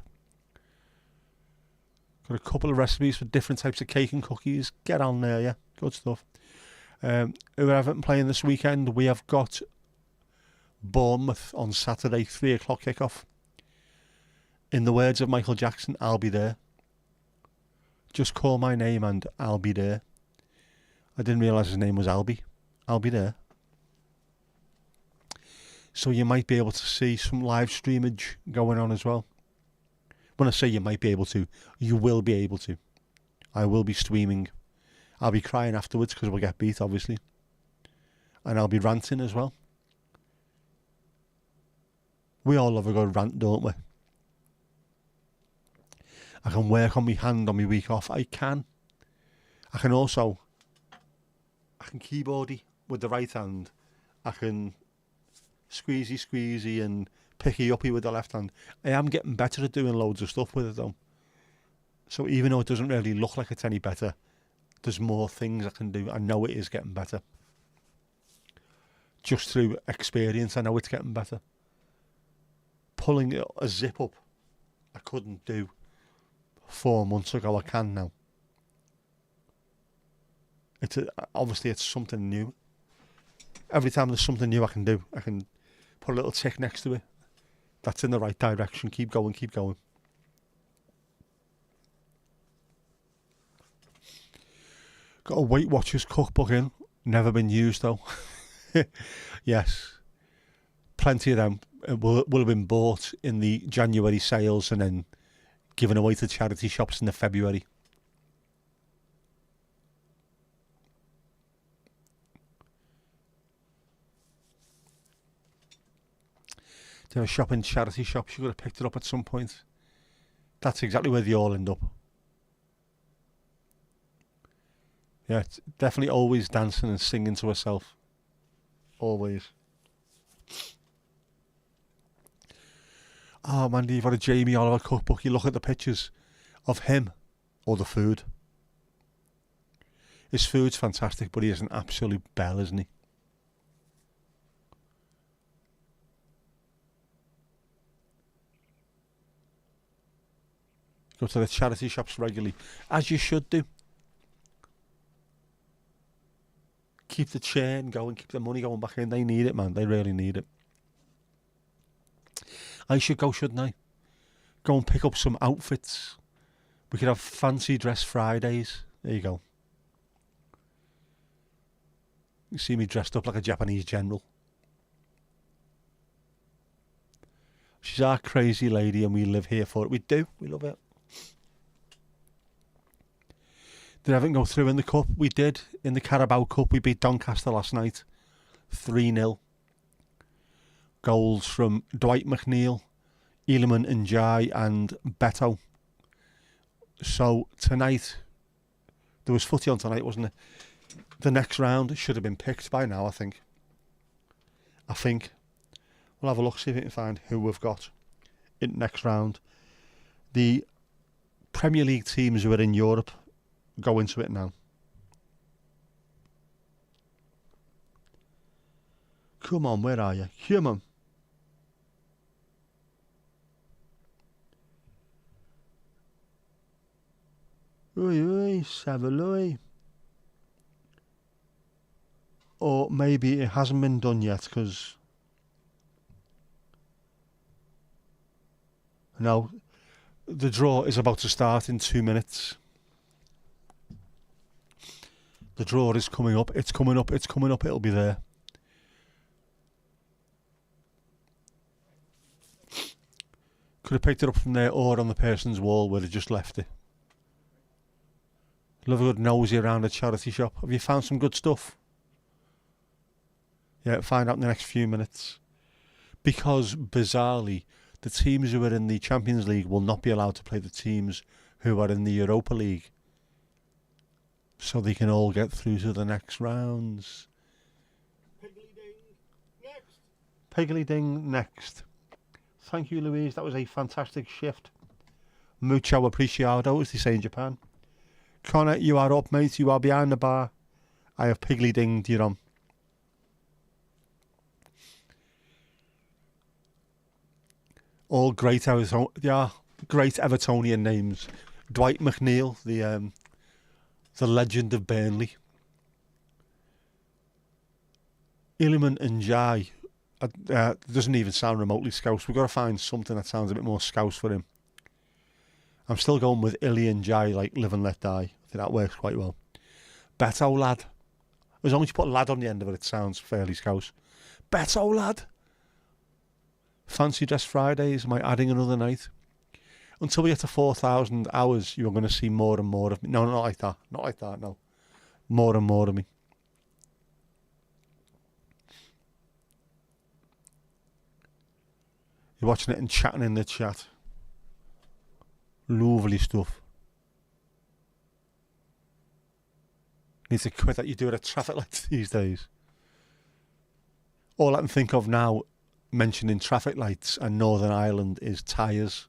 Got a couple of recipes for different types of cake and cookies. Get on there, yeah. Good stuff. Who haven't playing this weekend? We have got Bournemouth on Saturday, 3 o'clock kickoff. In the words of Michael Jackson, I'll be there. Just call my name and I'll be there. I didn't realise his name was Albie. I'll be there. So you might be able to see some live streamage going on as well. When I say you might be able to, you will be able to. I will be streaming. I'll be crying afterwards because we'll get beat, obviously. And I'll be ranting as well. We all love a good rant, don't we? I can work on my hand on my week off. I can. I can keyboardy with the right hand. I can squeezy and picky uppy with the left hand. I am getting better at doing loads of stuff with it though. So even though it doesn't really look like it's any better, there's more things I can do. I know it is getting better. Just through experience, I know it's getting better. Pulling a zip up, I couldn't do 4 months ago. I can now. Obviously it's something new. Every time there's something new I can do, I can put a little tick next to it. That's in the right direction. Keep going, keep going. Got a Weight Watchers cookbook in. Never been used though. Yes. Plenty of them will have been bought in the January sales and then given away to charity shops in the February. Do you ever shop in charity shops? You could have picked it up at some point. That's exactly where they all end up. Yeah, it's definitely always dancing and singing to herself. Always. Oh man, you've got a Jamie Oliver cookbook. You look at the pictures of him or the food. His food's fantastic, but he is an absolute bell, isn't he? Go to the charity shops regularly, as you should do. Keep the chain going, keep the money going back in. They need it, man. They really need it. I should go, shouldn't I? Go and pick up some outfits. We could have fancy dress Fridays. There you go. You see me dressed up like a Japanese general. She's our crazy lady and we live here for it. We do. We love it. Did everything go through in the cup? We did. In the Carabao Cup, we beat Doncaster last night. 3-0. Goals from Dwight McNeil, Element Njai and Beto. So tonight, there was footy on tonight, wasn't it? The next round should have been picked by now, I think. We'll have a look, see if we can find who we've got in next round. The Premier League teams who are in Europe go into it now. Come on, where are you? Come on. Oi, Savaloy. Or maybe it hasn't been done yet because... No, the draw is about to start in 2 minutes. The draw is coming up. It's coming up. It's coming up. It'll be there. Could have picked it up from there or on the person's wall where they just left it. Love a good nosy around a charity shop. Have you found some good stuff? Yeah, find out in the next few minutes. Because, bizarrely, the teams who are in the Champions League will not be allowed to play the teams who are in the Europa League. So they can all get through to the next rounds. Piggly Ding next. Piggly Ding next. Thank you, Louise. That was a fantastic shift. Mucho apreciado, as they say in Japan. Connor, you are up, mate. You are behind the bar. I have Piggly Dinged you on. All great Evertonian names. Dwight McNeil, the legend of Burnley. Iliman Njai doesn't even sound remotely Scouse. We've got to find something that sounds a bit more Scouse for him. I'm still going with Illy and Jai, like Live and Let Die. I think that works quite well. Beto lad. As long as you put lad on the end of it, it sounds fairly scouse. Beto lad. Fancy Dress Fridays, am I adding another night? Until we get to 4,000 hours, you're going to see more and more of me. No, not like that. Not like that, no. More and more of me. You're watching it and chatting in the chat. Lovely stuff. Need to quit that you do it at traffic lights these days. All I can think of now, mentioning traffic lights and Northern Ireland, is Tyres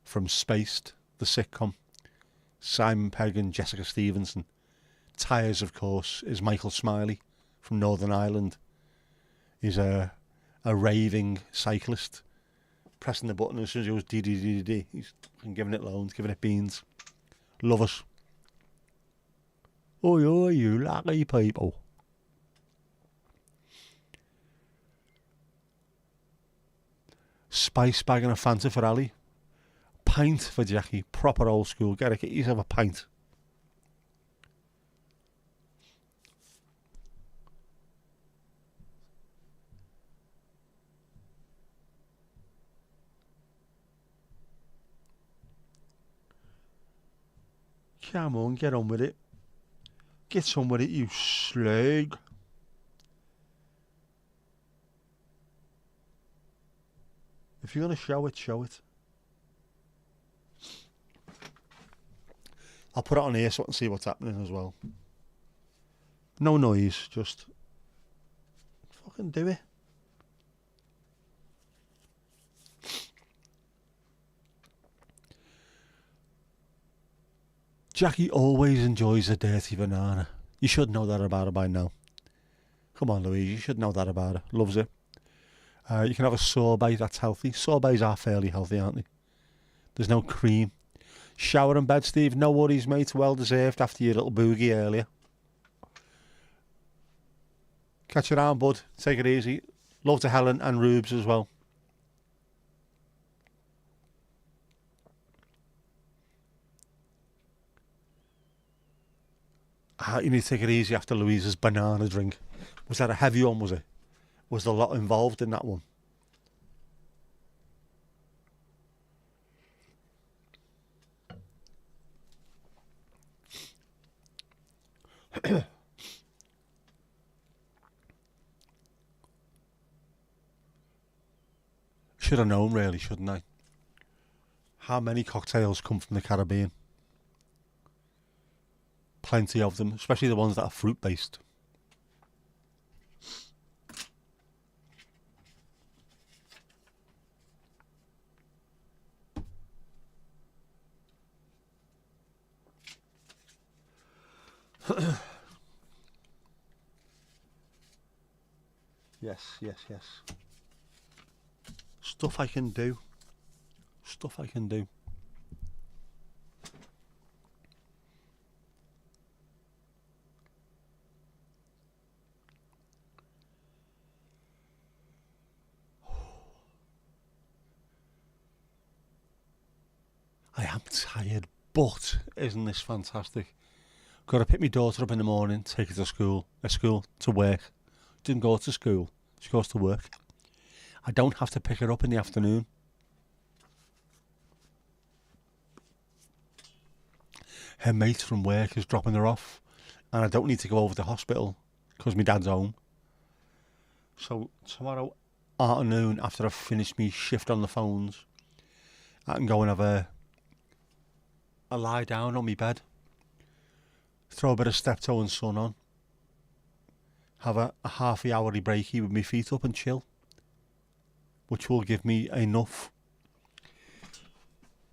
from Spaced, the sitcom. Simon Pegg and Jessica Stevenson. Tyres, of course, is Michael Smiley from Northern Ireland. He's a raving cyclist, pressing the button as soon as he goes D. He's giving it loans, giving it beans. Love us. Oi, oi, you lucky people. Spice bag and a Fanta for Ali. Pint for Jackie. Proper old school. Get yourself a pint. Come on, get on with it. Get on with it, you slag. If you're going to show it, show it. I'll put it on here so I can see what's happening as well. No noise, just fucking do it. Jackie always enjoys a dirty banana. You should know that about her by now. Come on, Louise, you should know that about her. Loves it. You can have a sorbet, that's healthy. Sorbets are fairly healthy, aren't they? There's no cream. Shower in bed, Steve. No worries, mate. Well deserved after your little boogie earlier. Catch you around, bud. Take it easy. Love to Helen and Rubes as well. You need to take it easy after Louise's banana drink. Was that a heavy one, was it? Was there a lot involved in that one? Should have known, really, shouldn't I? How many cocktails come from the Caribbean? Plenty of them, especially the ones that are fruit-based. Yes. Stuff I can do. Stuff I can do. I am tired, but isn't this fantastic? Got to pick my daughter up in the morning, take her to school, to work. Didn't go to school, she goes to work. I don't have to pick her up in the afternoon. Her mate from work is dropping her off, and I don't need to go over to hospital because my dad's home. So tomorrow afternoon, after I've finished my shift on the phones, I can go and have a lie down on my bed, throw a bit of steptoe and sun on, have a half-hourly breaky with my feet up and chill, which will give me enough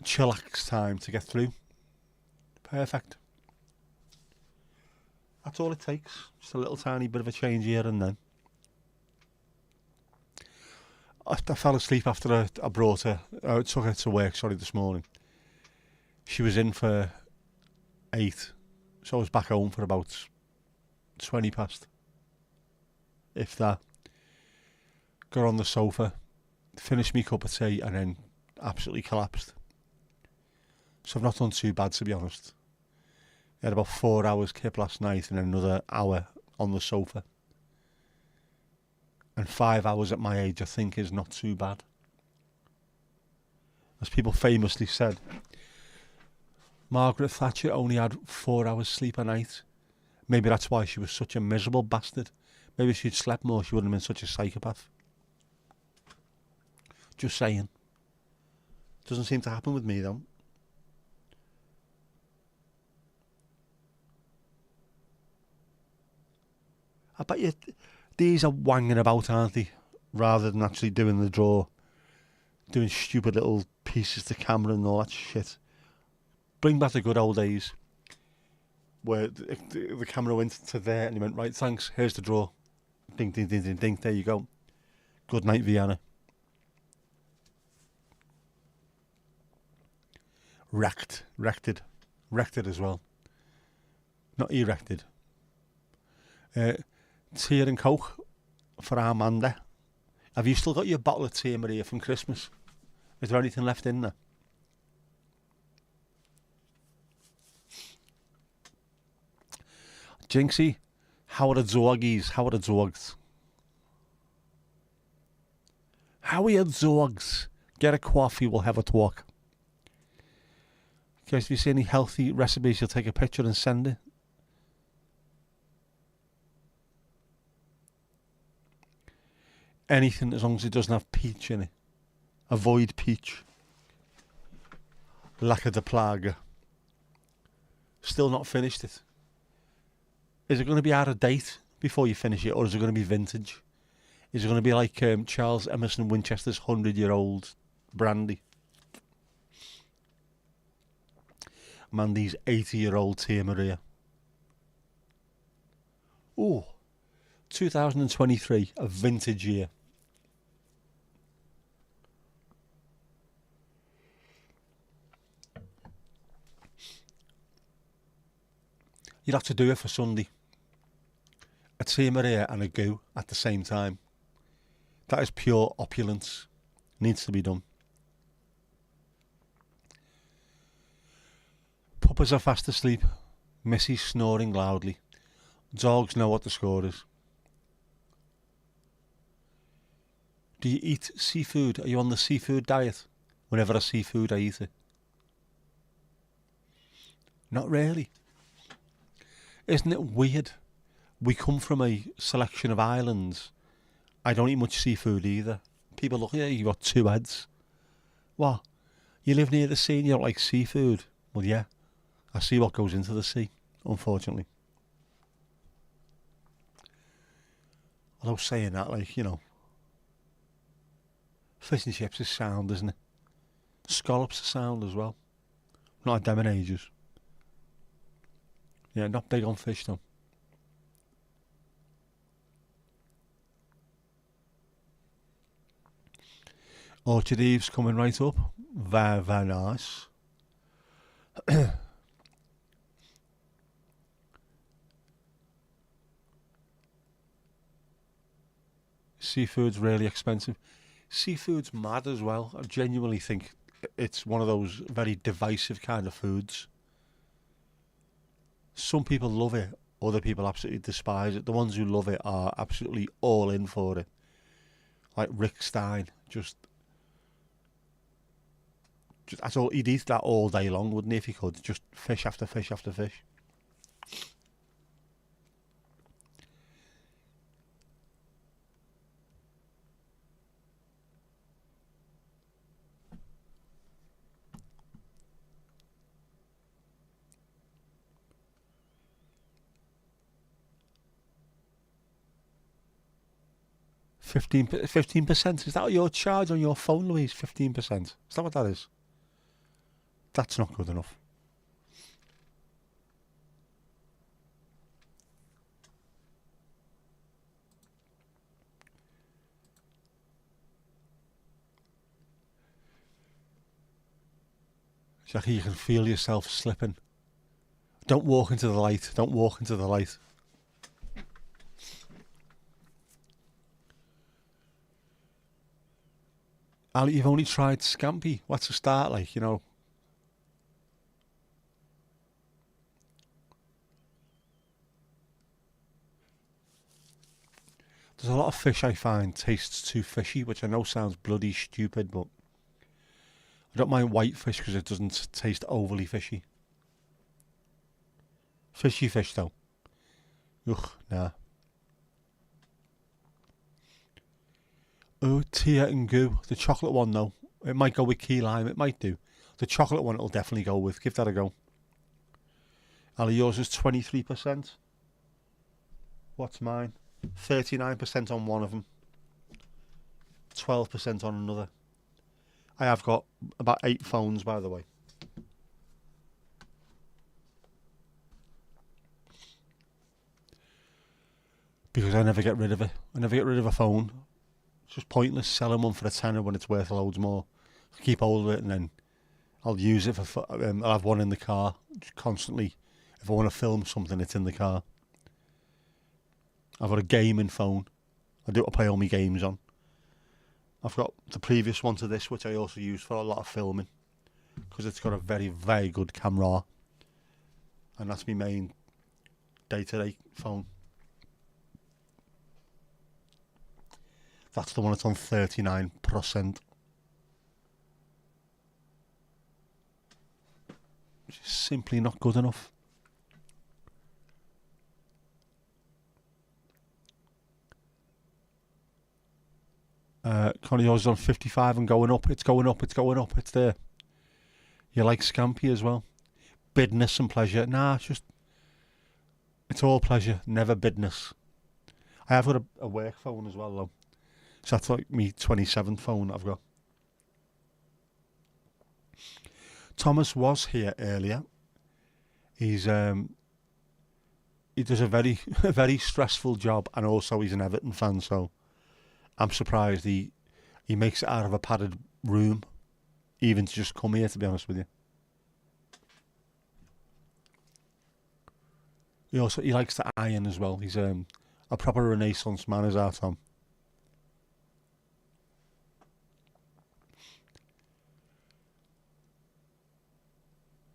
chillax time to get through. Perfect. That's all it takes. Just a little tiny bit of a change here and then. I fell asleep after I brought her. I took her to work, this morning. She was in for 8, so I was back home for about 20 past. If that. Got on the sofa, finished me cup of tea, and then absolutely collapsed. So I've not done too bad, to be honest. I had about 4 hours kip last night and then another hour on the sofa. And 5 hours at my age, I think, is not too bad. As people famously said, Margaret Thatcher only had 4 hours sleep a night. Maybe that's why she was such a miserable bastard. Maybe if she'd slept more, she wouldn't have been such a psychopath. Just saying. Doesn't seem to happen with me, though. I bet you these are wanging about, aren't they? Rather than actually doing the draw. Doing stupid little pieces to camera and all that shit. Bring back the good old days. Where the camera went to there and he went, right, thanks, here's the draw. Ding, ding, ding, ding, ding, there you go. Good night, Vienna. Rected as well. Not erected. Tea and Coke for Amanda. Have you still got your bottle of tea, Maria, from Christmas? Is there anything left in there? Jinxie, how are the doggies? How are the dogs? How are your dogs? Get a coffee, we'll have a talk. Guys, if you see any healthy recipes, you'll take a picture and send it. Anything as long as it doesn't have peach in it. Avoid peach. Lacquer de plague. Still not finished it. Is it going to be out of date before you finish it, or is it going to be vintage? Is it going to be like Charles Emerson Winchester's 100-year-old brandy? Mandy's 80-year-old Tia Maria. Ooh, 2023, a vintage year. You'd have to do it for Sunday. A Tia Maria and a goo at the same time. That is pure opulence. Needs to be done. Puppers are fast asleep. Missy's snoring loudly. Dogs know what the score is. Do you eat seafood? Are you on the seafood diet? Whenever I see food, I eat it. Not really. Isn't it weird? We come from a selection of islands. I don't eat much seafood either. People look at you, you've got two heads. What? You live near the sea and you don't like seafood? Well, yeah. I see what goes into the sea, unfortunately. Although saying that, like, you know, fish and chips is sound, isn't it? Scallops are sound as well. Not like them in ages. Yeah, not big on fish though. Orchard Eve's coming right up. Very, very nice. Seafood's really expensive. Seafood's mad as well. I genuinely think it's one of those very divisive kind of foods. Some people love it, other people absolutely despise it. The ones who love it are absolutely all in for it. Like Rick Stein, just that's all. He'd eat that all day long, wouldn't he, if he could? Just fish after fish after fish. Fifteen percent. Is that your charge on your phone, Louise? 15%. Is that what that is? That's not good enough. It's like you can feel yourself slipping. Don't walk into the light. Don't walk into the light. Ali, you've only tried scampi. What's the start like, you know? There's a lot of fish I find tastes too fishy, which I know sounds bloody stupid, but I don't mind white fish because it doesn't taste overly fishy. Fishy fish though. Ugh, nah. Oh, Tia and Goo. The chocolate one though. It might go with key lime, it might do. The chocolate one it'll definitely go with. Give that a go. Ali, yours is 23%. What's mine? 39% on one of them. 12% on another. I have got about 8 phones, by the way. Because I never get rid of it. I never get rid of a phone. It's just pointless selling one for a tenner when it's worth loads more. I keep hold of it and then I'll use it for... I'll have one in the car just constantly. If I want to film something, it's in the car. I've got a gaming phone. I do play all my games on. I've got the previous one to this, which I also use for a lot of filming. Because it's got a very, very good camera. And that's my main day-to-day phone. That's the one that's on 39%. Which is simply not good enough. Connie, yours is on 55 and going up. It's going up, it's going up, it's there. You like Scampy as well? Bidness and pleasure. Nah, it's all pleasure, never bidness. I have got a work phone as well though. So that's like me 27th phone I've got. Thomas was here earlier. He does a very a very stressful job, and also he's an Everton fan, so I'm surprised he makes it out of a padded room, even to just come here, to be honest with you. He likes to iron as well. He's a proper Renaissance man, is our Tom.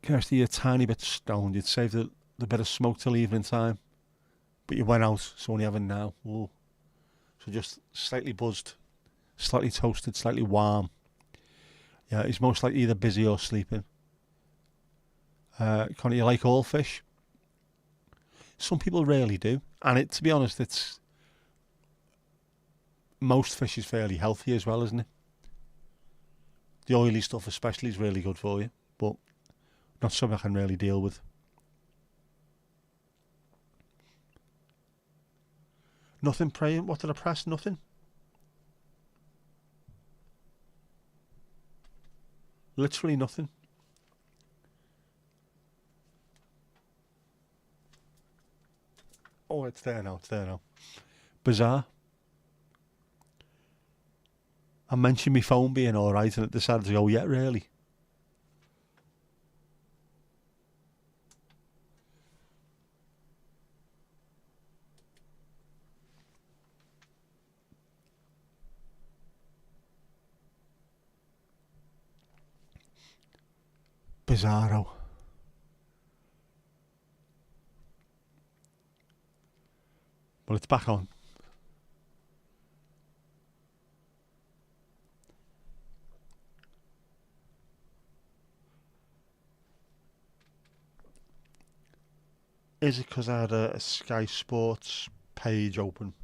Kirsty, you're a tiny bit stoned. You'd save the bit of smoke till evening time, but you went out, so only having now. Ooh. So just slightly buzzed, slightly toasted, slightly warm. Yeah, he's most likely either busy or sleeping. Connie, you like all fish? Some people really do, and to be honest, most fish is fairly healthy as well, isn't it? The oily stuff especially is really good for you, but not something I can really deal with. Nothing praying. What did I press? Nothing. Literally nothing. Oh, it's there now. It's there now. Bizarre. I mentioned my phone being alright and it decided to go, yeah, really. Bizarro. Well, it's back on. Is it because I had a Sky Sports page open?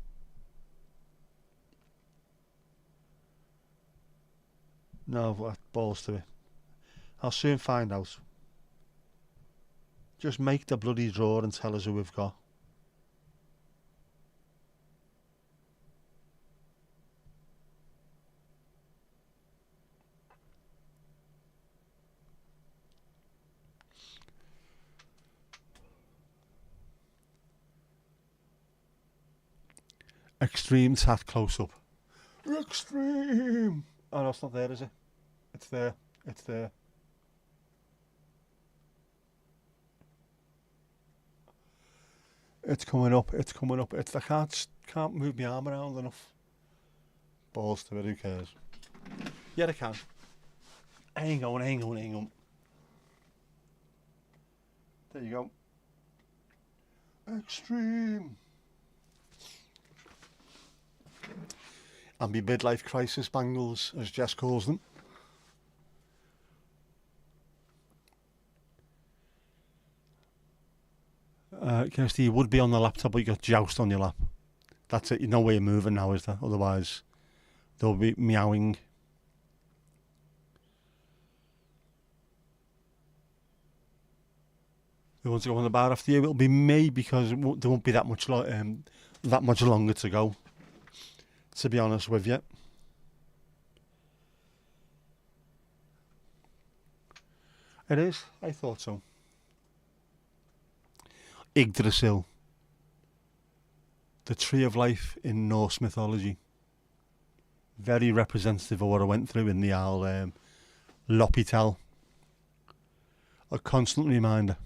No, what balls to it. I'll soon find out. Just make the bloody draw and tell us who we've got. Extreme tat close up. Extreme! Oh no, it's not there, is it? It's there. It's there. It's coming up. It's coming up. I can't move my arm around enough. Balls to it. Who cares? Yeah, I can. Hang on. There you go. Extreme. and my midlife crisis bangles, as Jess calls them. Kirsty, you would be on the laptop, but you got Joust on your lap. That's it. You know where you're moving now, is there? Otherwise, there'll be meowing. Who wants to go on the bar after you? It'll be me, because there won't be that much longer to go. To be honest with you. It is. I thought so. Yggdrasil, the tree of life in Norse mythology. Very representative of what I went through in the owl L'Hôpital. A constant reminder.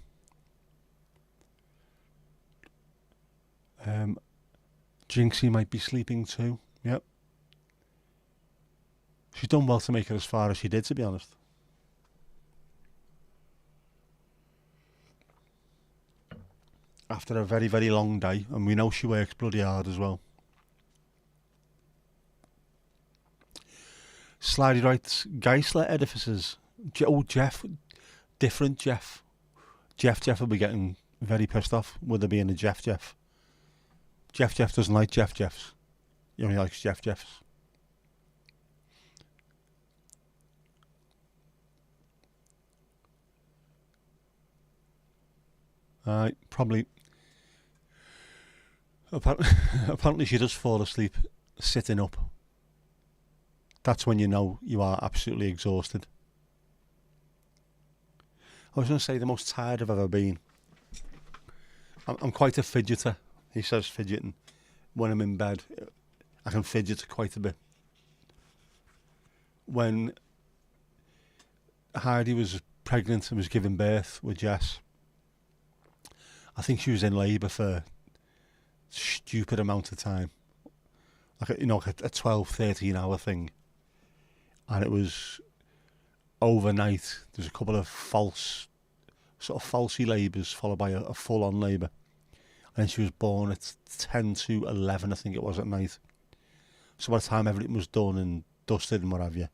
Jinxie might be sleeping too. Yep. She's done well to make it as far as she did, to be honest. After a very, very long day, and we know she works bloody hard as well. Slidey writes, Geisler edifices. Jeff. Different Jeff. Jeff will be getting very pissed off with there being a Jeff. Jeff doesn't like Jeffs. He only likes Jeffs. Probably. Apparently she does fall asleep sitting up. That's when you know you are absolutely exhausted. I was going to say the most tired I've ever been. I'm quite a fidgeter. He says fidgeting. When I'm in bed, I can fidget quite a bit. When Heidi was pregnant and was giving birth with Jess, I think she was in labour for a stupid amount of time. Like a 12, 13 hour thing. And it was overnight. There's a couple of falsy labours followed by a full-on labour. And she was born at 10 to 11, I think it was, at night. So by the time everything was done and dusted and what have you,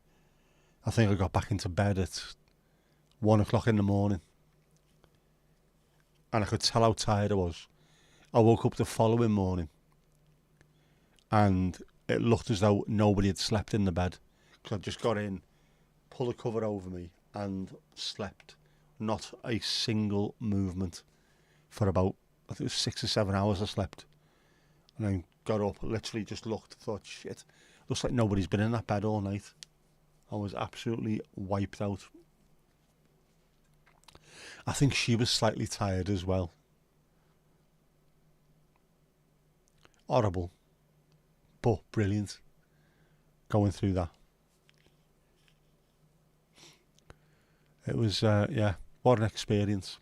I think I got back into bed at 1 o'clock in the morning. And I could tell how tired I was. I woke up the following morning and it looked as though nobody had slept in the bed. Because I just got in, pulled a cover over me and slept. Not a single movement for about, I think it was 6 or 7 hours I slept. And I got up, literally just looked, thought, shit, looks like nobody's been in that bed all night. I was absolutely wiped out. I think she was slightly tired as well. Horrible, but brilliant going through that. It was, what an experience.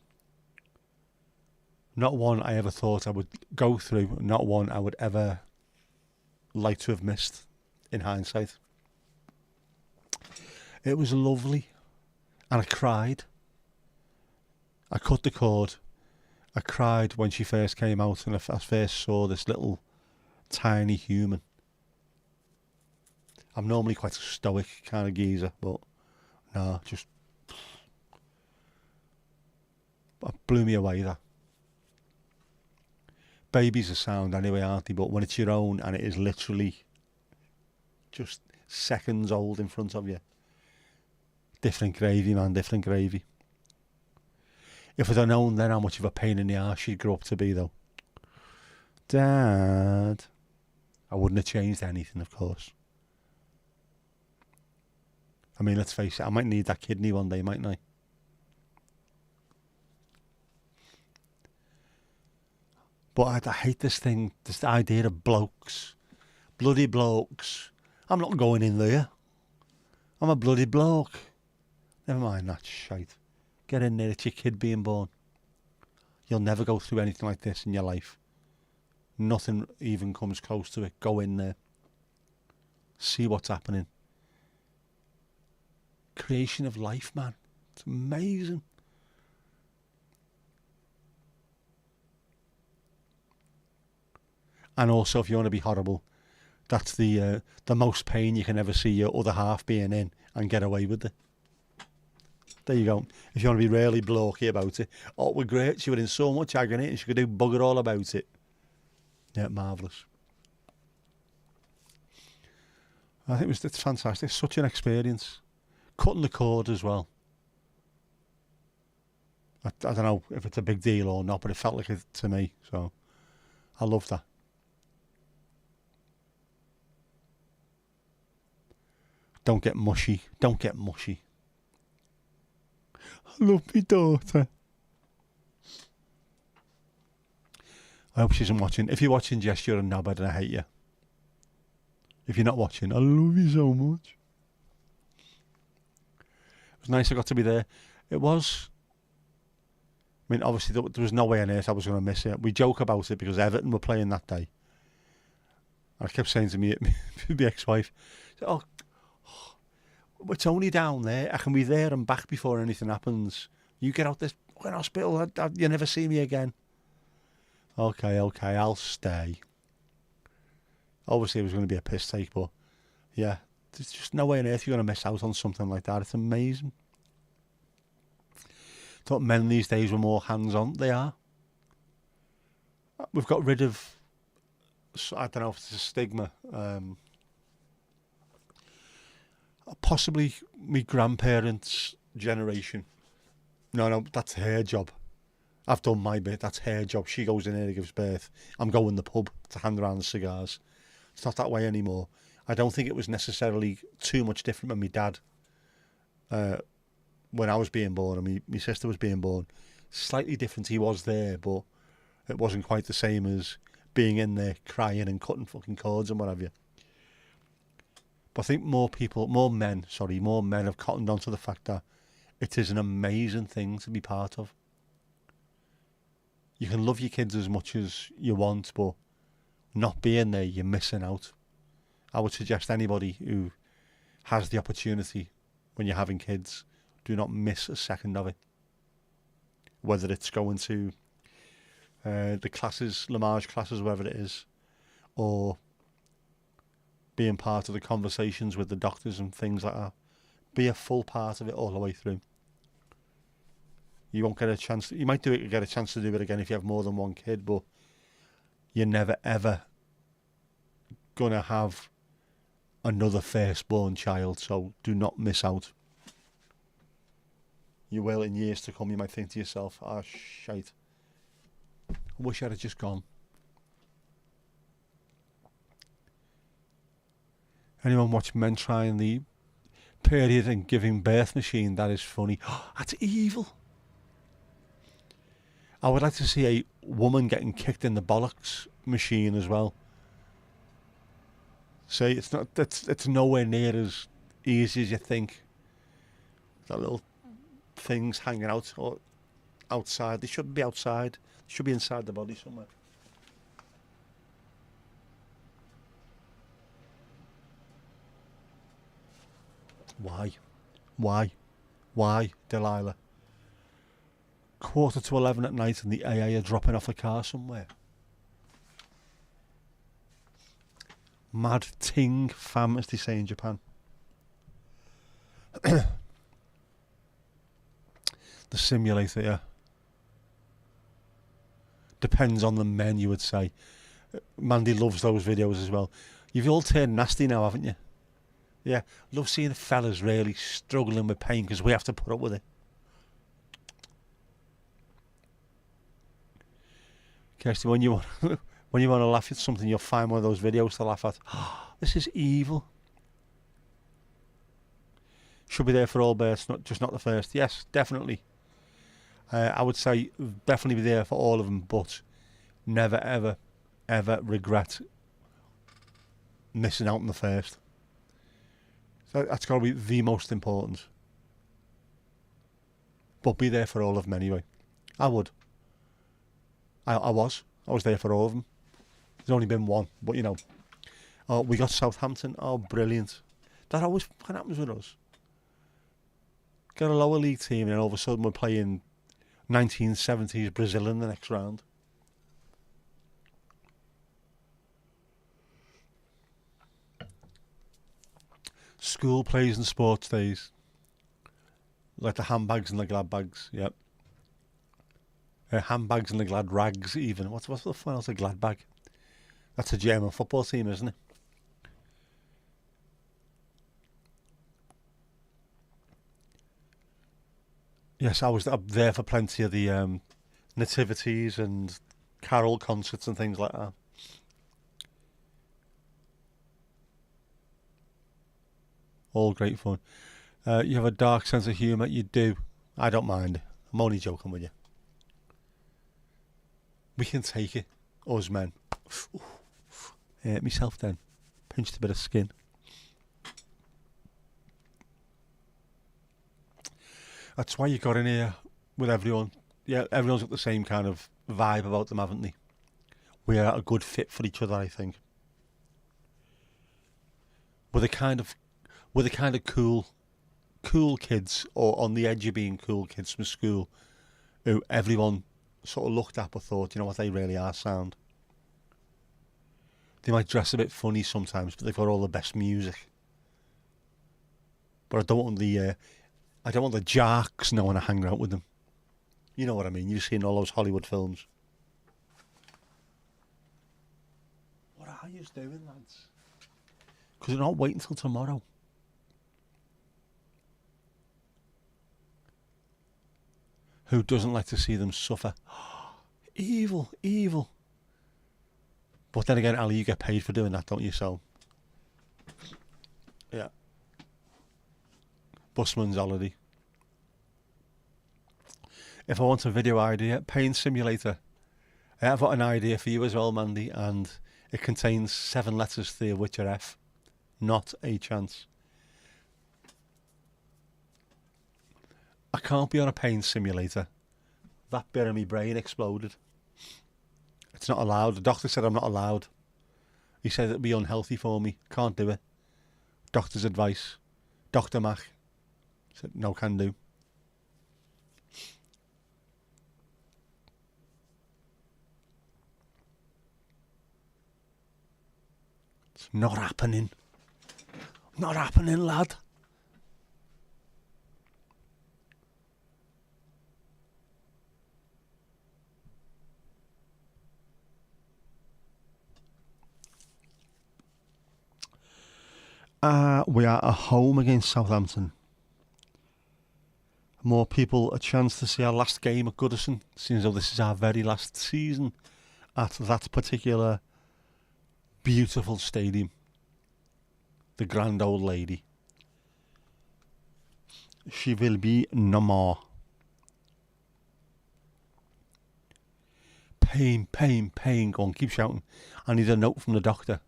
Not one I ever thought I would go through, not one I would ever like to have missed in hindsight. It was lovely, and I cried. I cut the cord. I cried when she first came out and I first saw this little tiny human. I'm normally quite a stoic kind of geezer, but no, just blew me away, that. Babies are sound anyway, aren't they? But when it's your own and it is literally just seconds old in front of you, different gravy, man, different gravy. If I'd have known then how much of a pain in the arse she'd grow up to be, though. Dad. I wouldn't have changed anything, of course. I mean, let's face it, I might need that kidney one day, mightn't I? But I hate this thing, this idea of blokes. Bloody blokes. I'm not going in there. I'm a bloody bloke. Never mind that shite. Get in there, it's your kid being born. You'll never go through anything like this in your life. Nothing even comes close to it. Go in there. See what's happening. Creation of life, man. It's amazing. And also, if you want to be horrible, That's the most pain you can ever see your other half being in and get away with it. There you go. If you want to be really blokey about it. Oh, we're great. She was in so much agony and she could do bugger all about it. Yeah, marvellous. I think it's fantastic. Such an experience. Cutting the cord as well. I don't know if it's a big deal or not, but it felt like it to me. So I love that. Don't get mushy. Don't get mushy. I love my daughter. I hope she isn't watching. If you're watching, Jess, you're a knobhead and I hate you. If you're not watching, I love you so much. It was nice I got to be there. It was. I mean, obviously, there was no way on earth I was going to miss it. We joke about it because Everton were playing that day. I kept saying to me, my ex-wife, oh, it's only down there. I can be there and back before anything happens. You get out this fucking hospital, you never see me again. Okay, I'll stay. Obviously, it was going to be a piss take, but yeah, there's just no way on earth you're going to miss out on something like that. It's amazing. I thought men these days were more hands-on. They are. We've got rid of, I don't know if it's a stigma. Possibly my grandparents' generation. No, that's her job. I've done my bit. That's her job. She goes in there and gives birth. I'm going to the pub to hand around the cigars. It's not that way anymore. I don't think it was necessarily too much different when my dad, when I was being born and my sister was being born. Slightly different. He was there, but it wasn't quite the same as being in there crying and cutting fucking cords and what have you. But I think more men have cottoned on to the fact that it is an amazing thing to be part of. You can love your kids as much as you want, but not being there, you're missing out. I would suggest anybody who has the opportunity when you're having kids, do not miss a second of it. Whether it's going to the classes, Lamage classes, whatever it is, or being part of the conversations with the doctors and things like that. Be a full part of it all the way through. You won't get a chance. You might get a chance to do it again if you have more than one kid, but you're never ever gonna have another firstborn child. So do not miss out. You will in years to come. You might think to yourself, "Ah, shite. I wish I'd have just gone." Anyone watch men trying the period and giving birth machine? That is funny. That's evil. I would like to see a woman getting kicked in the bollocks machine as well. Say it's nowhere near as easy as you think. That little things hanging out or outside. They shouldn't be outside. They should be inside the body somewhere. Why, Delilah? 11:15 at night and the AA are dropping off a car somewhere. Mad ting fam, as they say in Japan. The simulator, yeah. Depends on the men, you would say. Mandy loves those videos as well. You've all turned nasty now, haven't you? Yeah, love seeing the fellas really struggling with pain because we have to put up with it. Kirsty, when you want to laugh at something, you'll find one of those videos to laugh at. Oh, this is evil. Should be there for all births, not the first. Yes, definitely. I would say definitely be there for all of them, but never, ever, ever regret missing out on the first. So that's got to be the most important. But be there for all of them anyway. I would. I was there for all of them. There's only been one, but you know. Oh, we got Southampton. Oh, brilliant. That always fucking happens with us. Get a lower league team and then all of a sudden we're playing 1970s Brazil in the next round. School plays and sports days. Like the handbags and the glad bags, yep. Handbags and the glad rags even. What's the fun else a glad bag? That's a German football team, isn't it? Yes, I was up there for plenty of the nativities and carol concerts and things like that. All great fun. You have a dark sense of humour. You do. I don't mind. I'm only joking with you. We can take it, us men. Myself then. Pinched a bit of skin. That's why you got in here with everyone. Yeah, everyone's got the same kind of vibe about them, haven't they? We are a good fit for each other, I think. We're the kind of cool kids, or on the edge of being cool kids from school, who everyone sort of looked at but thought, you know what, they really are sound. They might dress a bit funny sometimes, but they've got all the best music. But I don't want the jocks knowing I hang out with them. You know what I mean? You've seen all those Hollywood films. What are you doing, lads? Because they're not waiting until tomorrow. Who doesn't like to see them suffer? Evil, evil. But then again, Ali, you get paid for doing that, don't you? So, yeah. Busman's holiday. If I want a video idea, Pain Simulator. I've got an idea for you as well, Mandy, and it contains 7 letters, 3 of which are F. Not a chance. I can't be on a pain simulator. That bit of my brain exploded. It's not allowed. The doctor said I'm not allowed. He said it'd be unhealthy for me. Can't do it. Doctor's advice. Dr. Mac said no, can do. It's not happening. Not happening, lad. We are at home against Southampton. More people a chance to see our last game at Goodison, seeing as though this is our very last season at that particular beautiful stadium. The grand old lady. She will be no more. Pain, pain, pain. Go on, keep shouting. I need a note from the doctor.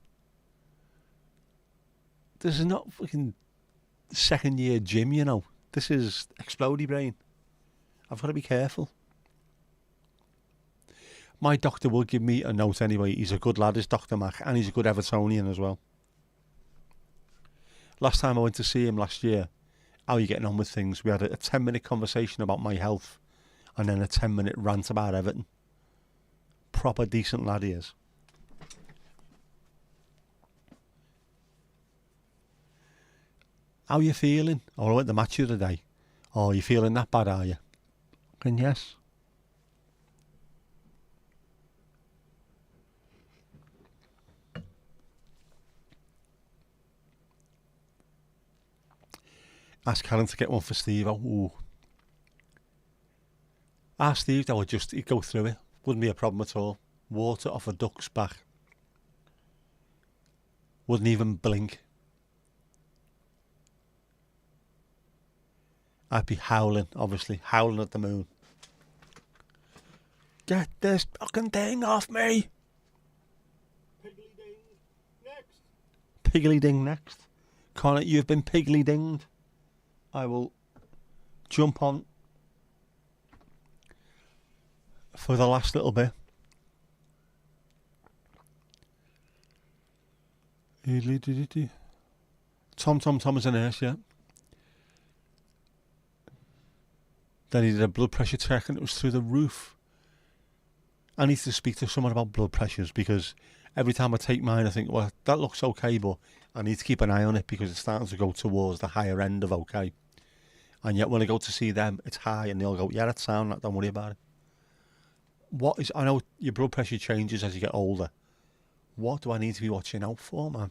This is not fucking second year gym, you know. This is explodey brain. I've got to be careful. My doctor will give me a note anyway. He's a good lad, is Dr. Mac, and he's a good Evertonian as well. Last time I went to see him last year, how are you getting on with things? We had a 10-minute conversation about my health and then a 10-minute rant about Everton. Proper decent lad he is. How you feeling? Oh, I went to the match the other day. Oh, you feeling that bad, are you? And yes. Ask Helen to get one for Steve. Oh, ask Steve, though, he'd go through it. Wouldn't be a problem at all. Water off a duck's back. Wouldn't even blink. I'd be howling, obviously. Howling at the moon. Get this fucking thing off me! Piggly ding next. Piggly ding next. Connor, you've been piggly dinged. I will jump on for the last little bit. Tom is a nurse, yeah. Then he did a blood pressure check and it was through the roof. I need to speak to someone about blood pressures because Every time I take mine, I think, well, that looks okay, but I need to keep an eye on it because it's starting to go towards the higher end of okay. And yet when I go to see them, it's high, and they'll go, yeah, that's sound, don't worry about it. I know your blood pressure changes as you get older. What do I need to be watching out for, man?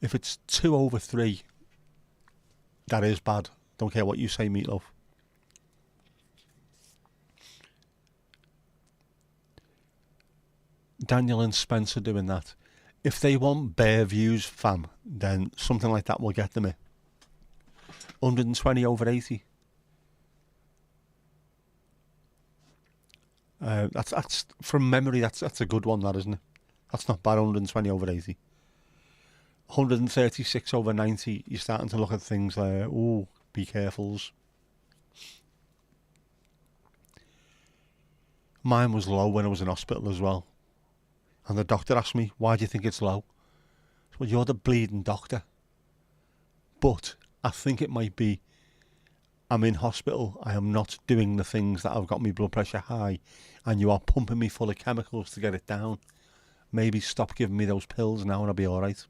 If it's 2/3, that is bad. Don't care what you say, Meatloaf. Daniel and Spencer doing that. If they want bare views, fam, then something like that will get them it. 120/80. That's from memory. That's a good one, that isn't it? That's not bad. 120/80. 136/90. You're starting to look at things there. Ooh, be carefuls. Mine was low when I was in hospital as well. And the doctor asked me, why do you think it's low? Well, you're the bleeding doctor. But I think it might be I'm in hospital. I am not doing the things that have got my blood pressure high. And you are pumping me full of chemicals to get it down. Maybe stop giving me those pills now and I'll be all right.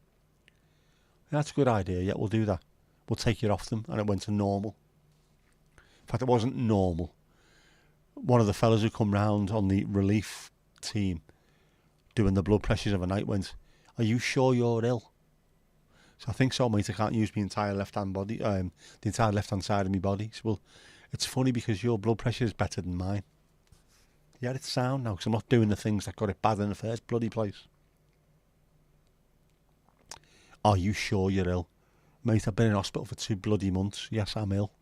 That's a good idea. Yeah, we'll do that. We'll take you off them. And it went to normal. In fact, it wasn't normal. One of the fellas who come round on the relief team doing the blood pressures overnight went, are you sure you're ill? So I think so, mate. I can't use my entire left-hand body, the entire left-hand side of my body. So, well, it's funny because your blood pressure is better than mine. Yeah, it's sound now because I'm not doing the things that got it bad in the first bloody place. Are you sure you're ill? Mate, I've been in hospital for 2 bloody months. Yes, I'm ill.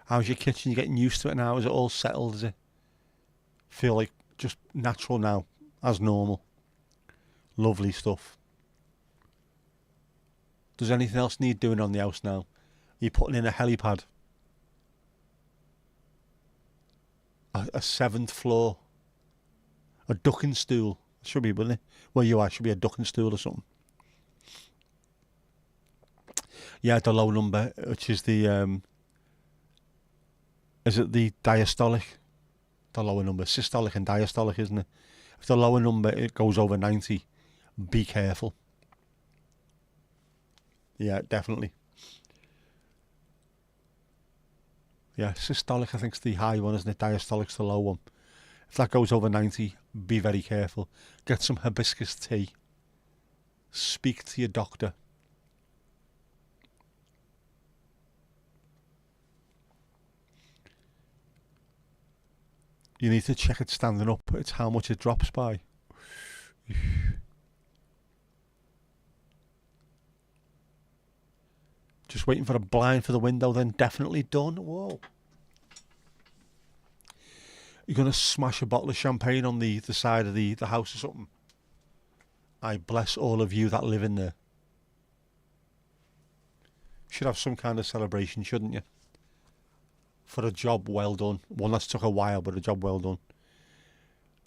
How's your kitchen? You getting used to it now? Is it all settled? Does it feel like just natural now, as normal? Lovely stuff. Does anything else need doing on the house now? Are you putting in a helipad? A 7th floor? A ducking stool? Should be, wouldn't it? Where you are, should be a ducking stool or something. Yeah, the low number, which is the is it the diastolic? The lower number, systolic and diastolic, isn't it? If the lower number it goes over 90, be careful. Yeah, definitely. Yeah, systolic I think's the high one, isn't it? Diastolic's the low one. If that goes over 90, be very careful. Get some hibiscus tea. Speak to your doctor. You need to check it standing up. It's how much it drops by. Just waiting for a blind for the window, then definitely done. Whoa. You're going to smash a bottle of champagne on the side of the house or something. I bless all of you that live in there. Should have some kind of celebration, shouldn't you? For a job well done. One that's took a while, but a job well done.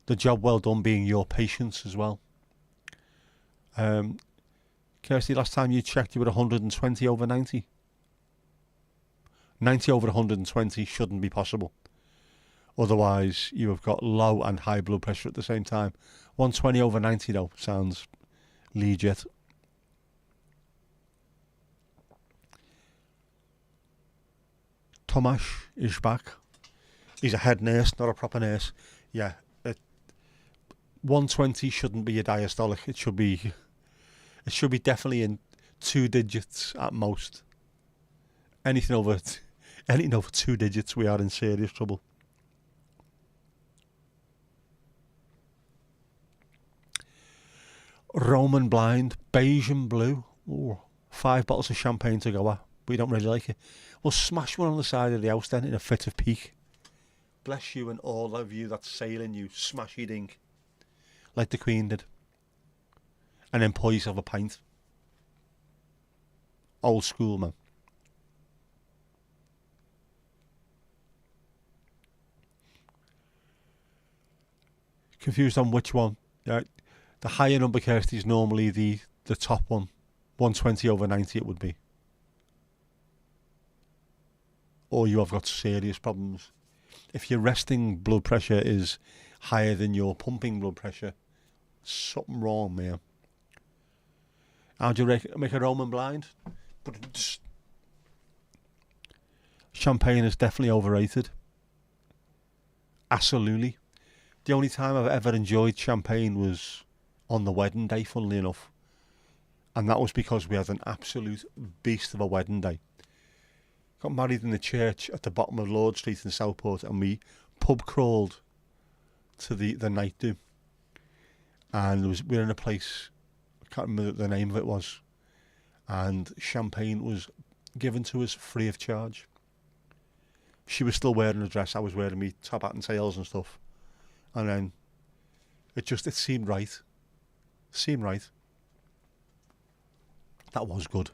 The job well done being your patience as well. Kirsty, last time you checked you were 120/90. 90/120 shouldn't be possible. Otherwise, you have got low and high blood pressure at the same time. 120/90 though sounds legit. Tomasz is back. He's a head nurse, not a proper nurse. Yeah, 120 shouldn't be a diastolic. It should be definitely in 2 digits at most. Anything over 2 digits, we are in serious trouble. Roman blind, beige and blue. Ooh, 5 bottles of champagne to go at. We don't really like it. We'll smash one on the side of the house then in a fit of pique. Bless you and all of you that's sailing, you smashy dink. Like the Queen did. And then pour yourself a pint. Old school, man. Confused on which one. The higher number, Kirsty, is normally the top one. 120/90 it would be. Or you have got serious problems. if your resting blood pressure is higher than your pumping blood pressure, something wrong, man. How do you make a Roman blind? But champagne is definitely overrated. Absolutely. The only time I've ever enjoyed champagne was on the wedding day, funnily enough. And that was because we had an absolute beast of a wedding day. Got married in the church at the bottom of Lord Street in Southport, and we pub crawled to the night do. And we were in a place, I can't remember what the name of it was, and champagne was given to us free of charge. She was still wearing a dress, I was wearing me top hat and tails and stuff. And then it seemed right. Seemed right. That was good.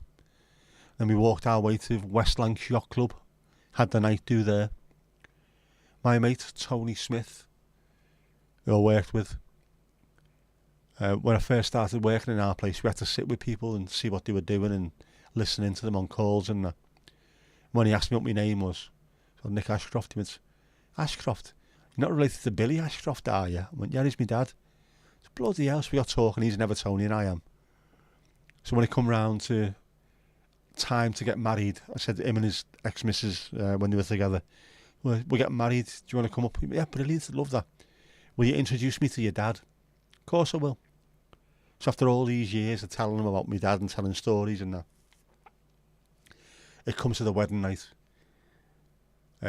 Then we walked our way to West Lancs Yacht Club, had the night do there. My mate, Tony Smith, who I worked with, when I first started working in our place, we had to sit with people and see what they were doing and listening to them on calls. And when he asked me what my name was, so Nick Ashcroft, he went, Ashcroft, you're not related to Billy Ashcroft, are you? I went, yeah, he's my dad. It's bloody hell, so we got talking, he's an Evertonian, I am. So when it come round to time to get married, I said to him and his ex-missus, when they were together, we're getting married, do you want to come up? He went, yeah, brilliant, I'd love that. Will you introduce me to your dad? Of course I will. So after all these years of telling him about my dad and telling stories and that, it comes to the wedding night.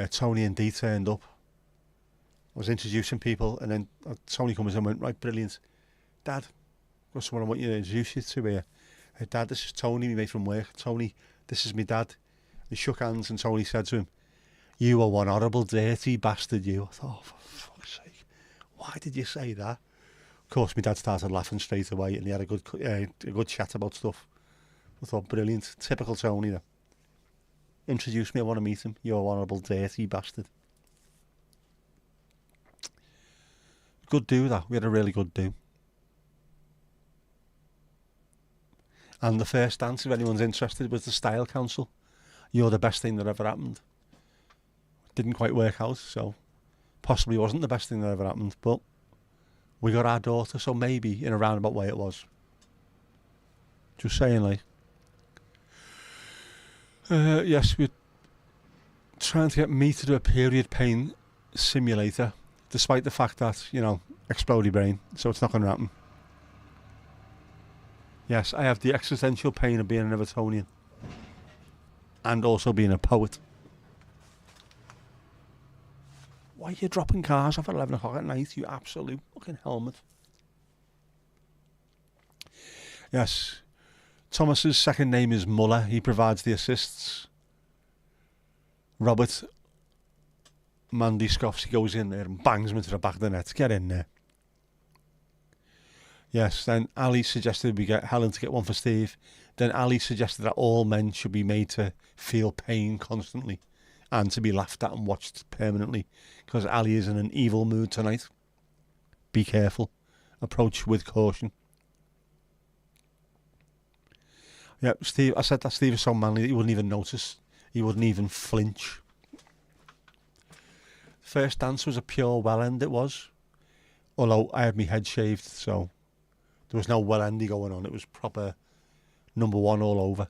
Tony and Dee turned up. I was introducing people, and then Tony comes in and went, right, brilliant. Dad, I've got someone I want you to introduce you to here. Hey, Dad, this is Tony, my mate from work. Tony, this is my dad. He shook hands, and Tony said to him, you are one horrible, dirty bastard, you. I thought, oh, for fuck's sake, why did you say that? Of course, my dad started laughing straight away, and he had a good chat about stuff. I thought, brilliant. Typical Tony, there. Introduce me, I want to meet him. You're a honourable, dirty bastard. Good do, that. We had a really good do. And the first dance, if anyone's interested, was the Style Council. You're the best thing that ever happened. Didn't quite work out, so possibly wasn't the best thing that ever happened, but we got our daughter, so maybe in a roundabout way it was. Just saying, like. Yes, we're trying to get me to do a period pain simulator, despite the fact that, you know, explodey brain, so it's not going to happen. Yes, I have the existential pain of being an Evertonian and also being a poet. Why are you dropping cars off at 11 o'clock at night, you absolute fucking helmet? Yes. Thomas's second name is Muller. He provides the assists. Robert Mandy scoffs. He goes in there and bangs him into the back of the net. Get in there. Yes, then Ali suggested we get Helen to get one for Steve. Then Ali suggested that all men should be made to feel pain constantly and to be laughed at and watched permanently, because Ali is in an evil mood tonight. Be careful. Approach with caution. Yeah, Steve, I said that Steve is so manly that he wouldn't even notice. He wouldn't even flinch. First dance was a pure well end, it was. Although I had my head shaved, so there was no well endy going on. It was proper number one all over.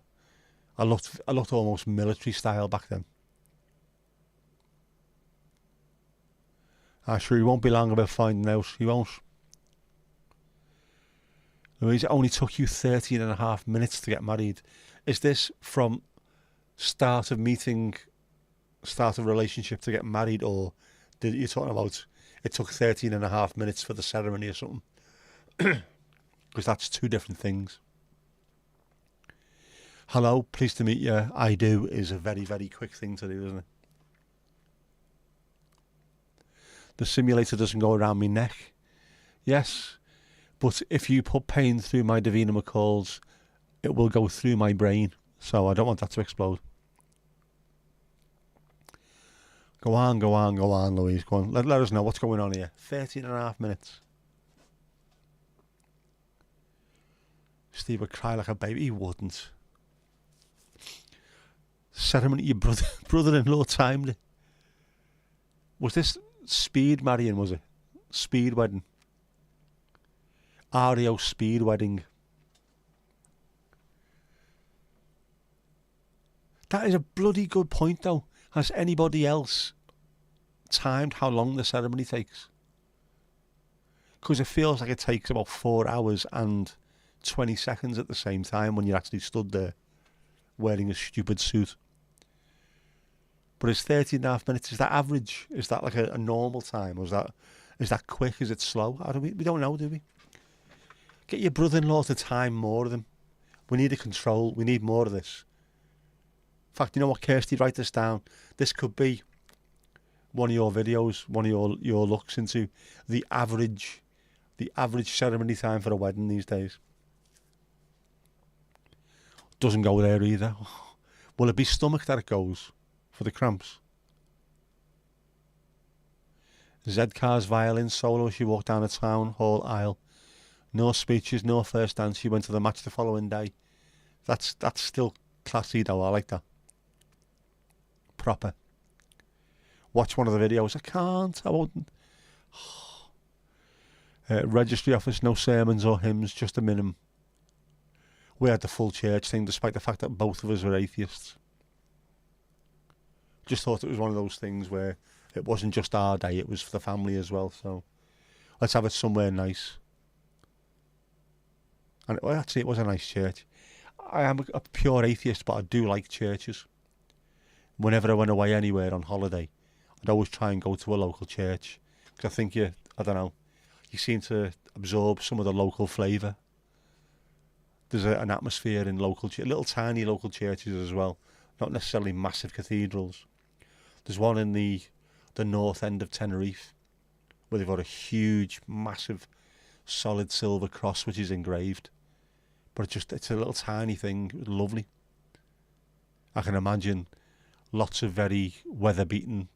I looked almost military style back then. Sure, he won't be long about finding out. He won't. Louise, it only took you 13 and a half minutes to get married. Is this from start of meeting, start of relationship to get married, or did you talking about it took 13 and a half minutes for the ceremony or something? Because that's two different things. Hello, pleased to meet you. I do is a very, very quick thing to do, isn't it? The simulator doesn't go around my neck. Yes, but if you put pain through my Davina McCall's, it will go through my brain. So I don't want that to explode. Go on, Louise. Go on. Let us know what's going on here. 13 and a half minutes. Steve would cry like a baby. He wouldn't. Ceremony your brother-in-law timed it. Was this speed marrying, was it? Speed wedding. REO speed wedding. That is a bloody good point, though. Has anybody else timed how long the ceremony takes? Because it feels like it takes about 4 hours and 20 seconds at the same time when you're actually stood there wearing a stupid suit. But it's 30.5 minutes. Is that average? Is that like a normal time? Or is that quick? Is it slow? We don't know, do we? Get your brother-in-law to time more of them. We need a control. We need more of this. In fact, you know what, Kirsty, write this down. This could be one of your videos, one of your looks into the average ceremony time for a wedding these days. Doesn't go there either. Will it be stomach that it goes for the cramps? Zedkar's violin solo. She walked down a town hall aisle. No speeches, no first dance. She went to the match the following day. That's still classy though. I like that. Proper. Watch one of the videos. I wouldn't. Registry office, no sermons or hymns, just a minimum. We had the full church thing, despite the fact that both of us were atheists. Just thought it was one of those things where it wasn't just our day, it was for the family as well. So let's have it somewhere nice. And actually, it was a nice church. I am a pure atheist, but I do like churches. Whenever I went away anywhere on holiday, I'd always try and go to a local church. Because I think I don't know, you seem to absorb some of the local flavour. There's an atmosphere in little tiny local churches as well. Not necessarily massive cathedrals. There's one in the north end of Tenerife where they've got a huge, massive, solid silver cross which is engraved. But it's a little tiny thing. It was lovely. I can imagine lots of very weather-beaten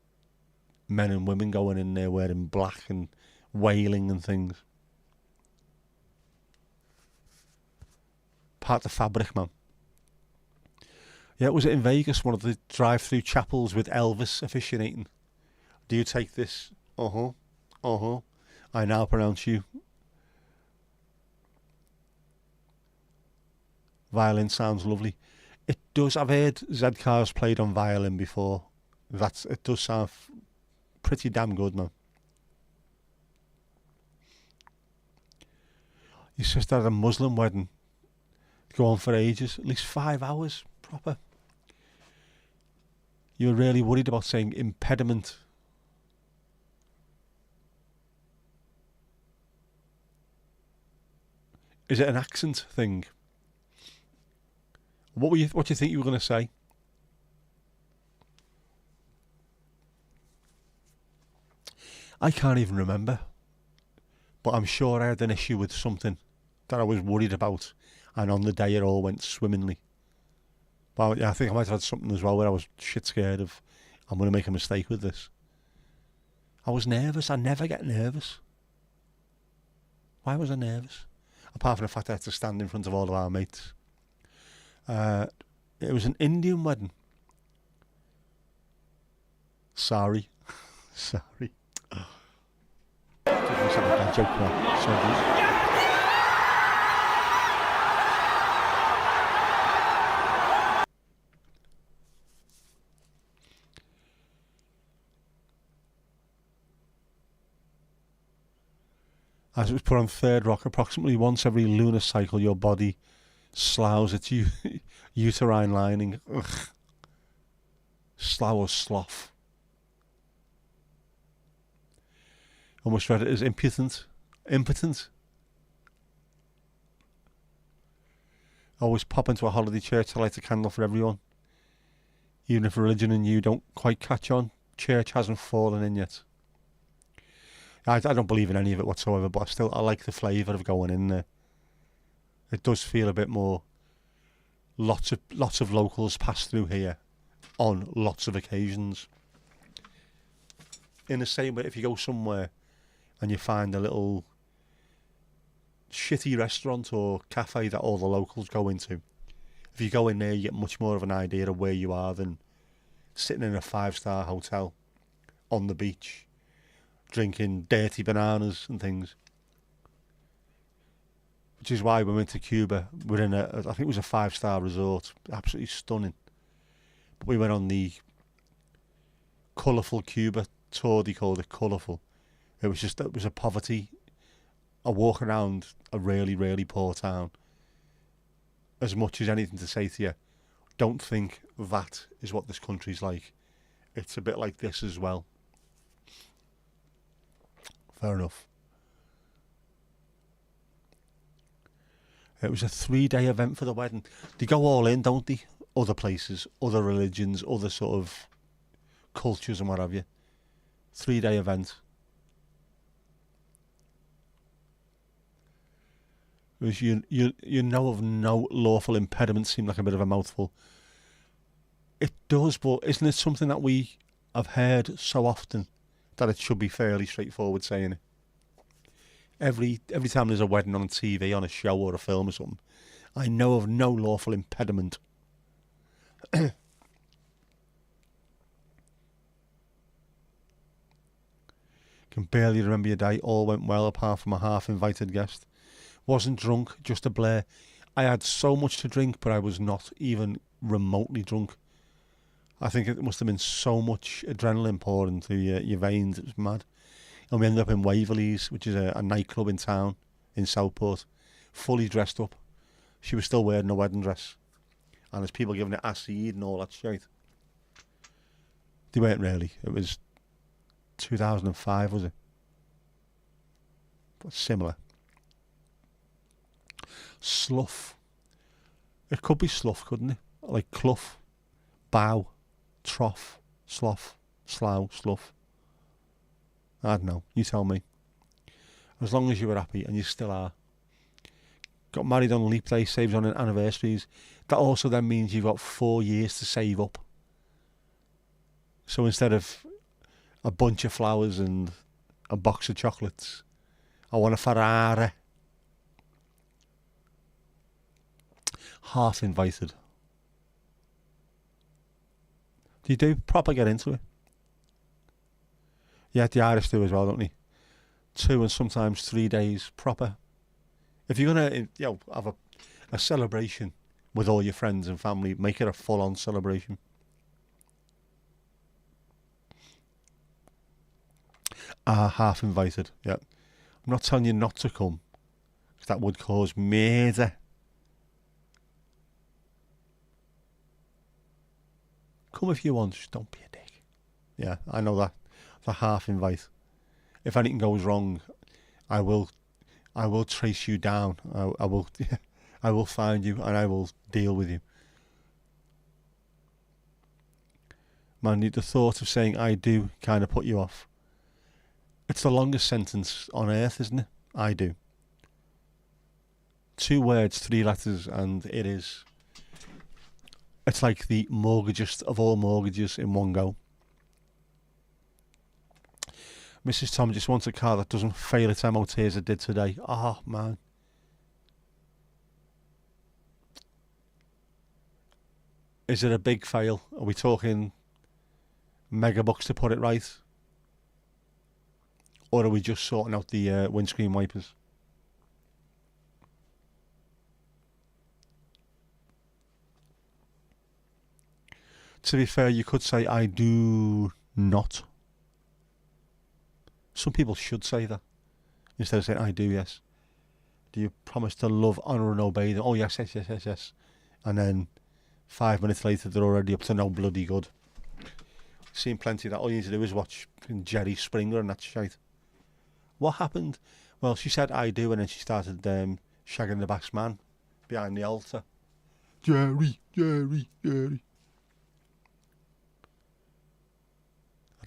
men and women going in there wearing black and wailing and things. Part of the fabric, man. Yeah, was it in Vegas, one of the drive-through chapels with Elvis officiating? Do you take this? I now pronounce you. Violin sounds lovely. It does. I've heard Zedkar's played on violin before. It does sound pretty damn good, man. Your sister had a Muslim wedding. Go on for ages, at least 5 hours, proper. You were really worried about saying impediment. Is it an accent thing? What do you think you were going to say? I can't even remember. But I'm sure I had an issue with something that I was worried about. And on the day it all went swimmingly. But yeah, I think I might have had something as well where I was shit scared of, I'm going to make a mistake with this. I was nervous. I never get nervous. Why was I nervous? Apart from the fact I had to stand in front of all of our mates. It was an Indian wedding. Sorry. Sorry. That joke now. Sorry. As it was put on Third Rock, approximately once every lunar cycle, your body sloughs its uterine lining. Ugh. Slough or slough. Almost read it as impotent. Impotent. Always pop into a holiday church to light a candle for everyone. Even if religion and you don't quite catch on, church hasn't fallen in yet. I don't believe in any of it whatsoever, but I like the flavour of going in there. It does feel a bit more. Lots of locals pass through here on lots of occasions. In the same way, if you go somewhere and you find a little shitty restaurant or cafe that all the locals go into, if you go in there, you get much more of an idea of where you are than sitting in a 5-star hotel on the beach, drinking dirty bananas and things. Which is why we went to Cuba. We're in I think it was a 5-star resort, absolutely stunning. But we went on the colourful Cuba tour. They called it colourful. It was a poverty, a walk around a really, really poor town. As much as anything to say to you, don't think that is what this country's like. It's a bit like this as well. Fair enough. It was a 3-day event for the wedding. They go all in, don't they? Other places, other religions, other sort of cultures and what have you. 3-day event. It was you know of no lawful impediment seemed like a bit of a mouthful. It does, but isn't it something that we have heard so often that it should be fairly straightforward saying it? Every time there's a wedding on TV, on a show or a film or something, I know of no lawful impediment. Can barely remember your day. All went well apart from a half-invited guest. Wasn't drunk, just a blare. I had so much to drink, but I was not even remotely drunk. I think it must have been so much adrenaline pouring through your veins. It was mad. And we ended up in Waverley's, which is a nightclub in town, in Southport, fully dressed up. She was still wearing a wedding dress. And there's people giving it acid and all that shit. They weren't really. It was 2005, was it? But similar. Slough. It could be slough, couldn't it? Like clough, bow, trough, slough, slough, slough. I don't know. You tell me. As long as you were happy, and you still are. Got married on leap day, saved on anniversaries. That also then means you've got 4 years to save up. So instead of a bunch of flowers and a box of chocolates, I want a Ferrari. Half invited. Do you do proper get into it? Yeah, the Irish do as well, don't they? 2 and sometimes 3 days proper. If you're gonna, have a celebration with all your friends and family, make it a full-on celebration. Half invited. Yeah, I'm not telling you not to come, because that would cause murder. Come if you want, just don't be a dick. Yeah, I know that. The half invite. If anything goes wrong, I will trace you down. I will I will find you and I will deal with you. Man, the thought of saying I do kind of put you off. It's the longest sentence on earth, isn't it? I do. 2 words, 3 letters, and it is. It's like the mortgagest of all mortgages in one go. Mrs. Tom just wants a car that doesn't fail its MOT as it did today. Oh, man. Is it a big fail? Are we talking mega bucks to put it right? Or are we just sorting out the windscreen wipers? To be fair, you could say I do not. Some people should say that instead of saying I do, yes. Do you promise to love, honour and obey them? Oh yes, yes, yes, yes, yes. And then 5 minutes later they're already up to no bloody good. Seen plenty of that. All you need to do is watch Jerry Springer and that shite. What happened? Well, she said I do, and then she started shagging the bass man behind the altar. Jerry, Jerry, Jerry.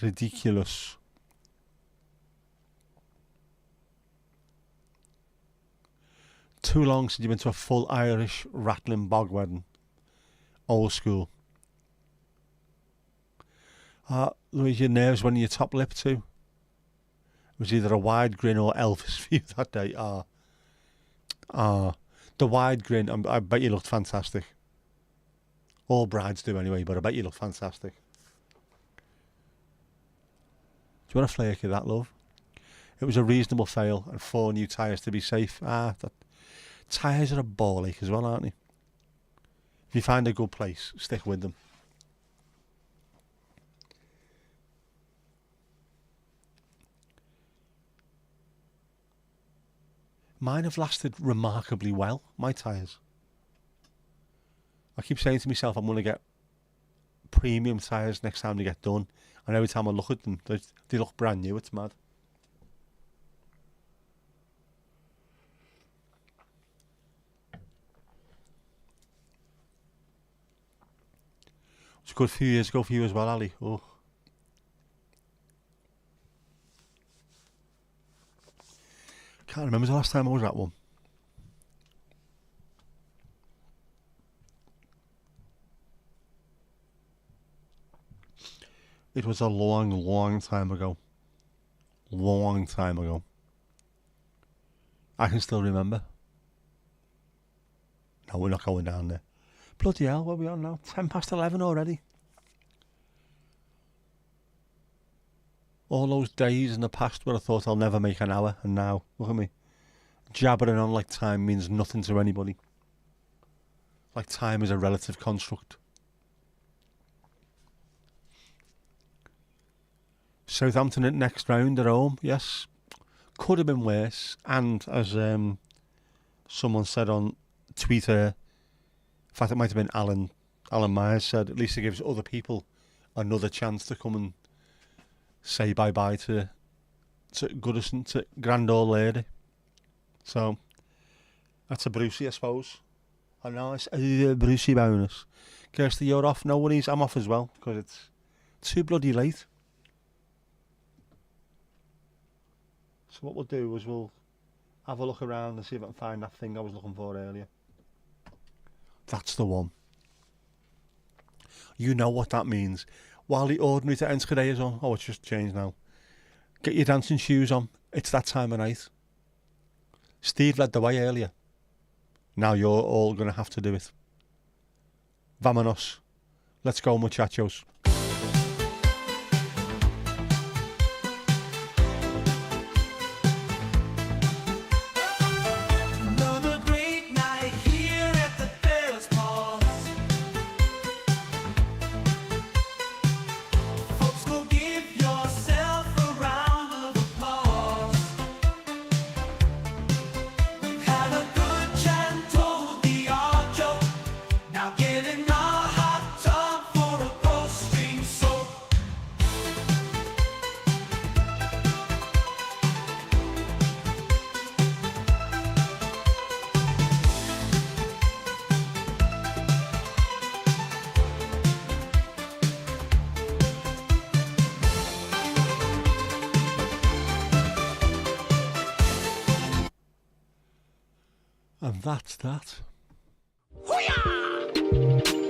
Ridiculous. Too long since you've been to a full Irish rattling bog wedding. Old school. Was your nerves when your top lip too? It was either a wide grin or Elvis view that day. The wide grin, I bet you looked fantastic. All brides do anyway, but I bet you look fantastic. you want to flake of that, love? It was a reasonable fail and 4 new tyres to be safe. Tyres are a ball ache as well, aren't they? If you find a good place, stick with them. Mine have lasted remarkably well, my tyres. I keep saying to myself I'm going to get premium tyres next time they get done. And every time I look at them, they look brand new. It's mad. It's a good few years ago for you as well, Ali. Oh. Can't remember the last time I was at one. It was a long, long time ago. Long time ago. I can still remember. No, we're not going down there. Bloody hell, what are we on now? 11:10 already. All those days in the past where I thought I'll never make an hour, and now, look at me. Jabbering on like time means nothing to anybody. Like time is a relative construct. Southampton at next round at home, yes. Could have been worse. And as someone said on Twitter, in fact it might have been Alan Myers said, at least it gives other people another chance to come and say bye-bye to Goodison, to grand old lady. So, that's a Brucey, I suppose. A nice Brucey bonus. Kirsty, you're off? No worries, I'm off as well, because it's too bloody late. So what we'll do is we'll have a look around and see if I can find that thing I was looking for earlier. That's the one. You know what that means. While the ordinary to Enschede is on, oh, it's just changed now. Get your dancing shoes on. It's that time of night. Steve led the way earlier. Now you're all going to have to do it. Vámonos. Let's go, muchachos. And that's that. Hoo-yah!